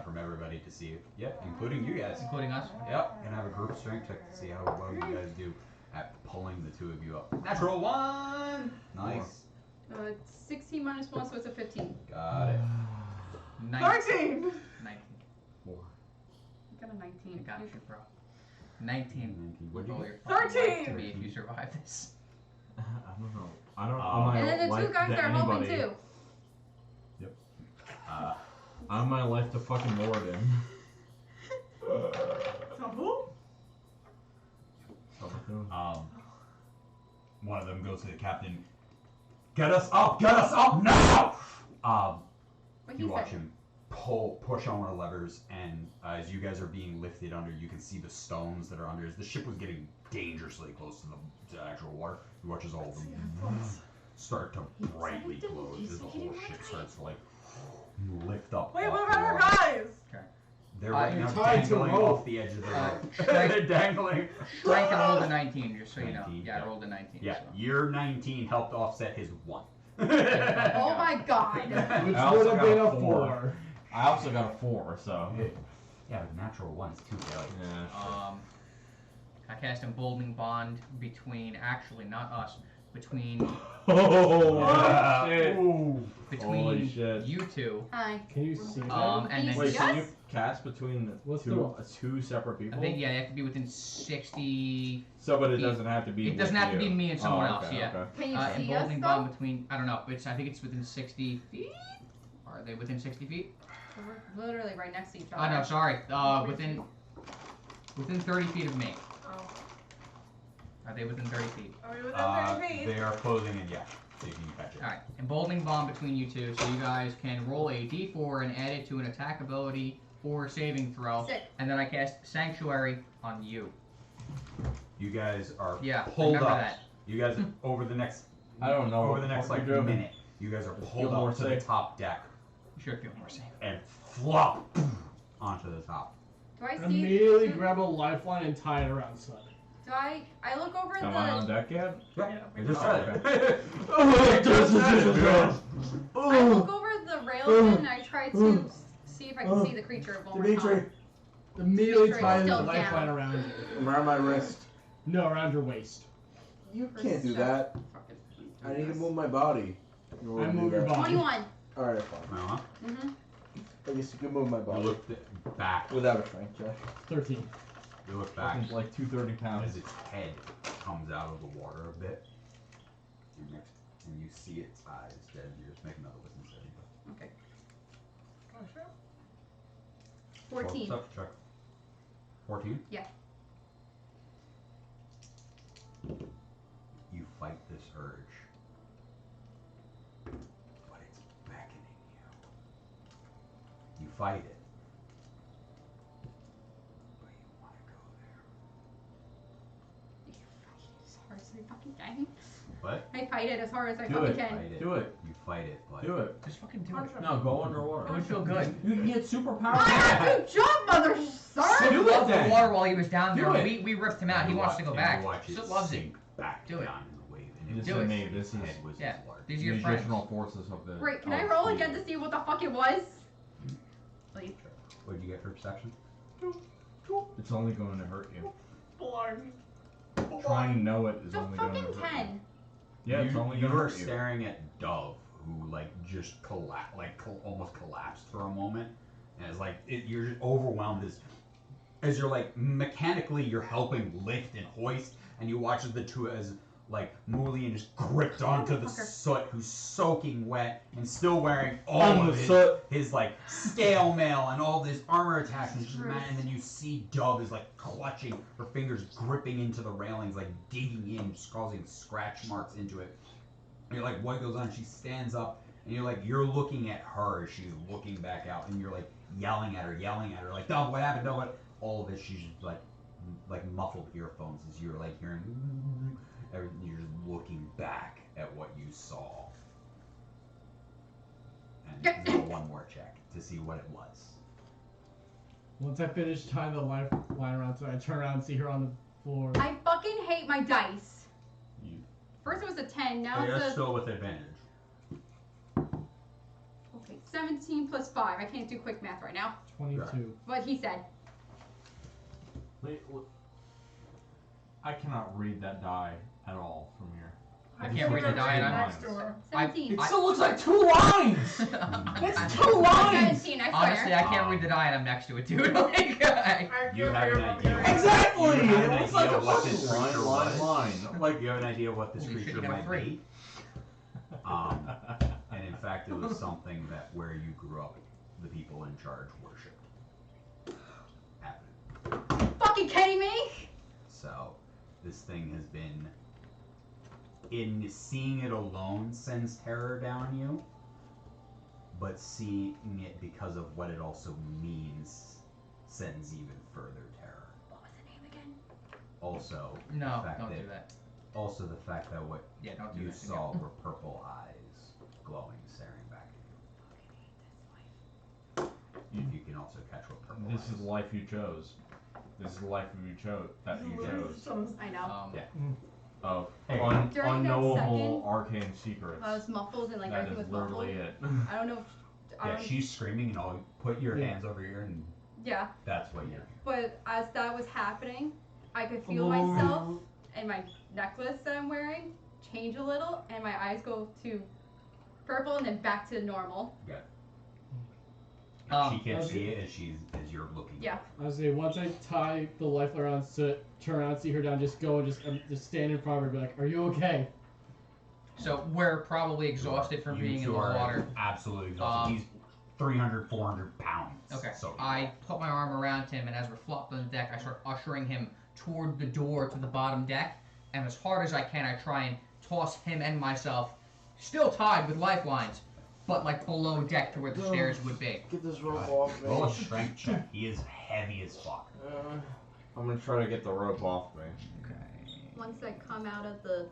from everybody to see if, yep, including you guys. Including us. Yep, can I have a group strength check to see how well you guys do at pulling the two of you up. Natural 1! Nice. 16 minus 1, so it's a 15. Got it. 13! 19. I got a 19. I got you, bro. 19. What'd you Roll get? your fucking life 13! to me if you survive this. I don't know. I don't. And I And then the like two guys to that are helping anybody. too. I'm my life to fucking Morden. Tumble? One of them goes to the captain. Get us up! Get us up now! What You he watch said. him push on one of the levers, and as you guys are being lifted under, you can see the stones that are under. As the ship was getting dangerously close to the actual water, you watch as all of them start to brightly glow as the whole ship starts to like lift up. Wait, off what the about our water. guys? They're right You're now tied to dangling rope. off the edge of the rope. strength- They're dangling. Strength and rolled a 19, just so you know. 19, Yeah, I yeah. rolled a 19. Yeah, So. your 19 helped offset his 1. Oh my god. Which I also would have got been a a 4. 4. I also got a 4, so. Yeah, but natural 1 is 2 failures. Yeah. I cast Emboldening Bond between, actually, not us, between Oh shit! Ooh. Holy between shit. you two. Hi. Can you see that? And then Wait, see can us? you cast between What's two separate I people? think, yeah, they have to be within 60. So, but it feet. doesn't have to be. It doesn't with have to you. be me and someone Oh, else, okay, yeah. okay. Can you see us Emboldening though? Bond between, I don't know, I think it's within 60 feet? Are they within 60 feet? We're literally right next to each other. Oh, no, sorry. Within 30 feet of me. Oh. they within 30 feet? Are we within 30 feet? They are closing in, yeah. So you can catch it. Alright, emboldening bomb between you two, so you guys can roll a d4 and add it to an attack ability or saving throw. Sick. And then I cast Sanctuary on you. You guys are Yeah, pulled remember up. that. You guys over the next I don't know. over what the next fuck like you're doing. minute, you guys are Feel pulled more up to the safe. top deck You should feel more safe. and flop onto the top. Do I see? Immediately do, grab a lifeline and tie it around Sud. do I look over Am I on the. deck yet? Yeah, we just Oh, try it. I look over the rails and I try to see if I can see the creature one more time. Immediately Make sure tie it's the still lifeline down. around you. Around my wrist. No, around your waist. You can't do that. I need to move my body. in order I to do move your that. body. 21. Alright, fine. Uh-huh. Mm-hmm. I guess you can move my You body. look back. Without a strength check. 13. You look back Fucking like 230 as pounds. its head comes out of the water a bit. And you see its eyes dead. You just make another wisdom saving. Okay. Oh, sure. 14. Check. 14? Yeah. You fight this urge. But it's beckoning you. You fight it. But you want to go there. As hard as I fucking can. What? I fight it as hard as I Do fucking it. can. Fight it. Do it. You fight it, but Do it. Just fucking do Punch it. him. No, go underwater. It would feel good. You get superpowers. I have to jump, mother sir! Do He it loved the then. water while he was down Do there. it. We ripped him out. He You wants to watch- go and back. You watch it Still loves it. sink back Do it. down in the wave, and Listen Do to it. me. This its is head was Yeah. as large. These are the your friends. additional forces of the. Wait, can I of roll the- again to see what the fuck it was? Please. What did you get for perception? It's only going to hurt you. Blind. Trying to know it is It's a only going to fucking hurt 10. you. Yeah, it's only you going to were hurt you. staring at Dove, who like just almost collapsed for a moment, and it's like you're just overwhelmed as you're like mechanically you're helping lift and hoist, and you watch the two as like Mulian just gripped onto the Motherfucker. soot, who's soaking wet and still wearing all On of the his, soot. his like scale mail and all this armor attachments, and then you see Dove is like clutching, her fingers gripping into the railings, like digging in, just causing scratch marks into it. And you're like, what goes on? She stands up, and you're looking at her as she's looking back out, and you're like yelling at her, like, Dove, what happened? Dove, what? All of it, she's just like muffled earphones as you're like hearing, everything. You're just looking back at what you saw. And you can roll one more check to see what it was. Once I finish tying the lifeline around, so I turn around and see her on the floor. I fucking hate my dice. You, First it was a 10, now you're it's a. still with advantage. Okay, 17 plus 5. I can't do quick math right now. 22. What he said. Wait, I cannot read that die at all from here. I can't read the die, and I'm- Next to her. 17. It still looks like 2 lines! That's 2 lines! 17, I Honestly, swear. I can't read the die, and I'm next to it, dude. Like, You have an idea. Exactly! You have an It looks like idea a what fucking this line, creature line, was. line. Like you have an idea what this Holy shit, creature you got a might three. be. And in fact, it was something that where you grew up, the people in charge worshipped. Happened. Fucking kidding me? So, this thing has been, in seeing it alone sends terror down you, but seeing it because of what it also means sends even further terror. What was the name again? Also, no, the fact don't that, do that. Also, the fact that what Yeah, don't do you that. saw were purple eyes glowing, staring back at you. If you can also catch what purple This eyes. is the life you chose. This is the life you chose. That you chose. I know. Yeah. Of Hey. un- During that unknowable arcane secrets. I was muffled and like That everything is was muffled. literally it. I don't know if. I Yeah, don't, she's screaming and all. Put your Yeah. hands over here, and yeah, that's what you're. but as that was happening, I could feel myself and my necklace that I'm wearing change a little, and my eyes go to purple and then back to normal. She can't Okay. see it as you're looking. Yeah. I was saying, once I tie the lifeline around Soot, turn around, see her down, just go and just stand in front of her and be like, are you okay? So we're probably exhausted from You being in two the are water. Absolutely exhausted. He's 300, 400 pounds. Okay. So I put my arm around him, and as we're flopped on the deck, I start ushering him toward the door to the bottom deck. and as hard as I can, I try and toss him and myself, still tied with lifelines, but like below deck to where the stairs would be. Get this rope off me. Roll a strength check. He is heavy as fuck. I'm gonna try to get the rope off me. Okay. Once I come out of the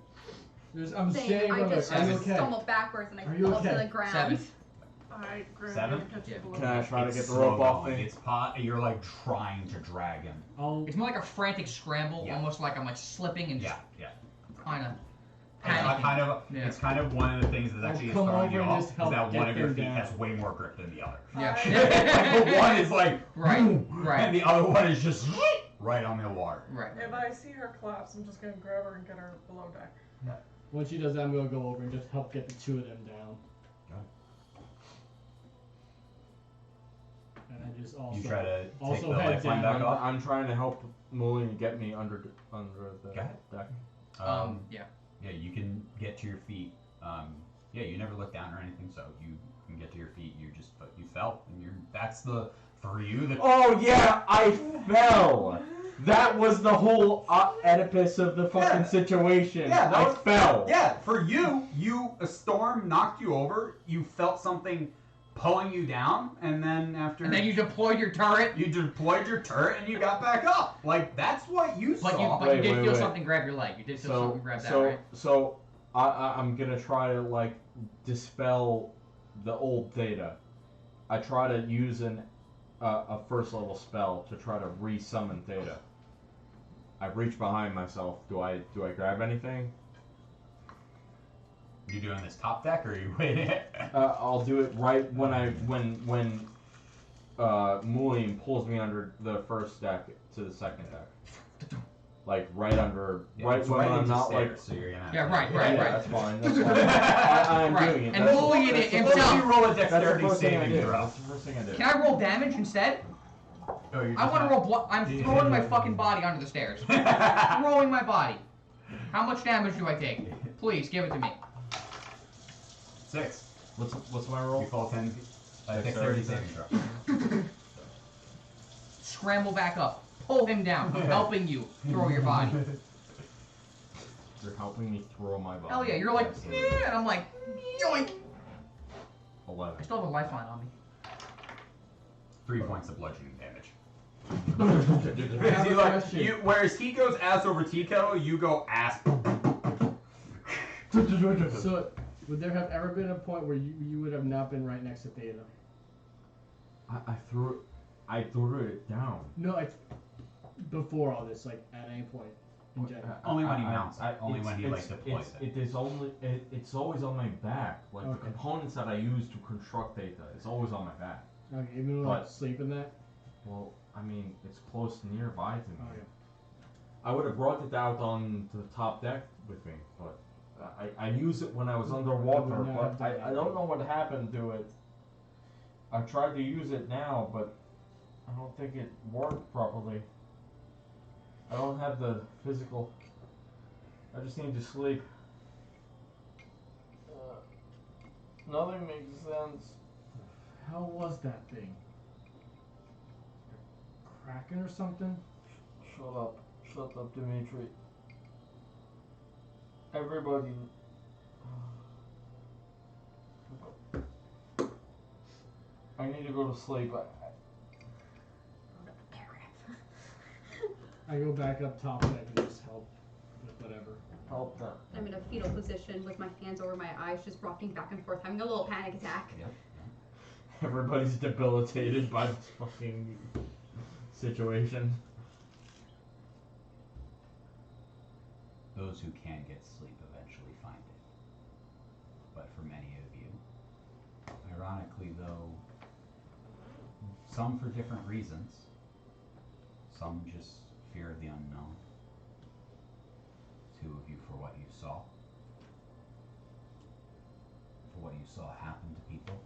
I'm thing, standing I on just Are you okay? stumble backwards and I Are you fall to okay? the ground. 7. I grab 7? you and catch Yeah. you below. Can I try to It's get the slow rope off going. me? It's you're like trying to drag him. It's more like a frantic scramble, Yeah. almost like I'm like slipping and Yeah, yeah. kind of It's panicking. kind of, Yeah. it's kind of one of the things that actually is come throwing over you and off just is help that get one of your them feet down. has way more grip than the other. Yeah. Like the one is like Right, boom, right. and the other one is just right on the water. Right. If I see her collapse, I'm just gonna grab her and get her below deck. Once she does that, I'm gonna go over and just help get the two of them down. And I just also You try to take also the head lifeline down. back off. I'm trying to help Mully get me under the Go ahead. deck. Yeah. Yeah, you can get to your feet. Yeah, you never look down or anything, so you can get to your feet. But you fell, and that's the for you. The Oh yeah, I fell. That was the whole Oedipus of the fucking Yeah. situation. Yeah, that I was- fell. yeah, for you, a storm knocked you over. You felt something pulling you down, and then after And then you deployed your turret, you deployed your turret and you got back up. Like that's what you but saw. you Wait, did wait, feel wait. something grab your leg. You did feel something grab that, right? So I'm gonna try to like dispel the old data. I try to use a first level spell to try to re-summon Theta. I reach behind myself. Do I grab anything? You doing this top deck or are you waiting? I'll do it right when Mulian pulls me under the first deck to the second deck. Like right under, right it's when I'm into not stairs, like. so you're gonna have Yeah, to- right, Yeah, right. that's fine. That's fine. I'm Right. doing it. And That's Mulian that's the himself- Suppose you roll a That's the dexterity first thing I saving do. throw. That's the first thing I do. Can I roll damage instead? Oh, you're I just want to not- roll. I'm throwing my fucking body under the stairs. Throwing my body. How much damage do I take? Please give it to me. 6. What's my You roll? fall 10 feet. Dexterity Dexterity saving throw. Scramble back up. Pull him down. I'm helping you throw your body. You're helping me throw my body. Hell yeah, you're like, Absolutely. yeah, and I'm like, yoink. 11. I still have a lifeline on me. 3 points of bludgeoning damage. I have a You, like, question. whereas he goes ass over Tico, you go ass. So, would there have ever been a point where you would have not been right next to Theta? I threw it down. No, it's before all this, like at any point in general. Only when he mounts it. Only it's- when he, like, deploys it. It is only. It's always on my back. Like the Okay. components that I use to construct data, it's always on my back. Okay, even though like But- sleep in that. Well, I mean, it's close nearby to me. Oh yeah. I would have brought it out on the top deck with me, but I use it when I was underwater. would not have But done I don't know what happened to it. I tried to use it now, but I don't think it worked properly. I don't have the physical. I just need to sleep. Nothing makes sense. How was that thing? Kraken or something? Shut up, Dimitri. Everybody. I need to go to sleep. I go back up top and I can just help with whatever. Help them. I'm in a fetal position with my hands over my eyes, just rocking back and forth, having a little panic attack. Yep. Everybody's debilitated by this fucking situation. Those who can get sleep eventually find it. But for many of you, ironically though, some for different reasons, some just fear of the unknown, 2 of you for what you saw, happen to people.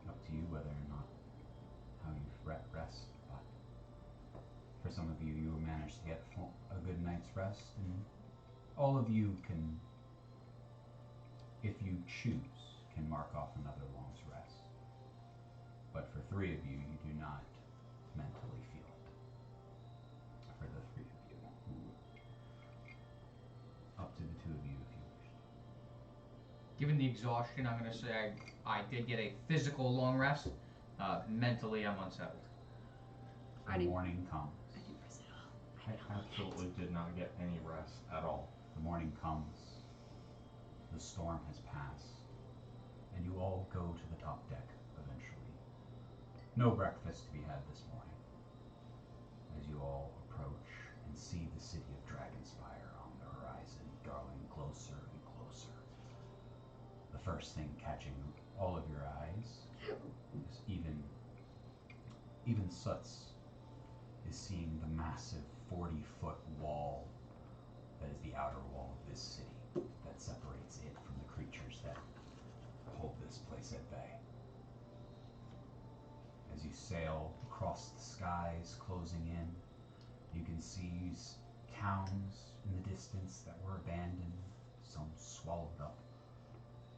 Up to you whether or not how you rest, but for some of you, you managed to get a good night's rest, and all of you can, if you choose, can mark off another long's rest. But for 3 of you, you do not mentally feel it. For the 3 of you. to the two of you if you wish. Given the exhaustion, I'm going to say I did get a physical long rest. Mentally, I'm unsettled. The morning comes. I didn't press it all. I absolutely did not get any rest at all. The morning comes. The storm has passed. And you all go to the top deck eventually. No breakfast to be had this morning. As you all approach and see the city of Dragonspire on the horizon drawing closer and closer. The first thing catching all of your eyes is even Suts is seeing the massive 40-foot wall that is the outer wall of this city that separates it from the creatures that hold this place at bay. As you sail across the skies closing in, you can see towns in the distance that were abandoned, some swallowed up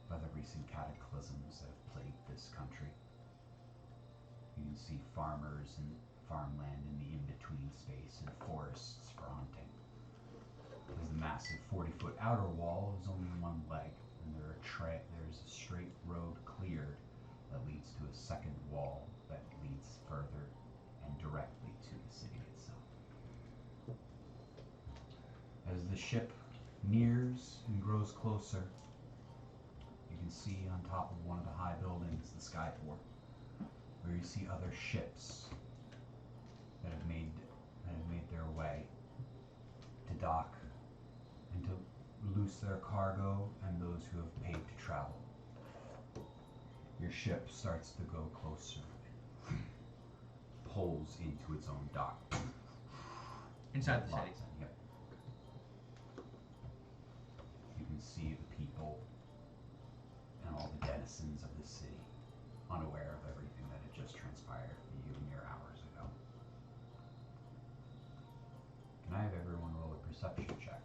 by the recent cataclysms that have plagued this country. You can see farmers and farmland in the in-between space and forests fronting. As the massive 40-foot outer wall is only one leg, and there's a straight road cleared that leads to a second wall that leads further and directly to the city itself. As the ship nears and grows closer, you can see on top of one of the high buildings the skyport, where you see other ships that have made their way to dock and to loose their cargo and those who have paid to travel. Your ship starts to go closer, pulls into its own dock. Inside the city. Locks in, yep. You can see the people and all the denizens of the city, unaware of everything that had just transpired for you mere hours ago. Can I have everyone roll a perception check?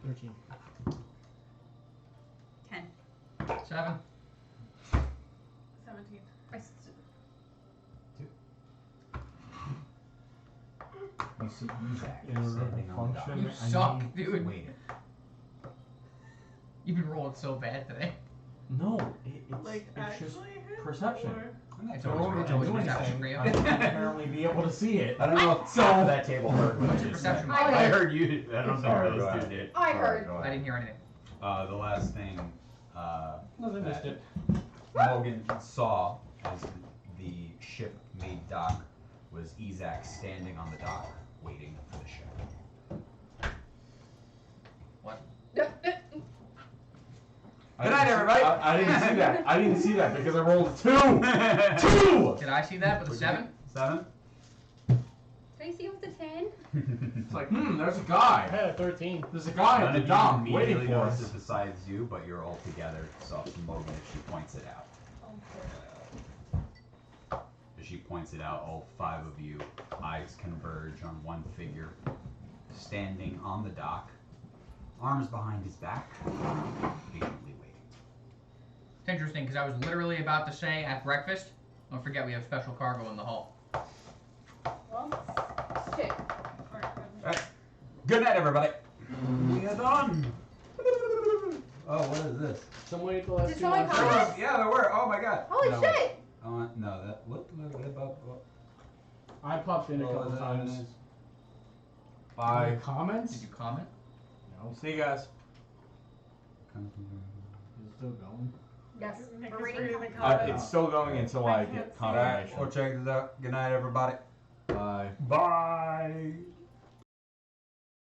13. 10. 7. 17. You see Isaac In order to standing on the dock. function, You I suck, need- dude. Waiting. You've been rolling so bad today. No, it's Like, it's just actually hit? perception. Or- It's In always, order it's to always do perception anything, for you. I have to apparently be able to see it. I don't know if half of that table heard what What's you your said. perception? I heard you. I don't Sorry, think go those two ahead. did. I heard. Go I ahead. didn't hear anything. The last thing Nothing missed it. Morgan saw as the ship made dock was Isaac standing on the dock waiting for the ship. Good night, everybody. I didn't see that. I didn't see that because I rolled a 2. Did I see that with a 7? 7? Did I see it with the 10? It's like, there's a I guy. had a 13. There's a guy None at of the you dock immediately waiting for notice us. it besides you, but you're all together. So Morgan, she points it out. As she points it out, all 5 of you eyes converge on one figure standing on the dock, arms behind his back, patiently waiting. It's interesting because I was literally about to say at breakfast, don't forget we have special cargo in the hull. Well, shit. Alright. Good night, everybody. We are done. Oh, what is this? Someone ate the last Did 2 someone months. comment? Yeah, there were. Oh my god. Holy No, shit! no, that. What? I popped in a What couple was that? times. Bye. Any comments? Did you comment? No. See you guys. Is it still going? Yes. Nick We're is reading reading the comments. comments. It's still going until I get can't see it. confirmation. We'll check this out. Good night, everybody. Bye. Bye.